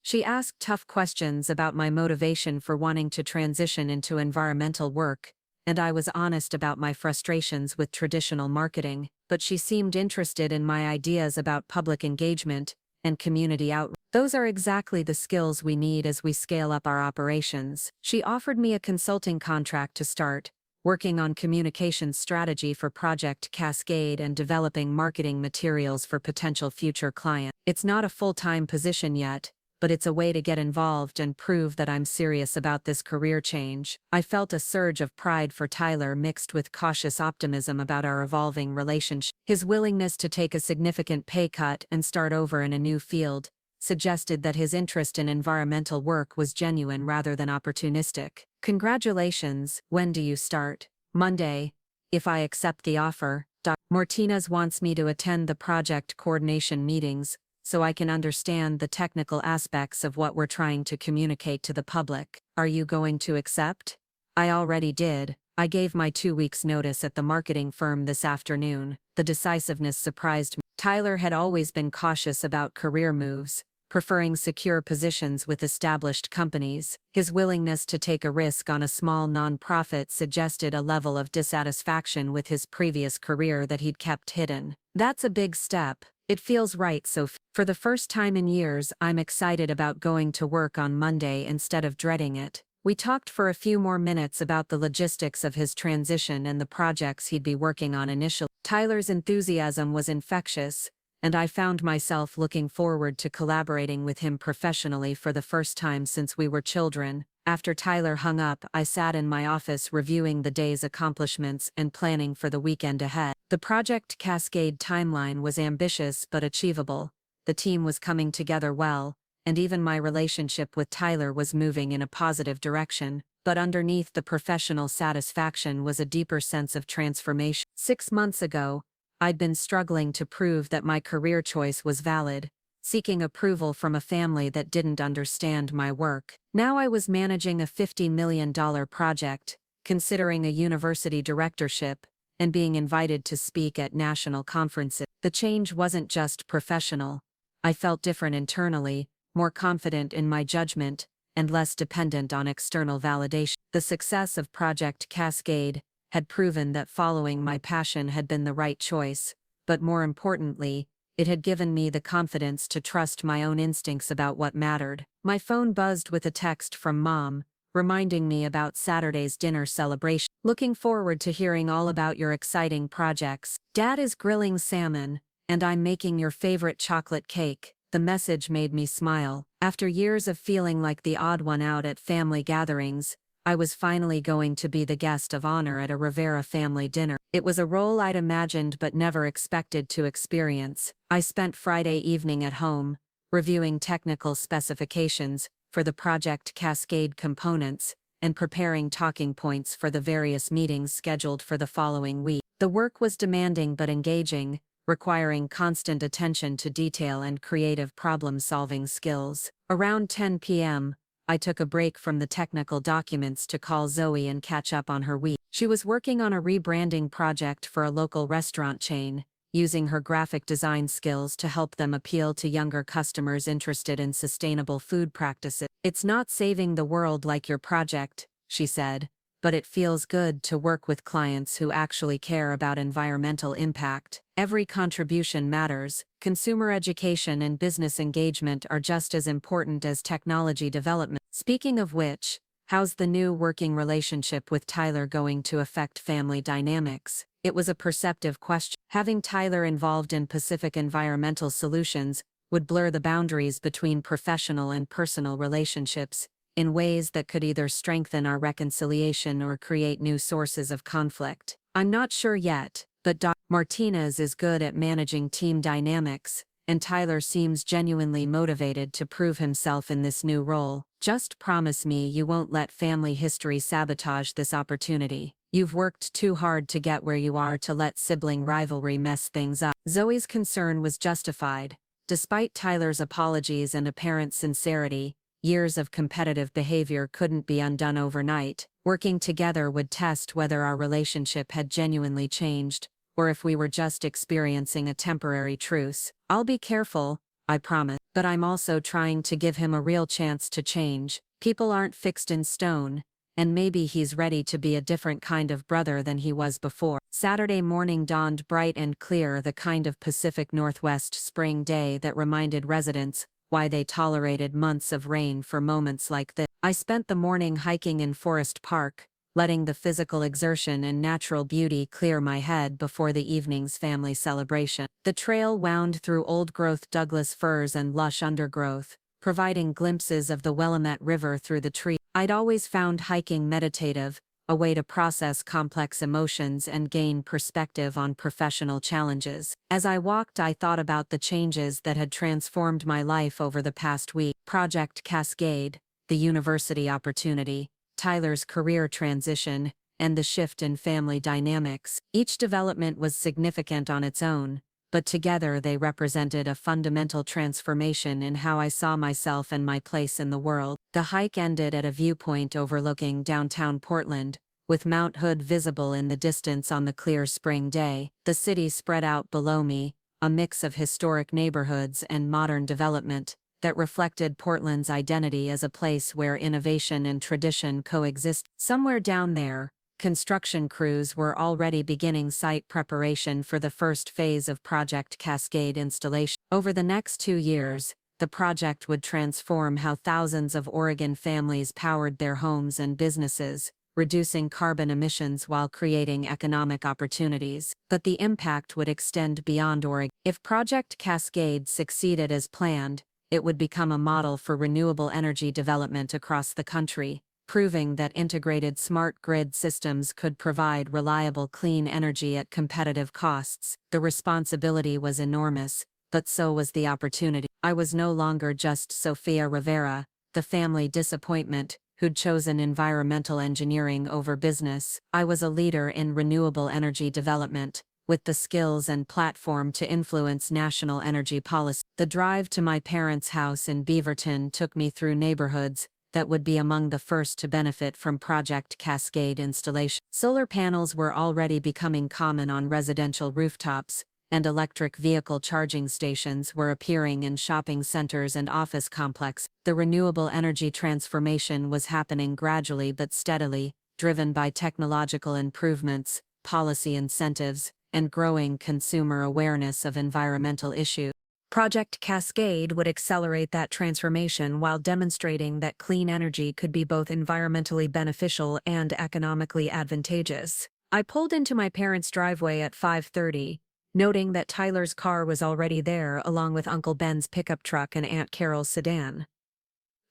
[SPEAKER 1] She asked tough questions about my motivation for wanting to transition into environmental work, and I was honest about my frustrations with traditional marketing, but she seemed interested in my ideas about public engagement and community outreach. Those are exactly the skills we need as we scale up our operations. She offered me a consulting contract to start, working on communications strategy for Project Cascade and developing marketing materials for potential future clients. It's not a full-time position yet, but it's a way to get involved and prove that I'm serious about this career change. I felt a surge of pride for Tyler mixed with cautious optimism about our evolving relationship. His willingness to take a significant pay cut and start over in a new field suggested that his interest in environmental work was genuine rather than opportunistic. Congratulations. When do you start? Monday. If I accept the offer, Dr. Martinez wants me to attend the project coordination meetings so I can understand the technical aspects of what we're trying to communicate to the public. Are you going to accept? I already did. I gave my 2 weeks' notice at the marketing firm this afternoon. The decisiveness surprised me. Tyler had always been cautious about career moves, preferring secure positions with established companies. His willingness to take a risk on a small nonprofit suggested a level of dissatisfaction with his previous career that he'd kept hidden. That's a big step. It feels right, Sophia. For the first time in years, I'm excited about going to work on Monday instead of dreading it. We talked for a few more minutes about the logistics of his transition and the projects he'd be working on initially. Tyler's enthusiasm was infectious, and I found myself looking forward to collaborating with him professionally for the first time since we were children. After Tyler hung up, I sat in my office reviewing the day's accomplishments and planning for the weekend ahead. The Project Cascade timeline was ambitious but achievable. The team was coming together well, and even my relationship with Tyler was moving in a positive direction, but underneath the professional satisfaction was a deeper sense of transformation. 6 months ago, I'd been struggling to prove that my career choice was valid, seeking approval from a family that didn't understand my work. Now I was managing a $50 million project, considering a university directorship, and being invited to speak at national conferences. The change wasn't just professional. I felt different internally, more confident in my judgment, and less dependent on external validation. The success of Project Cascade had proven that following my passion had been the right choice, but more importantly, it had given me the confidence to trust my own instincts about what mattered. My phone buzzed with a text from Mom, reminding me about Saturday's dinner celebration. Looking forward to hearing all about your exciting projects. Dad is grilling salmon, and I'm making your favorite chocolate cake. The message made me smile. After years of feeling like the odd one out at family gatherings, I was finally going to be the guest of honor at a Rivera family dinner. It was a role I'd imagined but never expected to experience. I spent Friday evening at home, reviewing technical specifications for the Project Cascade components, and preparing talking points for the various meetings scheduled for the following week. The work was demanding but engaging, requiring constant attention to detail and creative problem-solving skills. Around 10 p.m., I took a break from the technical documents to call Zoe and catch up on her week. She was working on a rebranding project for a local restaurant chain, using her graphic design skills to help them appeal to younger customers interested in sustainable food practices. "It's not saving the world like your project," she said, "but it feels good to work with clients who actually care about environmental impact. Every contribution matters. Consumer education and business engagement are just as important as technology development." Speaking of which, how's the new working relationship with Tyler going to affect family dynamics? It was a perceptive question. Having Tyler involved in Pacific Environmental Solutions would blur the boundaries between professional and personal relationships in ways that could either strengthen our reconciliation or create new sources of conflict. I'm not sure yet, but Dr. Martinez is good at managing team dynamics, and Tyler seems genuinely motivated to prove himself in this new role. "Just promise me you won't let family history sabotage this opportunity. You've worked too hard to get where you are to let sibling rivalry mess things up." Zoe's concern was justified. Despite Tyler's apologies and apparent sincerity, years of competitive behavior couldn't be undone overnight. Working together would test whether our relationship had genuinely changed, or if we were just experiencing a temporary truce. "I'll be careful, I promise, but I'm also trying to give him a real chance to change. People aren't fixed in stone, and maybe he's ready to be a different kind of brother than he was before." Saturday morning dawned bright and clear, the kind of Pacific Northwest spring day that reminded residents why they tolerated months of rain for moments like this. I spent the morning hiking in Forest Park, letting the physical exertion and natural beauty clear my head before the evening's family celebration. The trail wound through old-growth Douglas firs and lush undergrowth, providing glimpses of the Willamette River through the trees. I'd always found hiking meditative, a way to process complex emotions and gain perspective on professional challenges. As I walked, I thought about the changes that had transformed my life over the past week. Project Cascade, the university opportunity, Tyler's career transition, and the shift in family dynamics. Each development was significant on its own, but together they represented a fundamental transformation in how I saw myself and my place in the world. The hike ended at a viewpoint overlooking downtown Portland, with Mount Hood visible in the distance on the clear spring day. The city spread out below me, a mix of historic neighborhoods and modern development that reflected Portland's identity as a place where innovation and tradition coexist. Somewhere down there, construction crews were already beginning site preparation for the first phase of Project Cascade installation. Over the next 2 years, the project would transform how thousands of Oregon families powered their homes and businesses, reducing carbon emissions while creating economic opportunities. But the impact would extend beyond Oregon. If Project Cascade succeeded as planned, it would become a model for renewable energy development across the country, proving that integrated smart grid systems could provide reliable clean energy at competitive costs. The responsibility was enormous, but so was the opportunity. I was no longer just Sophia Rivera, the family disappointment, who'd chosen environmental engineering over business. I was a leader in renewable energy development, with the skills and platform to influence national energy policy. The drive to my parents' house in Beaverton took me through neighborhoods that would be among the first to benefit from Project Cascade installation. Solar panels were already becoming common on residential rooftops, and electric vehicle charging stations were appearing in shopping centers and office complexes. The renewable energy transformation was happening gradually but steadily, driven by technological improvements, policy incentives, and growing consumer awareness of environmental issues. Project Cascade would accelerate that transformation while demonstrating that clean energy could be both environmentally beneficial and economically advantageous. I pulled into my parents' driveway at 5:30, noting that Tyler's car was already there along with Uncle Ben's pickup truck and Aunt Carol's sedan.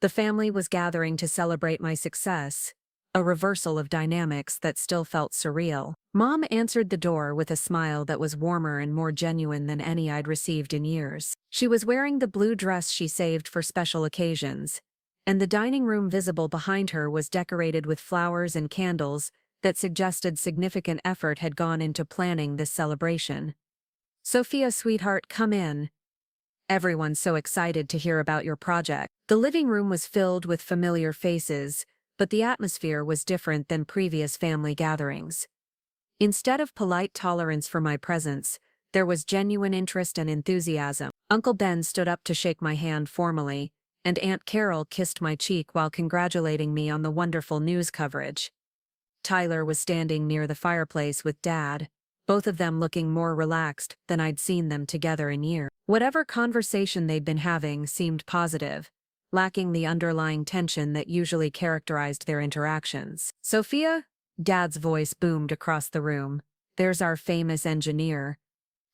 [SPEAKER 1] The family was gathering to celebrate my success, a reversal of dynamics that still felt surreal. Mom answered the door with a smile that was warmer and more genuine than any I'd received in years. She was wearing the blue dress she saved for special occasions, and the dining room visible behind her was decorated with flowers and candles that suggested significant effort had gone into planning this celebration. "Sophia, sweetheart, come in. Everyone's so excited to hear about your project." The living room was filled with familiar faces, but the atmosphere was different than previous family gatherings. Instead of polite tolerance for my presence, there was genuine interest and enthusiasm. Uncle Ben stood up to shake my hand formally, and Aunt Carol kissed my cheek while congratulating me on the wonderful news coverage. Tyler was standing near the fireplace with Dad, both of them looking more relaxed than I'd seen them together in years. Whatever conversation they'd been having seemed positive, lacking the underlying tension that usually characterized their interactions. "Sophia?" Dad's voice boomed across the room. "There's our famous engineer.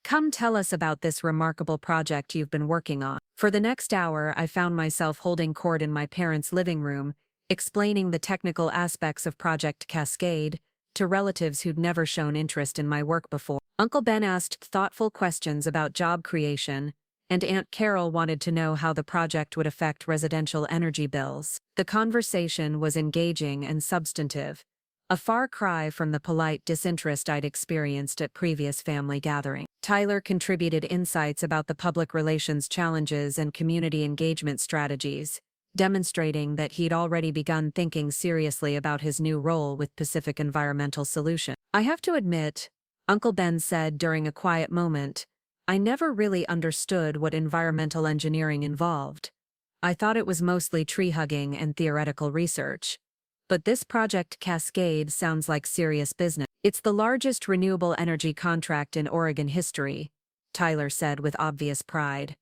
[SPEAKER 1] Come tell us about this remarkable project you've been working on." For the next hour, I found myself holding court in my parents' living room, explaining the technical aspects of Project Cascade to relatives who'd never shown interest in my work before. Uncle Ben asked thoughtful questions about job creation, and Aunt Carol wanted to know how the project would affect residential energy bills. The conversation was engaging and substantive, a far cry from the polite disinterest I'd experienced at previous family gatherings. Tyler contributed insights about the public relations challenges and community engagement strategies, demonstrating that he'd already begun thinking seriously about his new role with Pacific Environmental Solutions. "I have to admit," Uncle Ben said during a quiet moment, "I never really understood what environmental engineering involved. I thought it was mostly tree hugging and theoretical research. But this Project Cascade sounds like serious business." "It's the largest renewable energy contract in Oregon history," Tyler said with obvious pride.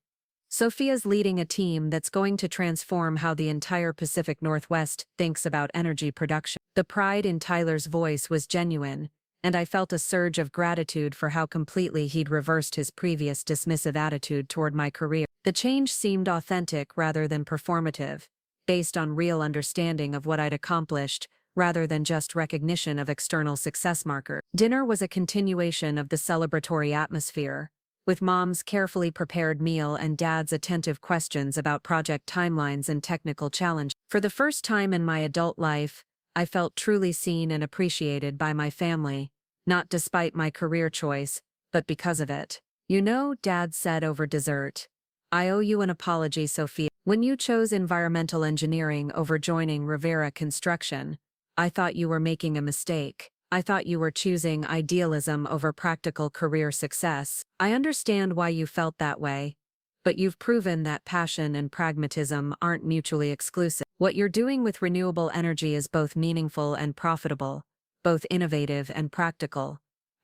[SPEAKER 1] "Sophia's leading a team that's going to transform how the entire Pacific Northwest thinks about energy production." The pride in Tyler's voice was genuine, and I felt a surge of gratitude for how completely he'd reversed his previous dismissive attitude toward my career. The change seemed authentic rather than performative, based on real understanding of what I'd accomplished, rather than just recognition of external success markers. Dinner was a continuation of the celebratory atmosphere, with Mom's carefully prepared meal and Dad's attentive questions about project timelines and technical challenges. For the first time in my adult life, I felt truly seen and appreciated by my family, not despite my career choice, but because of it. "You know," Dad said over dessert, "I owe you an apology, Sophia. When you chose environmental engineering over joining Rivera Construction, I thought you were making a mistake. I thought you were choosing idealism over practical career success. I understand why you felt that way, but you've proven that passion and pragmatism aren't mutually exclusive. What you're doing with renewable energy is both meaningful and profitable, both innovative and practical.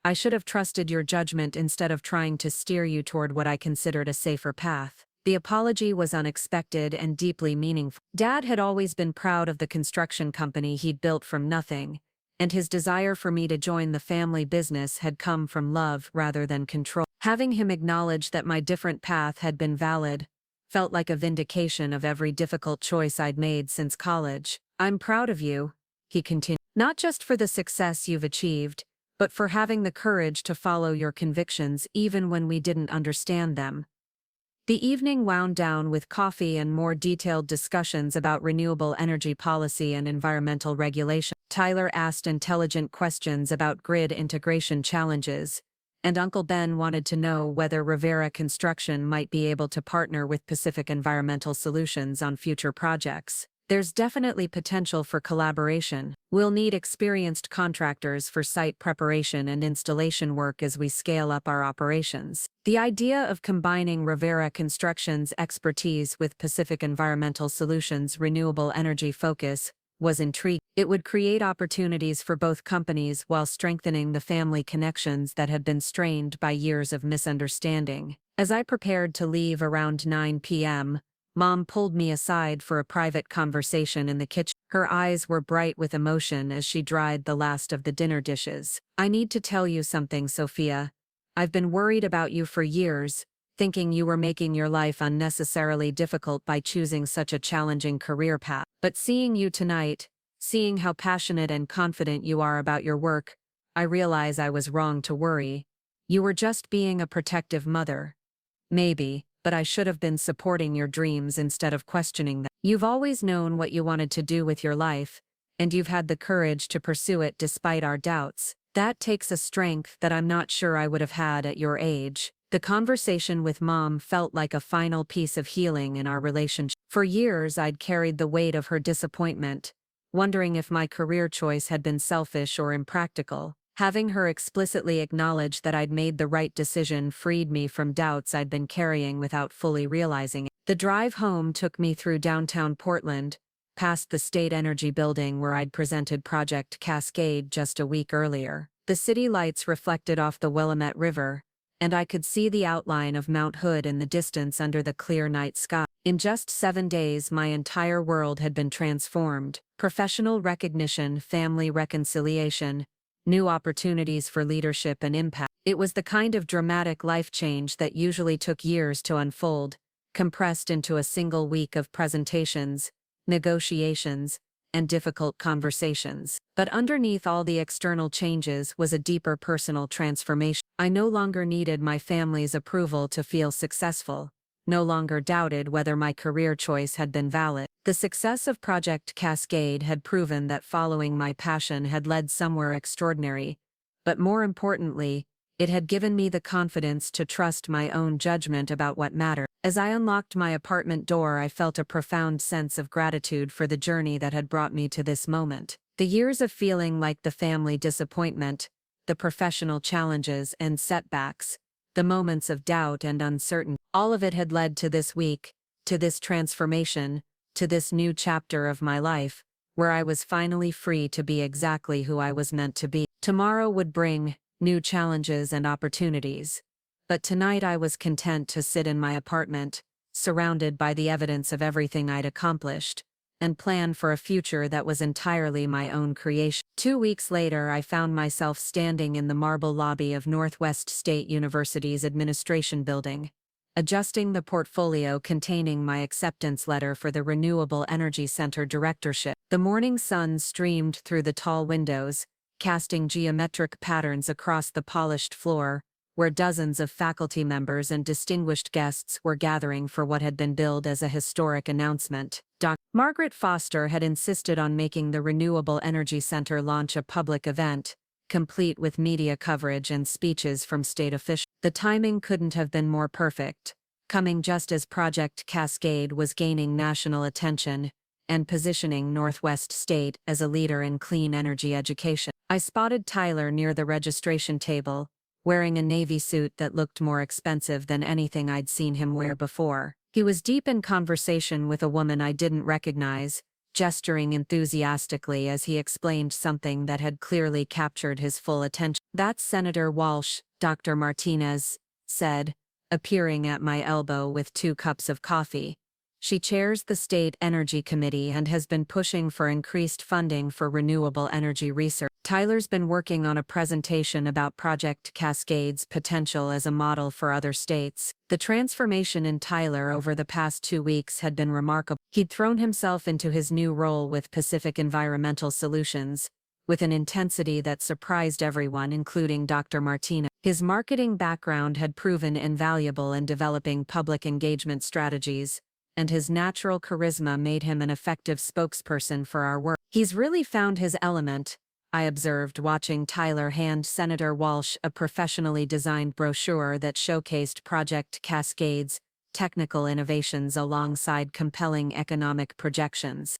[SPEAKER 1] I should have trusted your judgment instead of trying to steer you toward what I considered a safer path." The apology was unexpected and deeply meaningful. Dad had always been proud of the construction company he'd built from nothing, and his desire for me to join the family business had come from love rather than control. Having him acknowledge that my different path had been valid felt like a vindication of every difficult choice I'd made since college. "I'm proud of you," he continued, "not just for the success you've achieved, but for having the courage to follow your convictions even when we didn't understand them. The evening wound down with coffee and more detailed discussions about renewable energy policy and environmental regulation. Tyler asked intelligent questions about grid integration challenges, and Uncle Ben wanted to know whether Rivera Construction might be able to partner with Pacific Environmental Solutions on future projects. There's definitely potential for collaboration. We'll need experienced contractors for site preparation and installation work as we scale up our operations. The idea of combining Rivera Construction's expertise with Pacific Environmental Solutions' renewable energy focus was intriguing. It would create opportunities for both companies while strengthening the family connections that had been strained by years of misunderstanding. As I prepared to leave around 9 p.m., Mom pulled me aside for a private conversation in the kitchen. Her eyes were bright with emotion as she dried the last of the dinner dishes. "I need to tell you something, Sophia. I've been worried about you for years, thinking you were making your life unnecessarily difficult by choosing such a challenging career path. But seeing you tonight, seeing how passionate and confident you are about your work, I realize I was wrong to worry. You were just being a protective mother. Maybe, but I should have been supporting your dreams instead of questioning them. You've always known what you wanted to do with your life, and you've had the courage to pursue it despite our doubts. That takes a strength that I'm not sure I would have had at your age." The conversation with Mom felt like a final piece of healing in our relationship. For years I'd carried the weight of her disappointment, wondering if my career choice had been selfish or impractical. Having her explicitly acknowledge that I'd made the right decision freed me from doubts I'd been carrying without fully realizing it. The drive home took me through downtown Portland, past the State Energy Building where I'd presented Project Cascade just a week earlier. The city lights reflected off the Willamette River, and I could see the outline of Mount Hood in the distance under the clear night sky. In just 7 days, my entire world had been transformed. Professional recognition, family reconciliation, new opportunities for leadership and impact. It was the kind of dramatic life change that usually took years to unfold, compressed into a single week of presentations, negotiations, and difficult conversations. But underneath all the external changes was a deeper personal transformation. I no longer needed my family's approval to feel successful, no longer doubted whether my career choice had been valid. The success of Project Cascade had proven that following my passion had led somewhere extraordinary, but more importantly, it had given me the confidence to trust my own judgment about what mattered. As I unlocked my apartment door, I felt a profound sense of gratitude for the journey that had brought me to this moment. The years of feeling like the family disappointment, the professional challenges and setbacks, the moments of doubt and uncertainty, all of it had led to this week, to this transformation, to this new chapter of my life, where I was finally free to be exactly who I was meant to be. Tomorrow would bring new challenges and opportunities, but tonight I was content to sit in my apartment, surrounded by the evidence of everything I'd accomplished, and plan for a future that was entirely my own creation. 2 weeks later, I found myself standing in the marble lobby of Northwest State University's administration building, adjusting the portfolio containing my acceptance letter for the Renewable Energy Center directorship. The morning sun streamed through the tall windows, casting geometric patterns across the polished floor, where dozens of faculty members and distinguished guests were gathering for what had been billed as a historic announcement. Margaret Foster had insisted on making the Renewable Energy Center launch a public event, complete with media coverage and speeches from state officials. The timing couldn't have been more perfect, coming just as Project Cascade was gaining national attention and positioning Northwest State as a leader in clean energy education. I spotted Tyler near the registration table, wearing a navy suit that looked more expensive than anything I'd seen him wear before. He was deep in conversation with a woman I didn't recognize, gesturing enthusiastically as he explained something that had clearly captured his full attention. "That's Senator Walsh," Dr. Martinez said, appearing at my elbow with 2 cups of coffee. "She chairs the State Energy Committee and has been pushing for increased funding for renewable energy research. Tyler's been working on a presentation about Project Cascade's potential as a model for other states." The transformation in Tyler over the past 2 weeks had been remarkable. He'd thrown himself into his new role with Pacific Environmental Solutions, with an intensity that surprised everyone, including Dr. Martina. His marketing background had proven invaluable in developing public engagement strategies, and his natural charisma made him an effective spokesperson for our work. "He's really found his element," I observed, watching Tyler hand Senator Walsh a professionally designed brochure that showcased Project Cascade's technical innovations alongside compelling economic projections.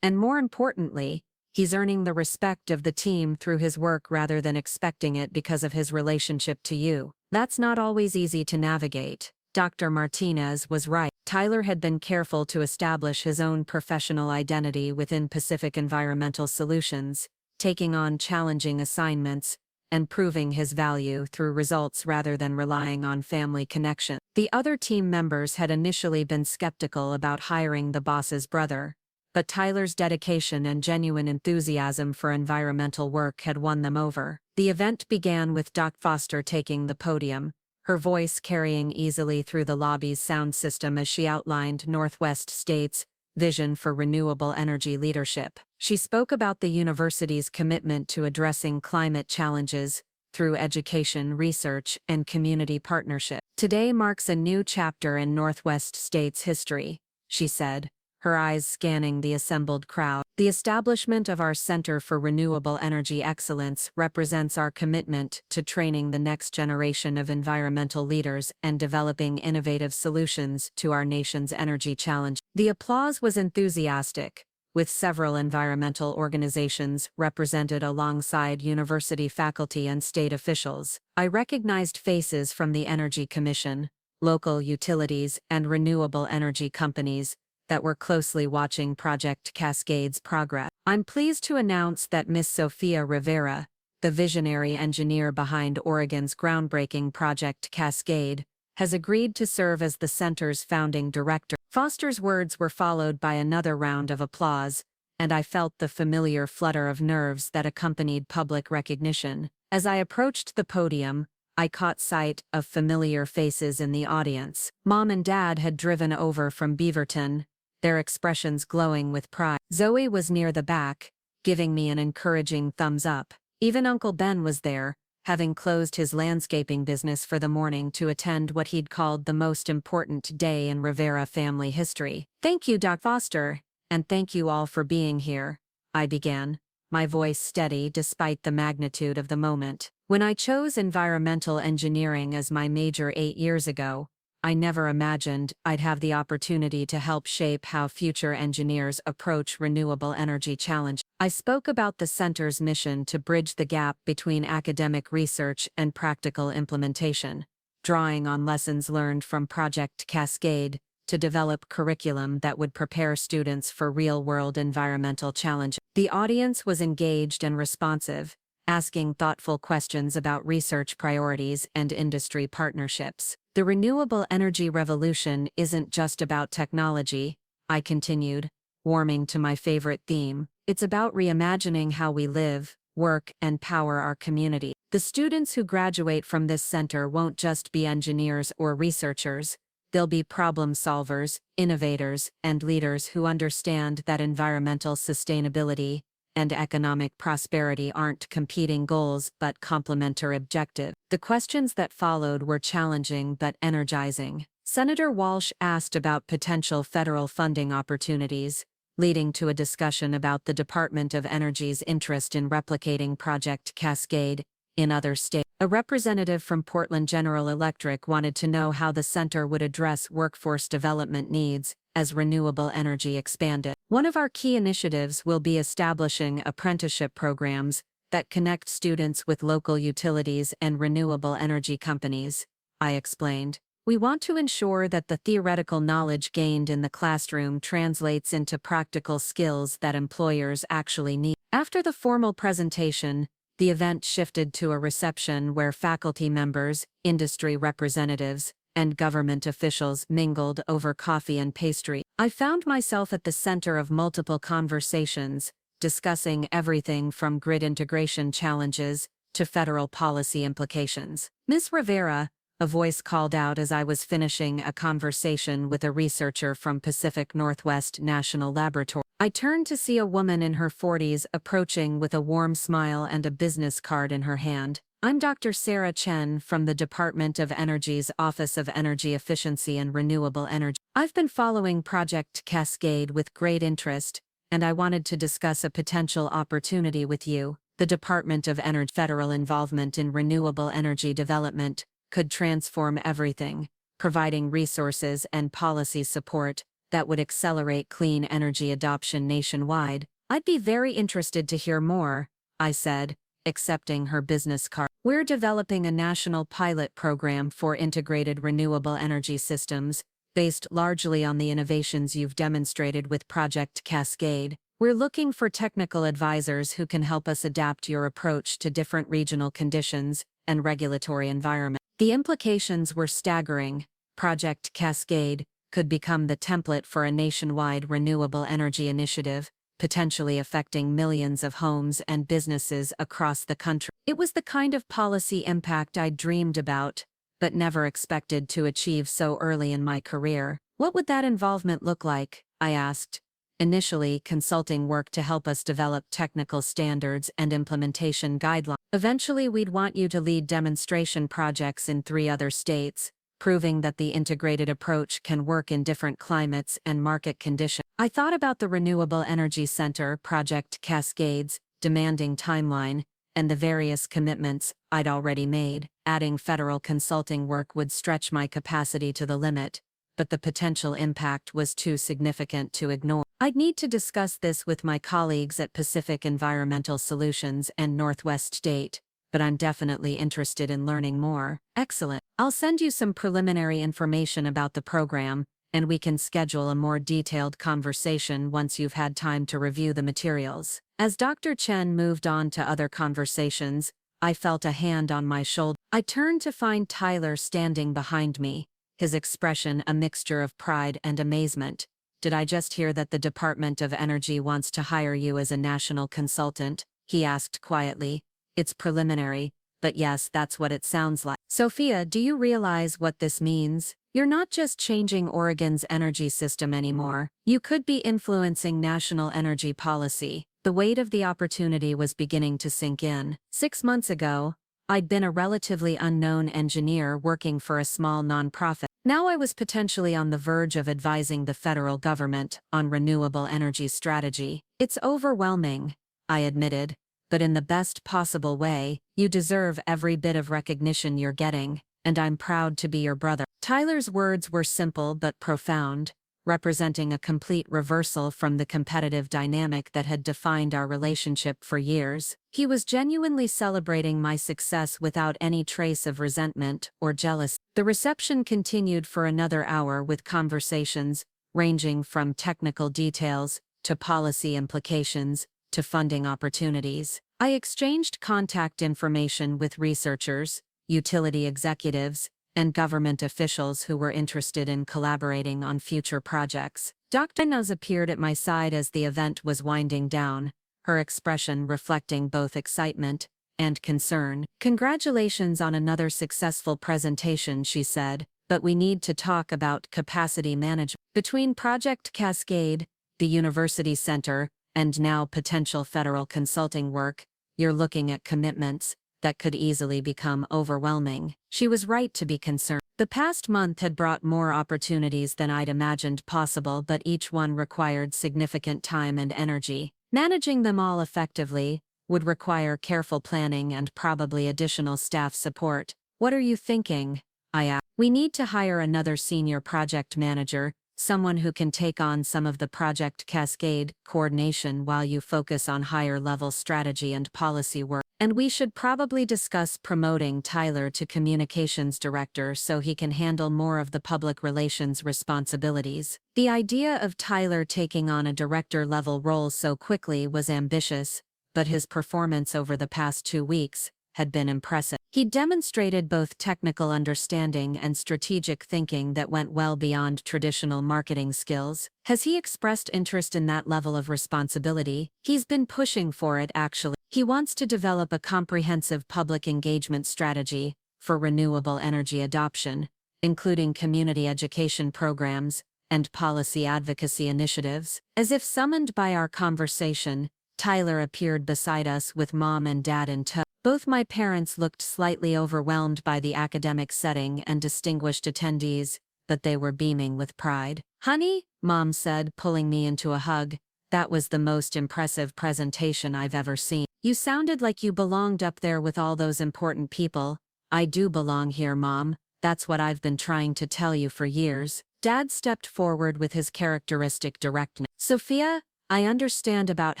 [SPEAKER 1] And more importantly, he's earning the respect of the team through his work rather than expecting it because of his relationship to you. That's not always easy to navigate. Dr. Martinez was right. Tyler had been careful to establish his own professional identity within Pacific Environmental Solutions, taking on challenging assignments and proving his value through results rather than relying on family connection. The other team members had initially been skeptical about hiring the boss's brother, but Tyler's dedication and genuine enthusiasm for environmental work had won them over. The event began with Doc Foster taking the podium, her voice carrying easily through the lobby's sound system as she outlined Northwest State's vision for renewable energy leadership. She spoke about the university's commitment to addressing climate challenges through education, research, and community partnership. "Today marks a new chapter in Northwest State's history," she said, her eyes scanning the assembled crowd. "The establishment of our Center for Renewable Energy Excellence represents our commitment to training the next generation of environmental leaders and developing innovative solutions to our nation's energy challenge." The applause was enthusiastic, with several environmental organizations represented alongside university faculty and state officials. I recognized faces from the Energy Commission, local utilities, and renewable energy companies that were closely watching Project Cascade's progress. "I'm pleased to announce that Miss Sophia Rivera, the visionary engineer behind Oregon's groundbreaking Project Cascade, has agreed to serve as the center's founding director." Foster's words were followed by another round of applause, and I felt the familiar flutter of nerves that accompanied public recognition. As I approached the podium, I caught sight of familiar faces in the audience. Mom and Dad had driven over from Beaverton, their expressions glowing with pride. Zoe was near the back, giving me an encouraging thumbs up. Even Uncle Ben was there, having closed his landscaping business for the morning to attend what he'd called the most important day in Rivera family history. "Thank you, Doc Foster, and thank you all for being here," I began, my voice steady despite the magnitude of the moment. "When I chose environmental engineering as my major 8 years ago, I never imagined I'd have the opportunity to help shape how future engineers approach renewable energy challenge." I spoke about the center's mission to bridge the gap between academic research and practical implementation, drawing on lessons learned from Project Cascade to develop curriculum that would prepare students for real-world environmental challenges. The audience was engaged and responsive, asking thoughtful questions about research priorities and industry partnerships. "The renewable energy revolution isn't just about technology," I continued, warming to my favorite theme. "It's about reimagining how we live, work, and power our community." The students who graduate from this center won't just be engineers or researchers. They'll be problem solvers, innovators, and leaders who understand that environmental sustainability and economic prosperity aren't competing goals but complementary objectives. The questions that followed were challenging but energizing. Senator Walsh asked about potential federal funding opportunities, leading to a discussion about the Department of Energy's interest in replicating Project Cascade in other states. A representative from Portland General Electric wanted to know how the center would address workforce development needs as renewable energy expanded. "One of our key initiatives will be establishing apprenticeship programs that connect students with local utilities and renewable energy companies," I explained. "We want to ensure that the theoretical knowledge gained in the classroom translates into practical skills that employers actually need." After the formal presentation, the event shifted to a reception where faculty members, industry representatives, and government officials mingled over coffee and pastry. I found myself at the center of multiple conversations, discussing everything from grid integration challenges to federal policy implications. Ms. Rivera, a voice called out as I was finishing a conversation with a researcher from Pacific Northwest National Laboratory. I turned to see a woman in her 40s approaching with a warm smile and a business card in her hand. I'm Dr. Sarah Chen from the Department of Energy's Office of Energy Efficiency and Renewable Energy. I've been following Project Cascade with great interest, and I wanted to discuss a potential opportunity with you. The Department of Energy federal involvement in renewable energy development could transform everything, providing resources and policy support that would accelerate clean energy adoption nationwide. I'd be very interested to hear more, I said, accepting her business card. We're developing a national pilot program for integrated renewable energy systems, based largely on the innovations you've demonstrated with Project Cascade. We're looking for technical advisors who can help us adapt your approach to different regional conditions and regulatory environments. The implications were staggering. Project Cascade could become the template for a nationwide renewable energy initiative, potentially affecting millions of homes and businesses across the country. It was the kind of policy impact I dreamed about, but never expected to achieve so early in my career. What would that involvement look like? I asked. Initially, consulting work to help us develop technical standards and implementation guidelines. Eventually, we'd want you to lead demonstration projects in 3 other states, proving that the integrated approach can work in different climates and market conditions. I thought about the Renewable Energy Center, Project Cascades, demanding timeline, and the various commitments I'd already made. Adding federal consulting work would stretch my capacity to the limit, but the potential impact was too significant to ignore. I'd need to discuss this with my colleagues at Pacific Environmental Solutions and Northwest State, but I'm definitely interested in learning more. Excellent. I'll send you some preliminary information about the program, and we can schedule a more detailed conversation once you've had time to review the materials. As Dr. Chen moved on to other conversations, I felt a hand on my shoulder. I turned to find Tyler standing behind me, his expression a mixture of pride and amazement. Did I just hear that the Department of Energy wants to hire you as a national consultant? He asked quietly. It's preliminary, but yes, that's what it sounds like. Sophia, do you realize what this means? You're not just changing Oregon's energy system anymore. You could be influencing national energy policy. The weight of the opportunity was beginning to sink in. 6 months ago, I'd been a relatively unknown engineer working for a small nonprofit. Now I was potentially on the verge of advising the federal government on renewable energy strategy. It's overwhelming, I admitted, but in the best possible way. You deserve every bit of recognition you're getting, and I'm proud to be your brother. Tyler's words were simple but profound, representing a complete reversal from the competitive dynamic that had defined our relationship for years. He was genuinely celebrating my success without any trace of resentment or jealousy. The reception continued for another hour with conversations ranging from technical details to policy implications to funding opportunities. I exchanged contact information with researchers, utility executives, and government officials who were interested in collaborating on future projects. Dr. Nuz appeared at my side as the event was winding down, her expression reflecting both excitement and concern. Congratulations on another successful presentation, she said, but we need to talk about capacity management. Between Project Cascade, the University Center, and now potential federal consulting work, you're looking at commitments that could easily become overwhelming. She was right to be concerned. The past month had brought more opportunities than I'd imagined possible, but each one required significant time and energy. Managing them all effectively would require careful planning and probably additional staff support. What are you thinking? I asked. We need to hire another senior project manager, someone who can take on some of the Project Cascade coordination while you focus on higher-level strategy and policy work. And we should probably discuss promoting Tyler to communications director so he can handle more of the public relations responsibilities. The idea of Tyler taking on a director-level role so quickly was ambitious, but his performance over the past 2 weeks had been impressive. He demonstrated both technical understanding and strategic thinking that went well beyond traditional marketing skills. Has he expressed interest in that level of responsibility? He's been pushing for it, actually. He wants to develop a comprehensive public engagement strategy, for renewable energy adoption, including community education programs and policy advocacy initiatives. As if summoned by our conversation, Tyler appeared beside us with Mom and Dad in tow. Both my parents looked slightly overwhelmed by the academic setting and distinguished attendees, but they were beaming with pride. "Honey," Mom said, pulling me into a hug, "that was the most impressive presentation I've ever seen. You sounded like you belonged up there with all those important people." "I do belong here, Mom. That's what I've been trying to tell you for years." Dad stepped forward with his characteristic directness. "Sophia, I understand about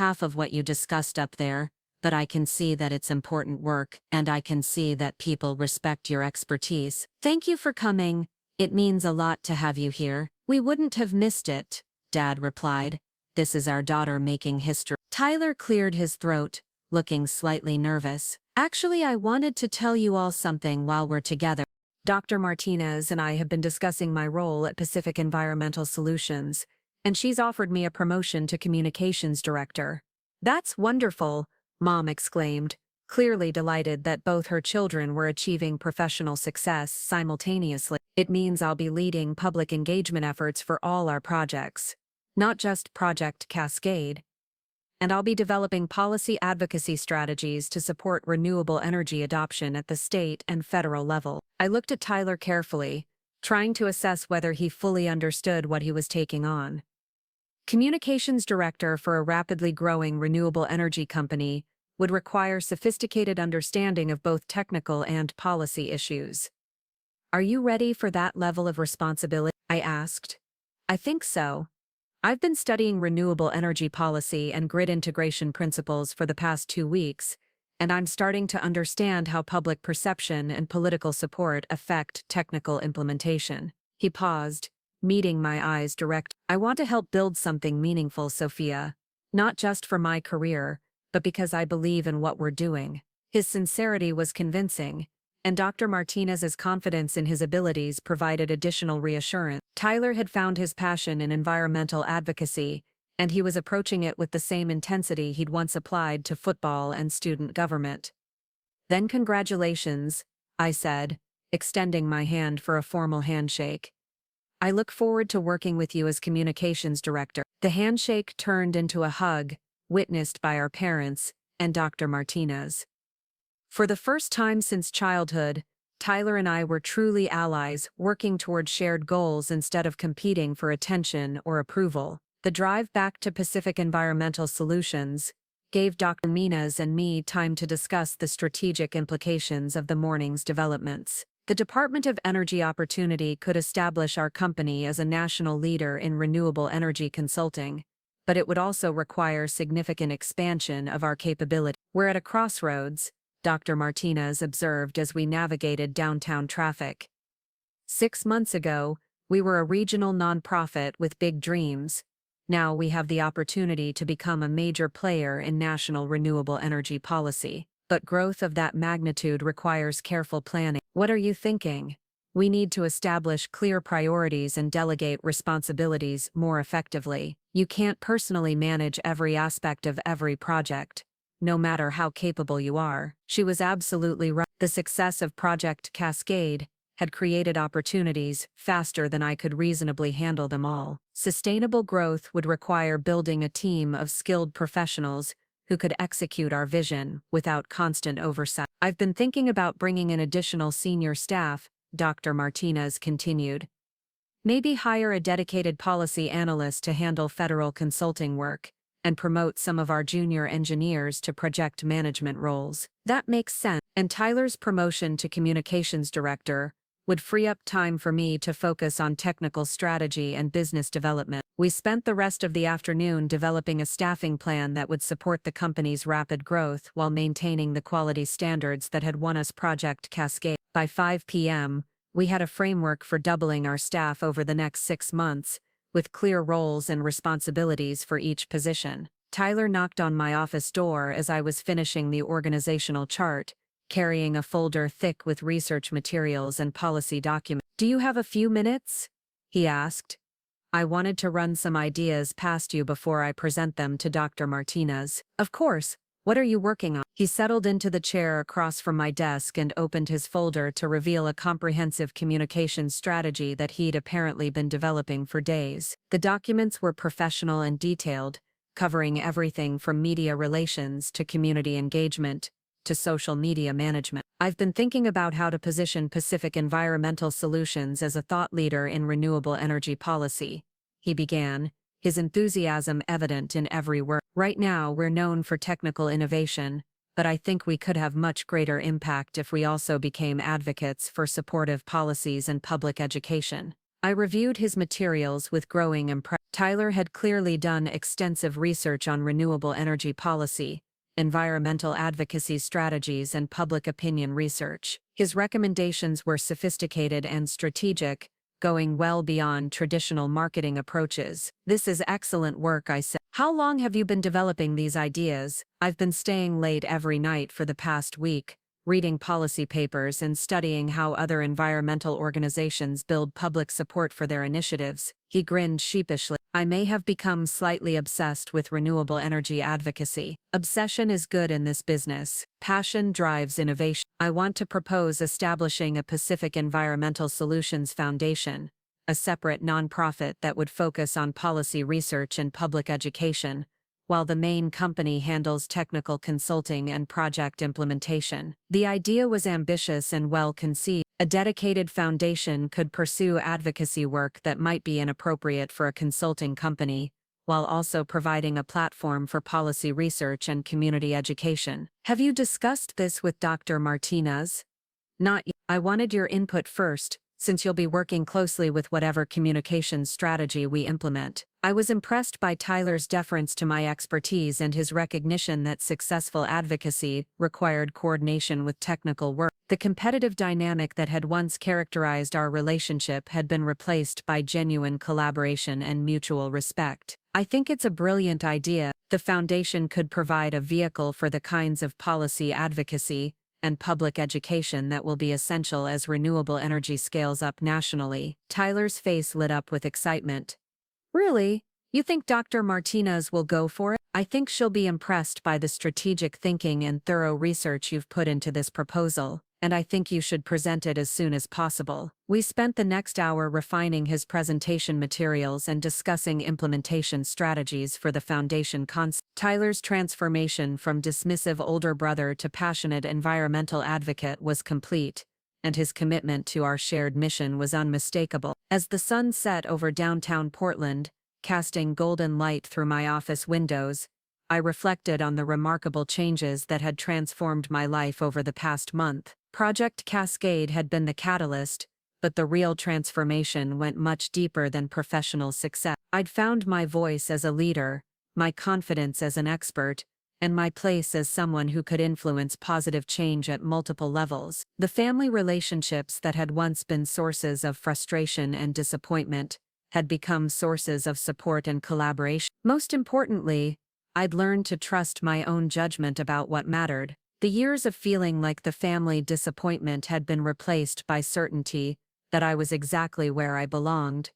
[SPEAKER 1] half of what you discussed up there, but I can see that it's important work, and I can see that people respect your expertise. Thank you for coming. It means a lot to have you here." "We wouldn't have missed it," Dad replied. "This is our daughter making history." Tyler cleared his throat, looking slightly nervous. "Actually, I wanted to tell you all something while we're together. Dr. Martinez and I have been discussing my role at Pacific Environmental Solutions, and she's offered me a promotion to communications director." "That's wonderful," Mom exclaimed, clearly delighted that both her children were achieving professional success simultaneously. "It means I'll be leading public engagement efforts for all our projects, not just Project Cascade. And I'll be developing policy advocacy strategies to support renewable energy adoption at the state and federal level." I looked at Tyler carefully, trying to assess whether he fully understood what he was taking on. Communications director for a rapidly growing renewable energy company would require sophisticated understanding of both technical and policy issues. "Are you ready for that level of responsibility?" I asked. "I think so. I've been studying renewable energy policy and grid integration principles for the past 2 weeks, and I'm starting to understand how public perception and political support affect technical implementation." He paused, meeting my eyes direct. "I want to help build something meaningful, Sophia, not just for my career, but because I believe in what we're doing." His sincerity was convincing, and Dr. Martinez's confidence in his abilities provided additional reassurance. Tyler had found his passion in environmental advocacy, and he was approaching it with the same intensity he'd once applied to football and student government. "Then congratulations," I said, extending my hand for a formal handshake. "I look forward to working with you as communications director." The handshake turned into a hug, witnessed by our parents and Dr. Martinez. For the first time since childhood, Tyler and I were truly allies, working toward shared goals instead of competing for attention or approval. The drive back to Pacific Environmental Solutions gave Dr. Martinez and me time to discuss the strategic implications of the morning's developments. The Department of Energy opportunity could establish our company as a national leader in renewable energy consulting, but it would also require significant expansion of our capability. "We're at a crossroads," Dr. Martinez observed as we navigated downtown traffic. 6 months ago, we were a regional nonprofit with big dreams. Now we have the opportunity to become a major player in national renewable energy policy. But growth of that magnitude requires careful planning. What are you thinking? We need to establish clear priorities and delegate responsibilities more effectively. You can't personally manage every aspect of every project, no matter how capable you are. She was absolutely right. The success of Project Cascade had created opportunities faster than I could reasonably handle them all. Sustainable growth would require building a team of skilled professionals who could execute our vision without constant oversight. "I've been thinking about bringing in additional senior staff," Dr. Martinez continued. "Maybe hire a dedicated policy analyst to handle federal consulting work, and promote some of our junior engineers to project management roles." That makes sense. And Tyler's promotion to communications director would free up time for me to focus on technical strategy and business development. We spent the rest of the afternoon developing a staffing plan that would support the company's rapid growth while maintaining the quality standards that had won us Project Cascade. By 5 p.m., we had a framework for doubling our staff over the next 6 months, with clear roles and responsibilities for each position. Tyler knocked on my office door as I was finishing the organizational chart, carrying a folder thick with research materials and policy documents. "Do you have a few minutes?" he asked. "I wanted to run some ideas past you before I present them to Dr. Martinez." "Of course. What are you working on? He settled into the chair across from my desk and opened his folder to reveal a comprehensive communications strategy that he'd apparently been developing for days. The documents were professional and detailed, covering everything from media relations to community engagement to social media management. I've been thinking about how to position Pacific Environmental Solutions as a thought leader in renewable energy policy, he began, his enthusiasm evident in every word. Right now, we're known for technical innovation, but I think we could have much greater impact if we also became advocates for supportive policies and public education. I reviewed his materials with growing impression. Tyler had clearly done extensive research on renewable energy policy, environmental advocacy strategies, and public opinion research. His recommendations were sophisticated and strategic, going well beyond traditional marketing approaches. This is excellent work, I said. How long have you been developing these ideas? I've been staying late every night for the past week, reading policy papers and studying how other environmental organizations build public support for their initiatives. He grinned sheepishly. I may have become slightly obsessed with renewable energy advocacy. Obsession is good in this business. Passion drives innovation. I want to propose establishing a Pacific Environmental Solutions Foundation, a separate nonprofit that would focus on policy research and public education, while the main company handles technical consulting and project implementation. The idea was ambitious and well conceived. A dedicated foundation could pursue advocacy work that might be inappropriate for a consulting company, while also providing a platform for policy research and community education. Have you discussed this with Dr. Martinez? Not yet. I wanted your input first, since you'll be working closely with whatever communications strategy we implement. I was impressed by Tyler's deference to my expertise and his recognition that successful advocacy required coordination with technical work. The competitive dynamic that had once characterized our relationship had been replaced by genuine collaboration and mutual respect. I think it's a brilliant idea. The foundation could provide a vehicle for the kinds of policy advocacy and public education that will be essential as renewable energy scales up nationally. Tyler's face lit up with excitement. Really? You think Dr. Martinez will go for it? I think she'll be impressed by the strategic thinking and thorough research you've put into this proposal, and I think you should present it as soon as possible. We spent the next hour refining his presentation materials and discussing implementation strategies for the foundation concept. Tyler's transformation from dismissive older brother to passionate environmental advocate was complete, and his commitment to our shared mission was unmistakable. As the sun set over downtown Portland, casting golden light through my office windows, I reflected on the remarkable changes that had transformed my life over the past month. Project Cascade had been the catalyst, but the real transformation went much deeper than professional success. I'd found my voice as a leader, my confidence as an expert, and my place as someone who could influence positive change at multiple levels. The family relationships that had once been sources of frustration and disappointment had become sources of support and collaboration. Most importantly, I'd learned to trust my own judgment about what mattered. The years of feeling like the family disappointment had been replaced by certainty that I was exactly where I belonged,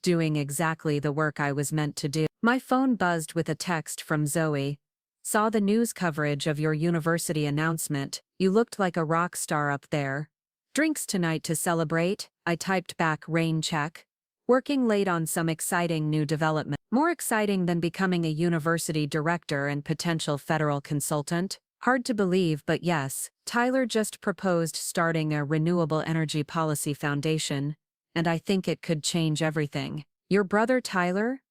[SPEAKER 1] doing exactly the work I was meant to do. My phone buzzed with a text from Zoe. Saw the news coverage of your university announcement. You looked like a rock star up there. Drinks tonight to celebrate? I typed back rain check. Working late on some exciting new development. More exciting than becoming a university director and potential federal consultant? Hard to believe, but yes, Tyler just proposed starting a renewable energy policy foundation, and I think it could change everything. Your brother Tyler?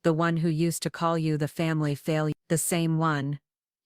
[SPEAKER 1] The one who used to call you the family failure? The same one.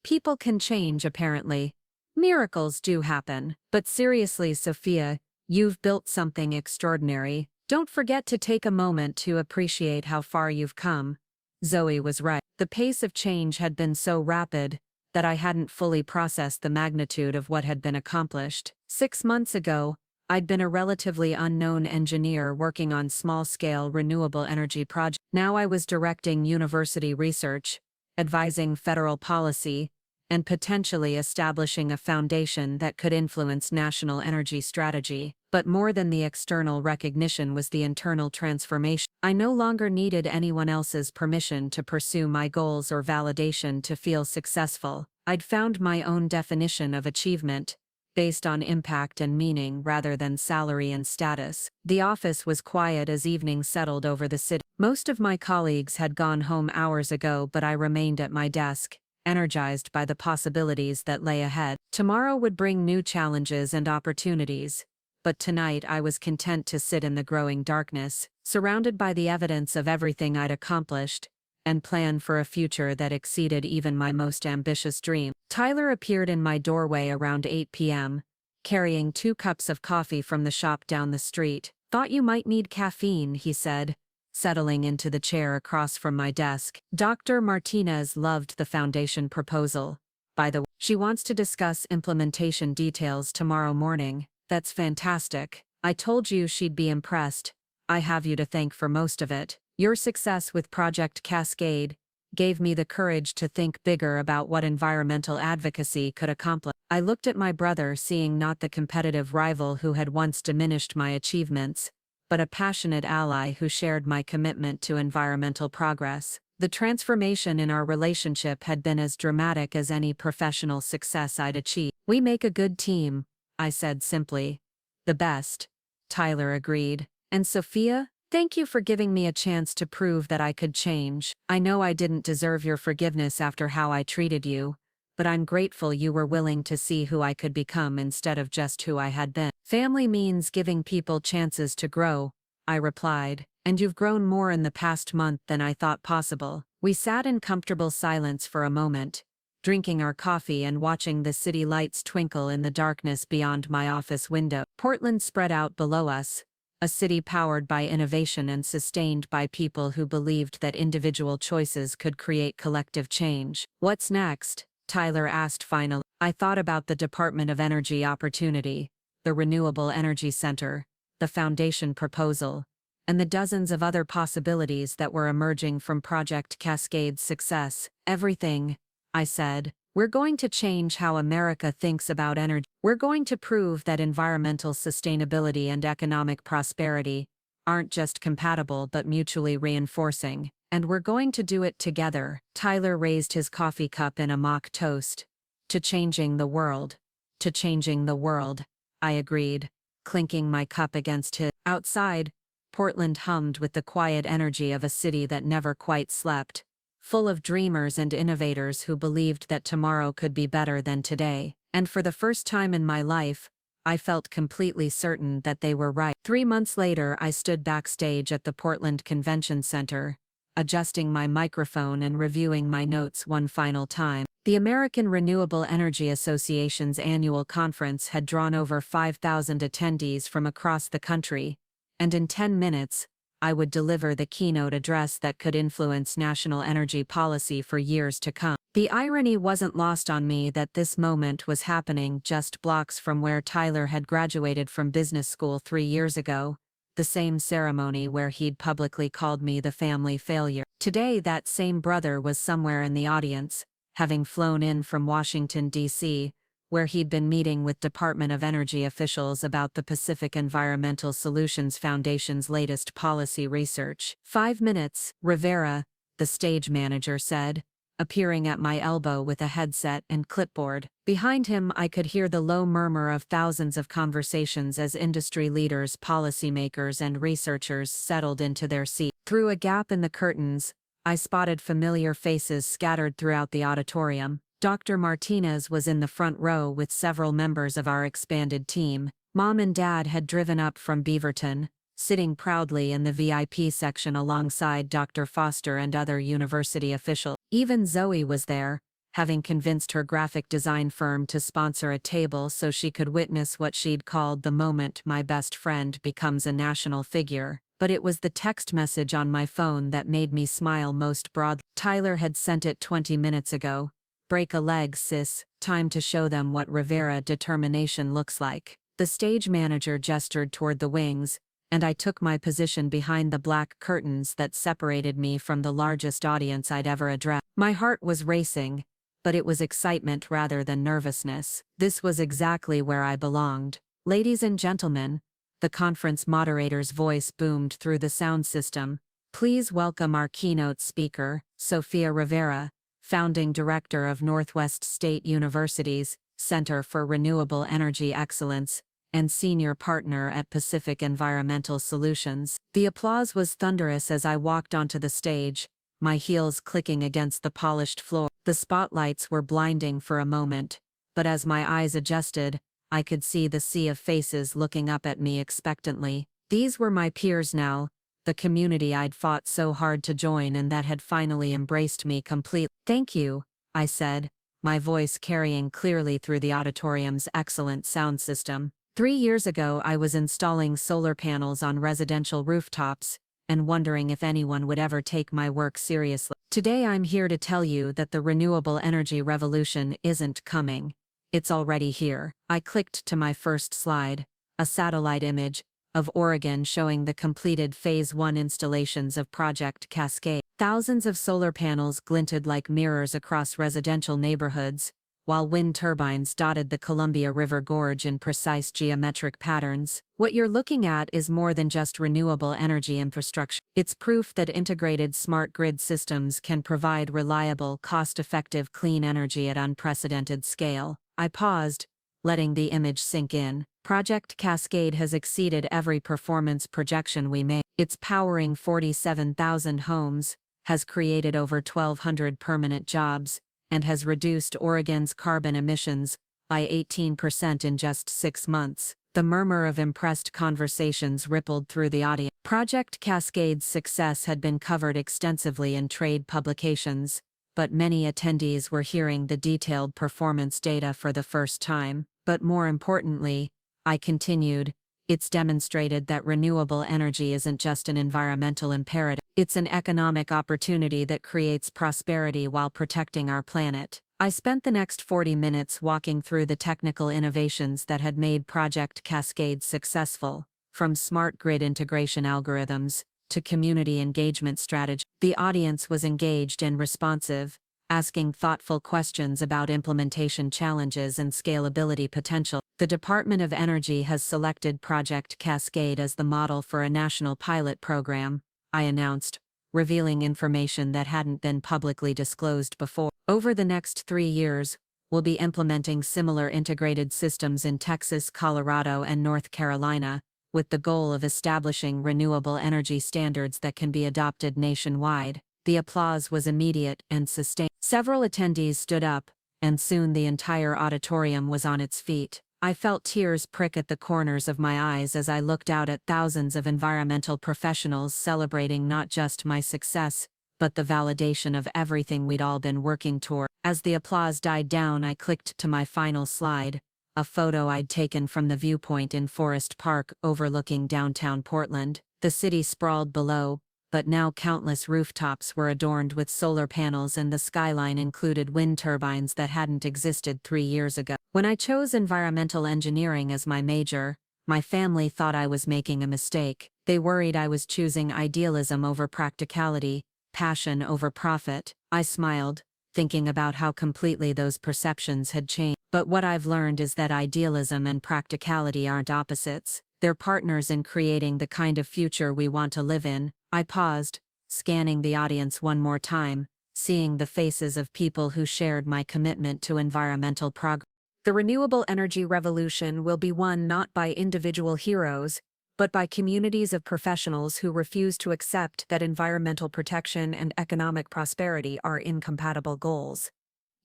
[SPEAKER 1] People can change, apparently. Miracles do happen. But seriously, Sophia, you've built something extraordinary. Don't forget to take a moment to appreciate how far you've come. Zoe was right. The pace of change had been so rapid that I hadn't fully processed the magnitude of what had been accomplished. 6 months ago, I'd been a relatively unknown engineer working on small-scale renewable energy projects. Now I was directing university research, advising federal policy, and potentially establishing a foundation that could influence national energy strategy. But more than the external recognition was the internal transformation. I no longer needed anyone else's permission to pursue my goals or validation to feel successful. I'd found my own definition of achievement, based on impact and meaning rather than salary and status. The office was quiet as evening settled over the city. Most of my colleagues had gone home hours ago, but I remained at my desk, energized by the possibilities that lay ahead. Tomorrow would bring new challenges and opportunities, but tonight I was content to sit in the growing darkness, surrounded by the evidence of everything I'd accomplished, and plan for a future that exceeded even my most ambitious dream. Tyler appeared in my doorway around 8 p.m., carrying 2 cups of coffee from the shop down the street. "Thought you might need caffeine," he said, settling into the chair across from my desk. Dr. Martinez loved the foundation proposal. By the way, she wants to discuss implementation details tomorrow morning. That's fantastic. I told you she'd be impressed. I have you to thank for most of it. Your success with Project Cascade gave me the courage to think bigger about what environmental advocacy could accomplish. I looked at my brother, seeing not the competitive rival who had once diminished my achievements, but a passionate ally who shared my commitment to environmental progress. The transformation in our relationship had been as dramatic as any professional success I'd achieved. "We make a good team," I said simply. "The best," Tyler agreed. "And Sophia? Thank you for giving me a chance to prove that I could change. I know I didn't deserve your forgiveness after how I treated you, but I'm grateful you were willing to see who I could become instead of just who I had been." "Family means giving people chances to grow," I replied, "and you've grown more in the past month than I thought possible." We sat in comfortable silence for a moment, drinking our coffee and watching the city lights twinkle in the darkness beyond my office window. Portland spread out below us, a city powered by innovation and sustained by people who believed that individual choices could create collective change. "What's next?" Tyler asked finally. I thought about the Department of Energy opportunity, the Renewable Energy Center, the foundation proposal, and the dozens of other possibilities that were emerging from Project Cascade's success. "Everything," I said. "We're going to change how America thinks about energy. We're going to prove that environmental sustainability and economic prosperity aren't just compatible but mutually reinforcing. And we're going to do it together." Tyler raised his coffee cup in a mock toast. "To changing the world. To changing the world," I agreed, clinking my cup against his. Outside, Portland hummed with the quiet energy of a city that never quite slept, full of dreamers and innovators who believed that tomorrow could be better than today. And for the first time in my life, I felt completely certain that they were right. 3 months later, I stood backstage at the Portland Convention Center, adjusting my microphone and reviewing my notes one final time. The American Renewable Energy Association's annual conference had drawn over 5,000 attendees from across the country, and in 10 minutes, I would deliver the keynote address that could influence national energy policy for years to come. The irony wasn't lost on me that this moment was happening just blocks from where Tyler had graduated from business school 3 years ago, the same ceremony where he'd publicly called me the family failure. Today, that same brother was somewhere in the audience, having flown in from Washington, D.C., where he'd been meeting with Department of Energy officials about the Pacific Environmental Solutions Foundation's latest policy research. 5 minutes, Rivera, the stage manager said, appearing at my elbow with a headset and clipboard. Behind him, I could hear the low murmur of thousands of conversations as industry leaders, policymakers, and researchers settled into their seats. Through a gap in the curtains, I spotted familiar faces scattered throughout the auditorium. Dr. Martinez was in the front row with several members of our expanded team. Mom and Dad had driven up from Beaverton, sitting proudly in the VIP section alongside Dr. Foster and other university officials. Even Zoe was there, having convinced her graphic design firm to sponsor a table so she could witness what she'd called the moment my best friend becomes a national figure. But it was the text message on my phone that made me smile most broadly. Tyler had sent it 20 minutes ago. "Break a leg, sis. Time to show them what Rivera determination looks like." The stage manager gestured toward the wings, and I took my position behind the black curtains that separated me from the largest audience I'd ever addressed. My heart was racing, but it was excitement rather than nervousness. This was exactly where I belonged. "Ladies and gentlemen," the conference moderator's voice boomed through the sound system, "please welcome our keynote speaker, Sophia Rivera, founding director of Northwest State University's Center for Renewable Energy Excellence, and senior partner at Pacific Environmental Solutions. The applause was thunderous as I walked onto the stage, my heels clicking against the polished floor. The spotlights were blinding for a moment, but as my eyes adjusted, I could see the sea of faces looking up at me expectantly. These were my peers now, the community I'd fought so hard to join and that had finally embraced me completely. "Thank you," I said, my voice carrying clearly through the auditorium's excellent sound system. 3 years ago I was installing solar panels on residential rooftops, and wondering if anyone would ever take my work seriously. Today I'm here to tell you that the renewable energy revolution isn't coming. It's already here. I clicked to my first slide, a satellite image of Oregon showing the completed Phase 1 installations of Project Cascade. Thousands of solar panels glinted like mirrors across residential neighborhoods, while wind turbines dotted the Columbia River Gorge in precise geometric patterns. What you're looking at is more than just renewable energy infrastructure. It's proof that integrated smart grid systems can provide reliable, cost-effective clean energy at unprecedented scale. I paused, letting the image sink in. Project Cascade has exceeded every performance projection we made. It's powering 47,000 homes, has created over 1,200 permanent jobs, and has reduced Oregon's carbon emissions by 18% in just 6 months. The murmur of impressed conversations rippled through the audience. Project Cascade's success had been covered extensively in trade publications, but many attendees were hearing the detailed performance data for the first time. But more importantly, I continued, it's demonstrated that renewable energy isn't just an environmental imperative. It's an economic opportunity that creates prosperity while protecting our planet. I spent the next 40 minutes walking through the technical innovations that had made Project Cascade successful, from smart grid integration algorithms to community engagement strategy. The audience was engaged and responsive, asking thoughtful questions about implementation challenges and scalability potential. The Department of Energy has selected Project Cascade as the model for a national pilot program, I announced, revealing information that hadn't been publicly disclosed before. Over the next 3 years, we'll be implementing similar integrated systems in Texas, Colorado, and North Carolina, with the goal of establishing renewable energy standards that can be adopted nationwide. The applause was immediate and sustained. Several attendees stood up, and soon the entire auditorium was on its feet. I felt tears prick at the corners of my eyes as I looked out at thousands of environmental professionals celebrating not just my success, but the validation of everything we'd all been working toward. As the applause died down, I clicked to my final slide, a photo I'd taken from the viewpoint in Forest Park overlooking downtown Portland. The city sprawled below, but now countless rooftops were adorned with solar panels and the skyline included wind turbines that hadn't existed 3 years ago. When I chose environmental engineering as my major, my family thought I was making a mistake. They worried I was choosing idealism over practicality, passion over profit. I smiled, thinking about how completely those perceptions had changed. But what I've learned is that idealism and practicality aren't opposites. They're partners in creating the kind of future we want to live in. I paused, scanning the audience one more time, seeing the faces of people who shared my commitment to environmental progress. The renewable energy revolution will be won not by individual heroes, but by communities of professionals who refuse to accept that environmental protection and economic prosperity are incompatible goals.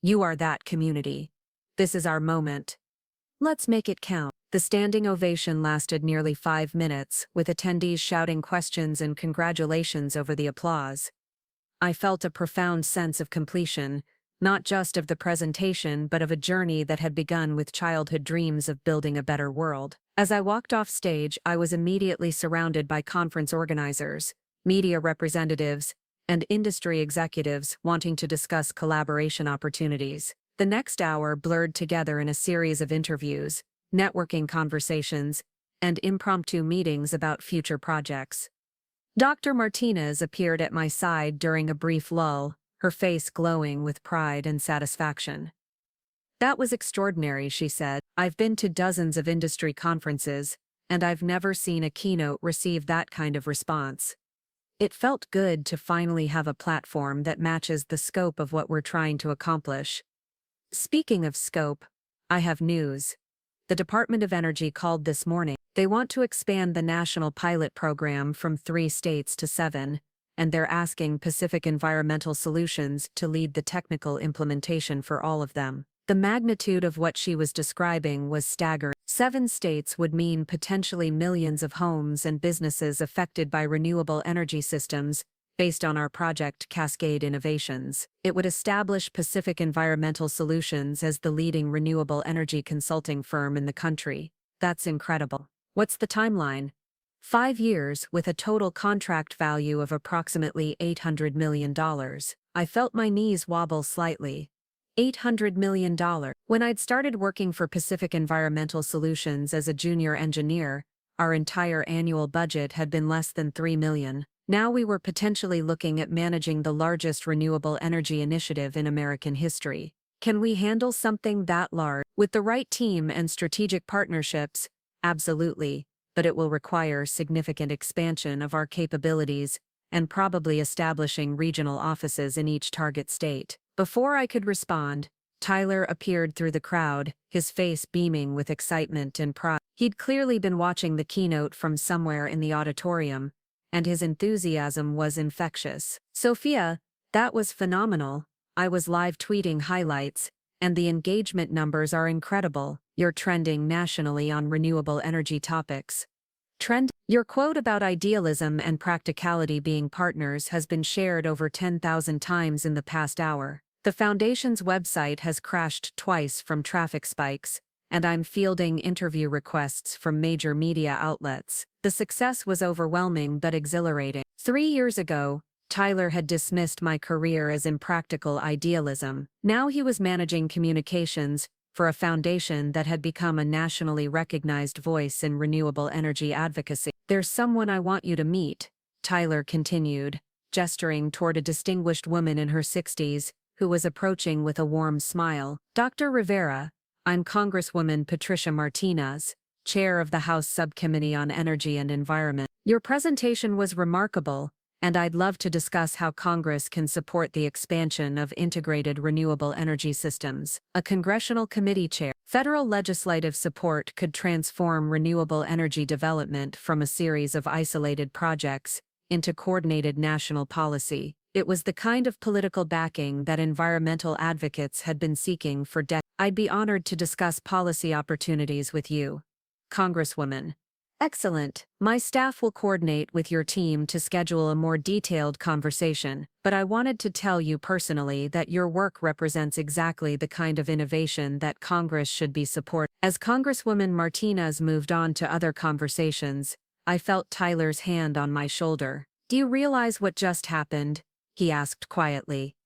[SPEAKER 1] You are that community. This is our moment. Let's make it count. The standing ovation lasted nearly 5 minutes, with attendees shouting questions and congratulations over the applause. I felt a profound sense of completion, not just of the presentation but of a journey that had begun with childhood dreams of building a better world. As I walked off stage, I was immediately surrounded by conference organizers, media representatives, and industry executives wanting to discuss collaboration opportunities. The next hour blurred together in a series of interviews, networking conversations, and impromptu meetings about future projects. Dr. Martinez appeared at my side during a brief lull, her face glowing with pride and satisfaction. "That was extraordinary," she said. "I've been to dozens of industry conferences, and I've never seen a keynote receive that kind of response. It felt good to finally have a platform that matches the scope of what we're trying to accomplish. Speaking of scope, I have news. The Department of Energy called this morning. They want to expand the national pilot program from 3 states to 7, and they're asking Pacific Environmental Solutions to lead the technical implementation for all of them. The magnitude of what she was describing was staggering. 7 states would mean potentially millions of homes and businesses affected by renewable energy systems, based on our Project Cascade innovations. It would establish Pacific Environmental Solutions as the leading renewable energy consulting firm in the country. That's incredible. What's the timeline? 5 years with a total contract value of approximately $800 million. I felt my knees wobble slightly. $800 million. When I'd started working for Pacific Environmental Solutions as a junior engineer, our entire annual budget had been less than $3 million. Now we were potentially looking at managing the largest renewable energy initiative in American history. Can we handle something that large? With the right team and strategic partnerships, absolutely, but it will require significant expansion of our capabilities and probably establishing regional offices in each target state. Before I could respond, Tyler appeared through the crowd, his face beaming with excitement and pride. He'd clearly been watching the keynote from somewhere in the auditorium, and his enthusiasm was infectious. Sophia, that was phenomenal. I was live tweeting highlights, and the engagement numbers are incredible. You're trending nationally on renewable energy topics. Your quote about idealism and practicality being partners has been shared over 10,000 times in the past hour. The Foundation's website has crashed twice from traffic spikes, and I'm fielding interview requests from major media outlets. The success was overwhelming but exhilarating. 3 years ago, Tyler had dismissed my career as impractical idealism. Now he was managing communications for a foundation that had become a nationally recognized voice in renewable energy advocacy. There's someone I want you to meet, Tyler continued, gesturing toward a distinguished woman in her 60s, who was approaching with a warm smile. Dr. Rivera, I'm Congresswoman Patricia Martinez, chair of the House Subcommittee on Energy and Environment. Your presentation was remarkable, and I'd love to discuss how Congress can support the expansion of integrated renewable energy systems. A congressional committee chair. Federal legislative support could transform renewable energy development from a series of isolated projects into coordinated national policy. It was the kind of political backing that environmental advocates had been seeking for decades. I'd be honored to discuss policy opportunities with you, Congresswoman. Excellent. My staff will coordinate with your team to schedule a more detailed conversation, but I wanted to tell you personally that your work represents exactly the kind of innovation that Congress should be supporting. As Congresswoman Martinez moved on to other conversations, I felt Tyler's hand on my shoulder. Do you realize what just happened? He asked quietly.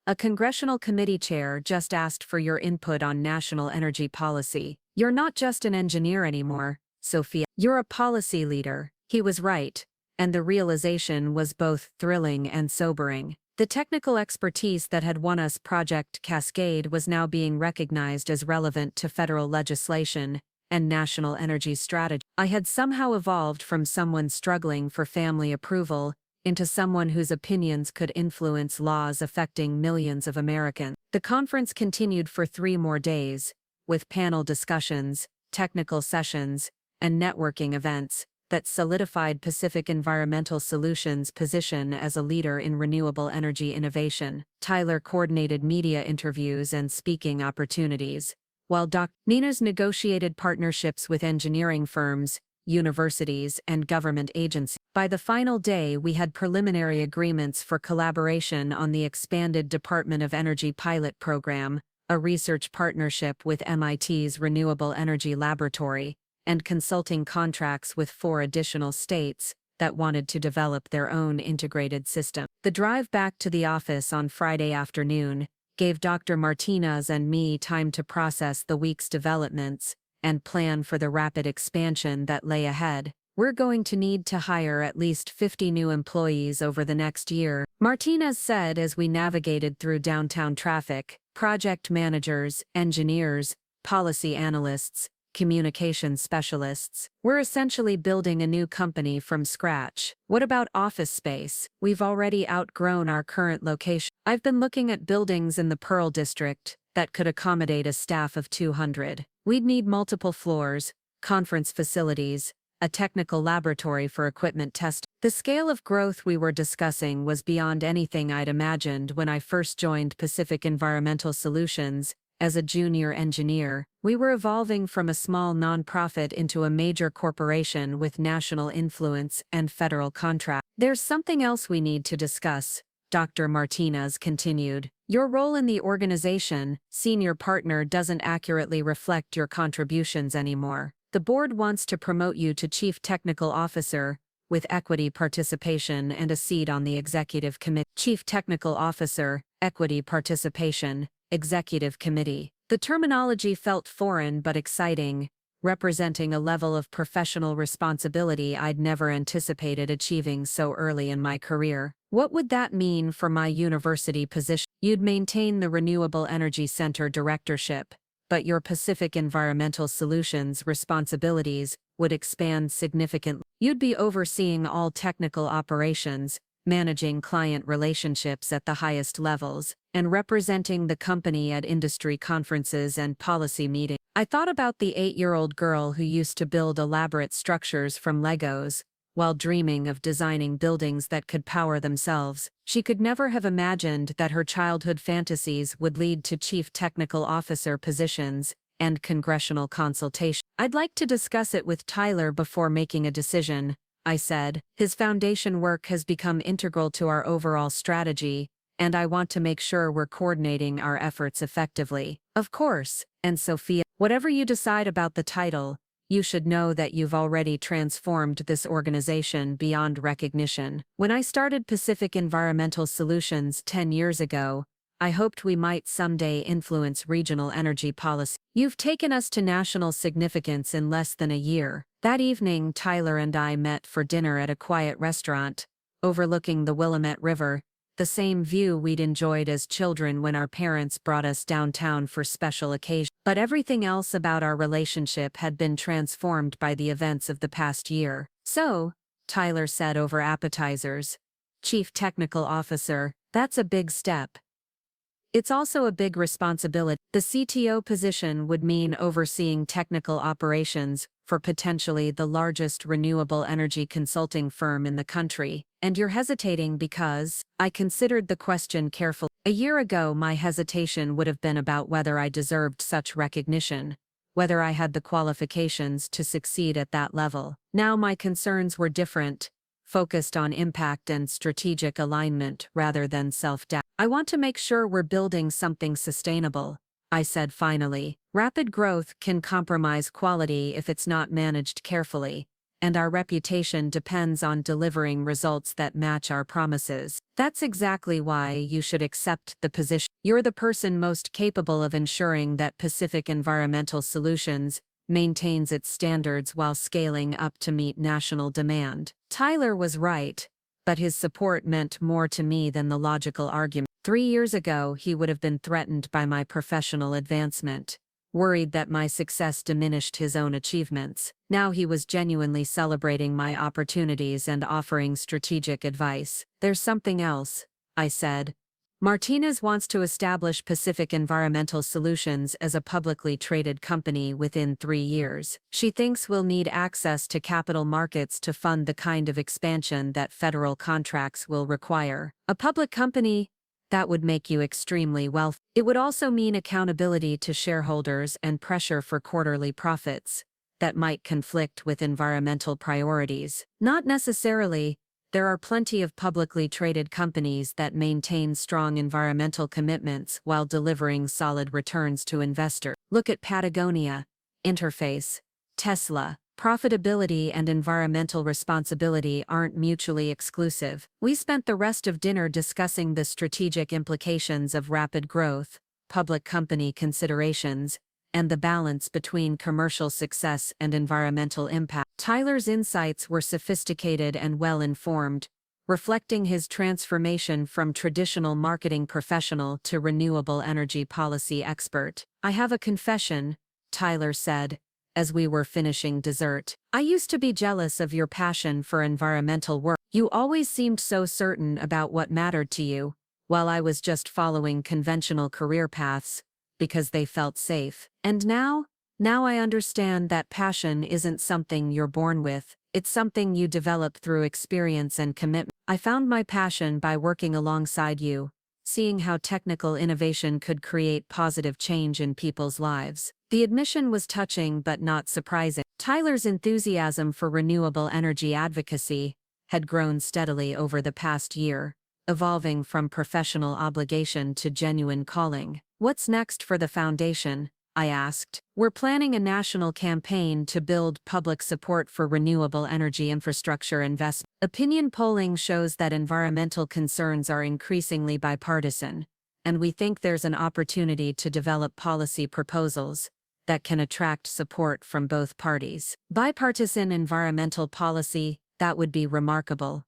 [SPEAKER 1] A congressional committee chair just asked for your input on national energy policy. You're not just an engineer anymore, Sophia. You're a policy leader. He was right, and the realization was both thrilling and sobering. The technical expertise that had won us Project Cascade was now being recognized as relevant to federal legislation and national energy strategy. I had somehow evolved from someone struggling for family approval into someone whose opinions could influence laws affecting millions of Americans. The conference continued for 3 more days, with panel discussions, technical sessions, and networking events that solidified Pacific Environmental Solutions' position as a leader in renewable energy innovation. Tyler coordinated media interviews and speaking opportunities, while Dr. Nina's negotiated partnerships with engineering firms, universities, and government agencies. By the final day, we had preliminary agreements for collaboration on the expanded Department of Energy pilot program, a research partnership with MIT's Renewable Energy Laboratory, and consulting contracts with 4 additional states that wanted to develop their own integrated system. The drive back to the office on Friday afternoon gave Dr. Martinez and me time to process the week's developments and plan for the rapid expansion that lay ahead. We're going to need to hire at least 50 new employees over the next year, Martinez said as we navigated through downtown traffic. Project managers, engineers, policy analysts, communications specialists. We're essentially building a new company from scratch. What about office space? We've already outgrown our current location. I've been looking at buildings in the Pearl District that could accommodate a staff of 200. We'd need multiple floors, conference facilities, a technical laboratory for equipment testing. The scale of growth we were discussing was beyond anything I'd imagined when I first joined Pacific Environmental Solutions. As a junior engineer, we were evolving from a small nonprofit into a major corporation with national influence and federal contract. There's something else we need to discuss, Dr. Martinez continued. Your role in the organization, senior partner, doesn't accurately reflect your contributions anymore. The board wants to promote you to Chief Technical Officer, with equity participation and a seat on the Executive Committee. Chief Technical Officer, Equity Participation, Executive Committee. The terminology felt foreign but exciting, representing a level of professional responsibility I'd never anticipated achieving so early in my career. What would that mean for my university position? You'd maintain the Renewable Energy Center directorship, but your Pacific Environmental Solutions responsibilities would expand significantly. You'd be overseeing all technical operations, managing client relationships at the highest levels, and representing the company at industry conferences and policy meetings. I thought about the 8-year-old girl who used to build elaborate structures from Legos, while dreaming of designing buildings that could power themselves. She could never have imagined that her childhood fantasies would lead to chief technical officer positions and congressional consultation. I'd like to discuss it with Tyler before making a decision, I said. His foundation work has become integral to our overall strategy, and I want to make sure we're coordinating our efforts effectively. Of course, and Sophia, whatever you decide about the title, you should know that you've already transformed this organization beyond recognition. When I started Pacific Environmental Solutions 10 years ago, I hoped we might someday influence regional energy policy. You've taken us to national significance in less than a year. That evening, Tyler and I met for dinner at a quiet restaurant, overlooking the Willamette River, the same view we'd enjoyed as children when our parents brought us downtown for special occasions. But everything else about our relationship had been transformed by the events of the past year. So, Tyler said over appetizers, Chief Technical Officer, that's a big step. It's also a big responsibility. The CTO position would mean overseeing technical operations for potentially the largest renewable energy consulting firm in the country. And you're hesitating because I considered the question carefully. A year ago, my hesitation would have been about whether I deserved such recognition, whether I had the qualifications to succeed at that level. Now my concerns were different, focused on impact and strategic alignment rather than self-doubt. I want to make sure we're building something sustainable, I said finally. Rapid growth can compromise quality if it's not managed carefully, and our reputation depends on delivering results that match our promises. That's exactly why you should accept the position. You're the person most capable of ensuring that Pacific Environmental Solutions maintains its standards while scaling up to meet national demand. Tyler was right, but his support meant more to me than the logical argument. 3 years ago, he would have been threatened by my professional advancement, worried that my success diminished his own achievements. Now he was genuinely celebrating my opportunities and offering strategic advice. There's something else, I said. Martinez wants to establish Pacific Environmental Solutions as a publicly traded company within 3 years. She thinks we'll need access to capital markets to fund the kind of expansion that federal contracts will require. A public company? That would make you extremely wealthy. It would also mean accountability to shareholders and pressure for quarterly profits that might conflict with environmental priorities. Not necessarily. There are plenty of publicly traded companies that maintain strong environmental commitments while delivering solid returns to investors. Look at Patagonia, Interface, Tesla. Profitability and environmental responsibility aren't mutually exclusive. We spent the rest of dinner discussing the strategic implications of rapid growth, public company considerations, and the balance between commercial success and environmental impact. Tyler's insights were sophisticated and well-informed, reflecting his transformation from traditional marketing professional to renewable energy policy expert. I have a confession, Tyler said, as we were finishing dessert. "I used to be jealous of your passion for environmental work. You always seemed so certain about what mattered to you, while I was just following conventional career paths because they felt safe. And now I understand that passion isn't something you're born with, it's something you develop through experience and commitment. I found my passion by working alongside you, seeing how technical innovation could create positive change in people's lives." The admission was touching but not surprising. Tyler's enthusiasm for renewable energy advocacy had grown steadily over the past year, evolving from professional obligation to genuine calling. "What's next for the foundation?" I asked. "We're planning a national campaign to build public support for renewable energy infrastructure investment. Opinion polling shows that environmental concerns are increasingly bipartisan, and we think there's an opportunity to develop policy proposals that can attract support from both parties." Bipartisan environmental policy, that would be remarkable.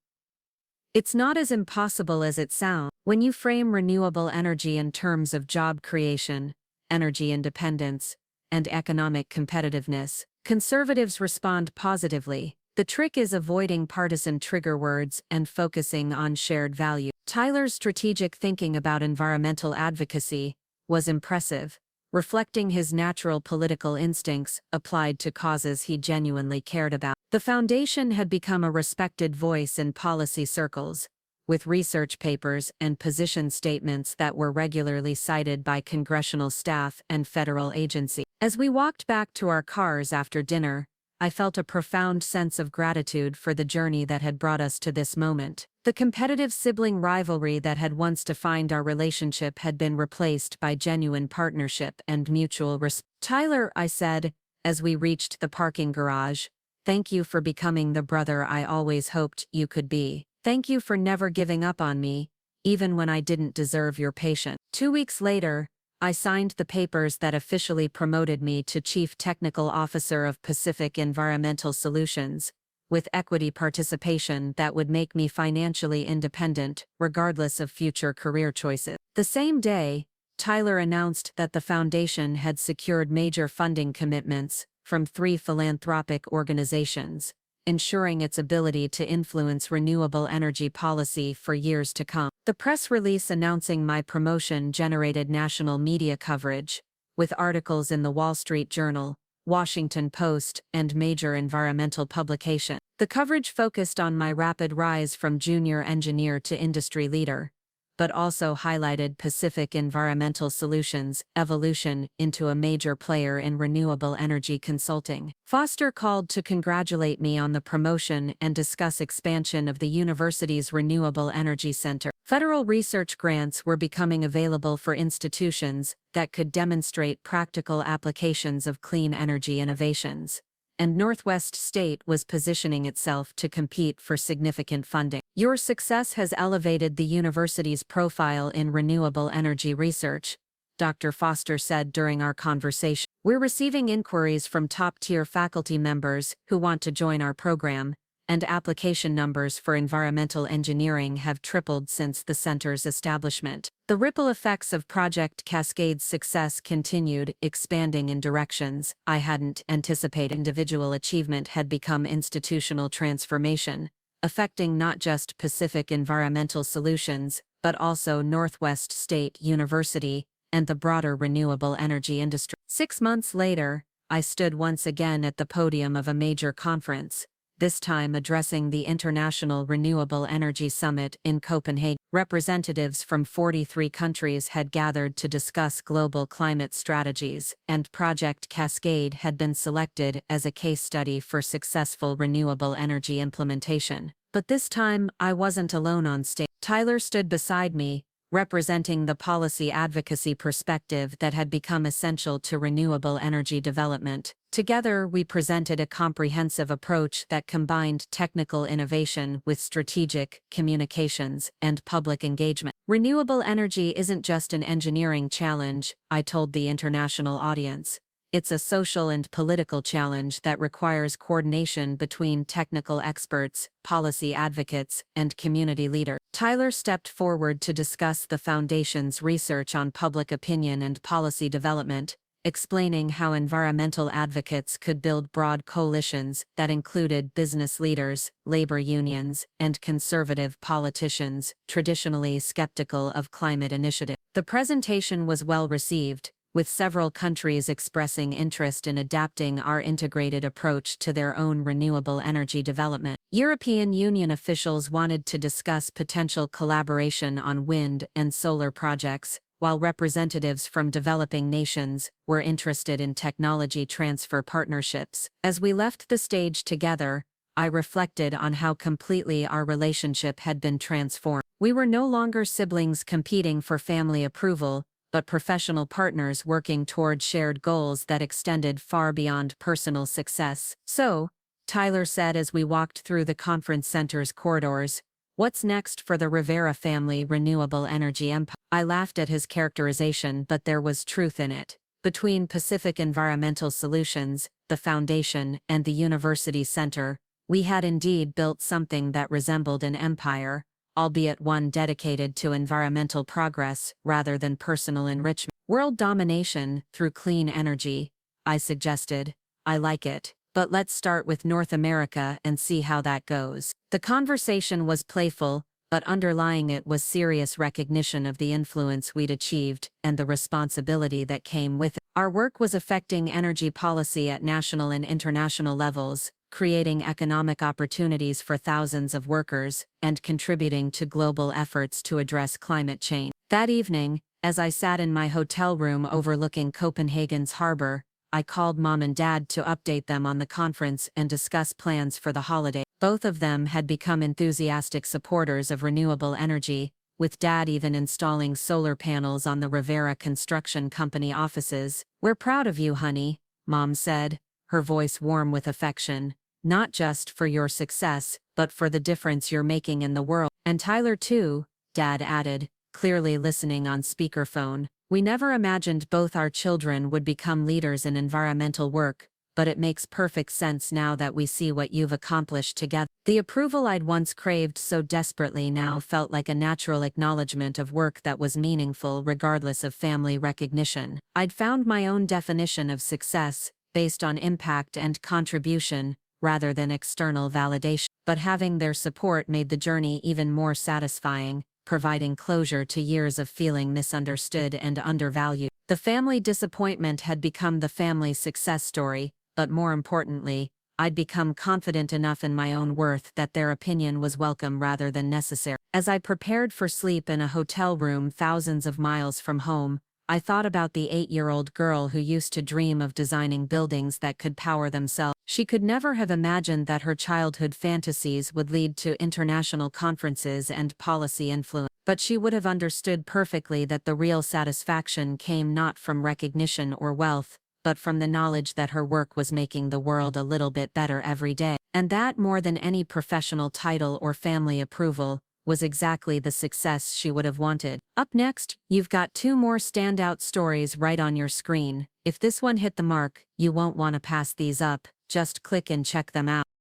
[SPEAKER 1] It's not as impossible as it sounds. When you frame renewable energy in terms of job creation, energy independence, and economic competitiveness, conservatives respond positively. The trick is avoiding partisan trigger words and focusing on shared value. Tyler's strategic thinking about environmental advocacy was impressive, reflecting his natural political instincts applied to causes he genuinely cared about. The foundation had become a respected voice in policy circles, with research papers and position statements that were regularly cited by congressional staff and federal agencies. As we walked back to our cars after dinner, I felt a profound sense of gratitude for the journey that had brought us to this moment. The competitive sibling rivalry that had once defined our relationship had been replaced by genuine partnership and mutual respect. "Tyler," I said, as we reached the parking garage, "thank you for becoming the brother I always hoped you could be. Thank you for never giving up on me, even when I didn't deserve your patience." 2 weeks later, I signed the papers that officially promoted me to Chief Technical Officer of Pacific Environmental Solutions, with equity participation that would make me financially independent, regardless of future career choices. The same day, Tyler announced that the foundation had secured major funding commitments from 3 philanthropic organizations, ensuring its ability to influence renewable energy policy for years to come. The press release announcing my promotion generated national media coverage, with articles in the Wall Street Journal, Washington Post, and major environmental publications. The coverage focused on my rapid rise from junior engineer to industry leader, but also highlighted Pacific Environmental Solutions' evolution into a major player in renewable energy consulting. Foster called to congratulate me on the promotion and discuss expansion of the university's Renewable Energy Center. Federal research grants were becoming available for institutions that could demonstrate practical applications of clean energy innovations, and Northwest State was positioning itself to compete for significant funding. "Your success has elevated the university's profile in renewable energy research," Dr. Foster said during our conversation. "We're receiving inquiries from top-tier faculty members who want to join our program, and application numbers for environmental engineering have tripled since the center's establishment." The ripple effects of Project Cascade's success continued, expanding in directions I hadn't anticipated. Individual achievement had become institutional transformation, affecting not just Pacific Environmental Solutions, but also Northwest State University and the broader renewable energy industry. 6 months later, I stood once again at the podium of a major conference, this time addressing the International Renewable Energy Summit in Copenhagen. Representatives from 43 countries had gathered to discuss global climate strategies, and Project Cascade had been selected as a case study for successful renewable energy implementation. But this time, I wasn't alone on stage. Tyler stood beside me, representing the policy advocacy perspective that had become essential to renewable energy development. Together, we presented a comprehensive approach that combined technical innovation with strategic communications and public engagement. "Renewable energy isn't just an engineering challenge," I told the international audience. "It's a social and political challenge that requires coordination between technical experts, policy advocates, and community leaders." Tyler stepped forward to discuss the foundation's research on public opinion and policy development, explaining how environmental advocates could build broad coalitions that included business leaders, labor unions, and conservative politicians, traditionally skeptical of climate initiatives. The presentation was well received, with several countries expressing interest in adapting our integrated approach to their own renewable energy development. European Union officials wanted to discuss potential collaboration on wind and solar projects, while representatives from developing nations were interested in technology transfer partnerships. As we left the stage together, I reflected on how completely our relationship had been transformed. We were no longer siblings competing for family approval, but professional partners working toward shared goals that extended far beyond personal success. "So," Tyler said as we walked through the conference center's corridors, "what's next for the Rivera family renewable energy empire?" I laughed at his characterization, but there was truth in it. Between Pacific Environmental Solutions, the foundation, and the University Center, we had indeed built something that resembled an empire, albeit one dedicated to environmental progress rather than personal enrichment. "World domination through clean energy," I suggested. "I like it, but let's start with North America and see how that goes." The conversation was playful, but underlying it was serious recognition of the influence we'd achieved and the responsibility that came with it. Our work was affecting energy policy at national and international levels, creating economic opportunities for thousands of workers, and contributing to global efforts to address climate change. That evening, as I sat in my hotel room overlooking Copenhagen's harbor, I called Mom and Dad to update them on the conference and discuss plans for the holiday. Both of them had become enthusiastic supporters of renewable energy, with Dad even installing solar panels on the Rivera Construction Company offices. "We're proud of you, honey," Mom said, her voice warm with affection. "Not just for your success, but for the difference you're making in the world." "And Tyler too," Dad added, clearly listening on speakerphone. "We never imagined both our children would become leaders in environmental work, but it makes perfect sense now that we see what you've accomplished together." The approval I'd once craved so desperately now felt like a natural acknowledgement of work that was meaningful regardless of family recognition. I'd found my own definition of success, based on impact and contribution, rather than external validation. But having their support made the journey even more satisfying, providing closure to years of feeling misunderstood and undervalued. The family disappointment had become the family success story, but more importantly, I'd become confident enough in my own worth that their opinion was welcome rather than necessary. As I prepared for sleep in a hotel room thousands of miles from home, I thought about the 8-year-old girl who used to dream of designing buildings that could power themselves. She could never have imagined that her childhood fantasies would lead to international conferences and policy influence. But she would have understood perfectly that the real satisfaction came not from recognition or wealth, but from the knowledge that her work was making the world a little bit better every day. And that, more than any professional title or family approval, was exactly the success she would have wanted. Up next, you've got 2 more standout stories right on your screen. If this one hit the mark, you won't want to pass these up. Just click and check them out.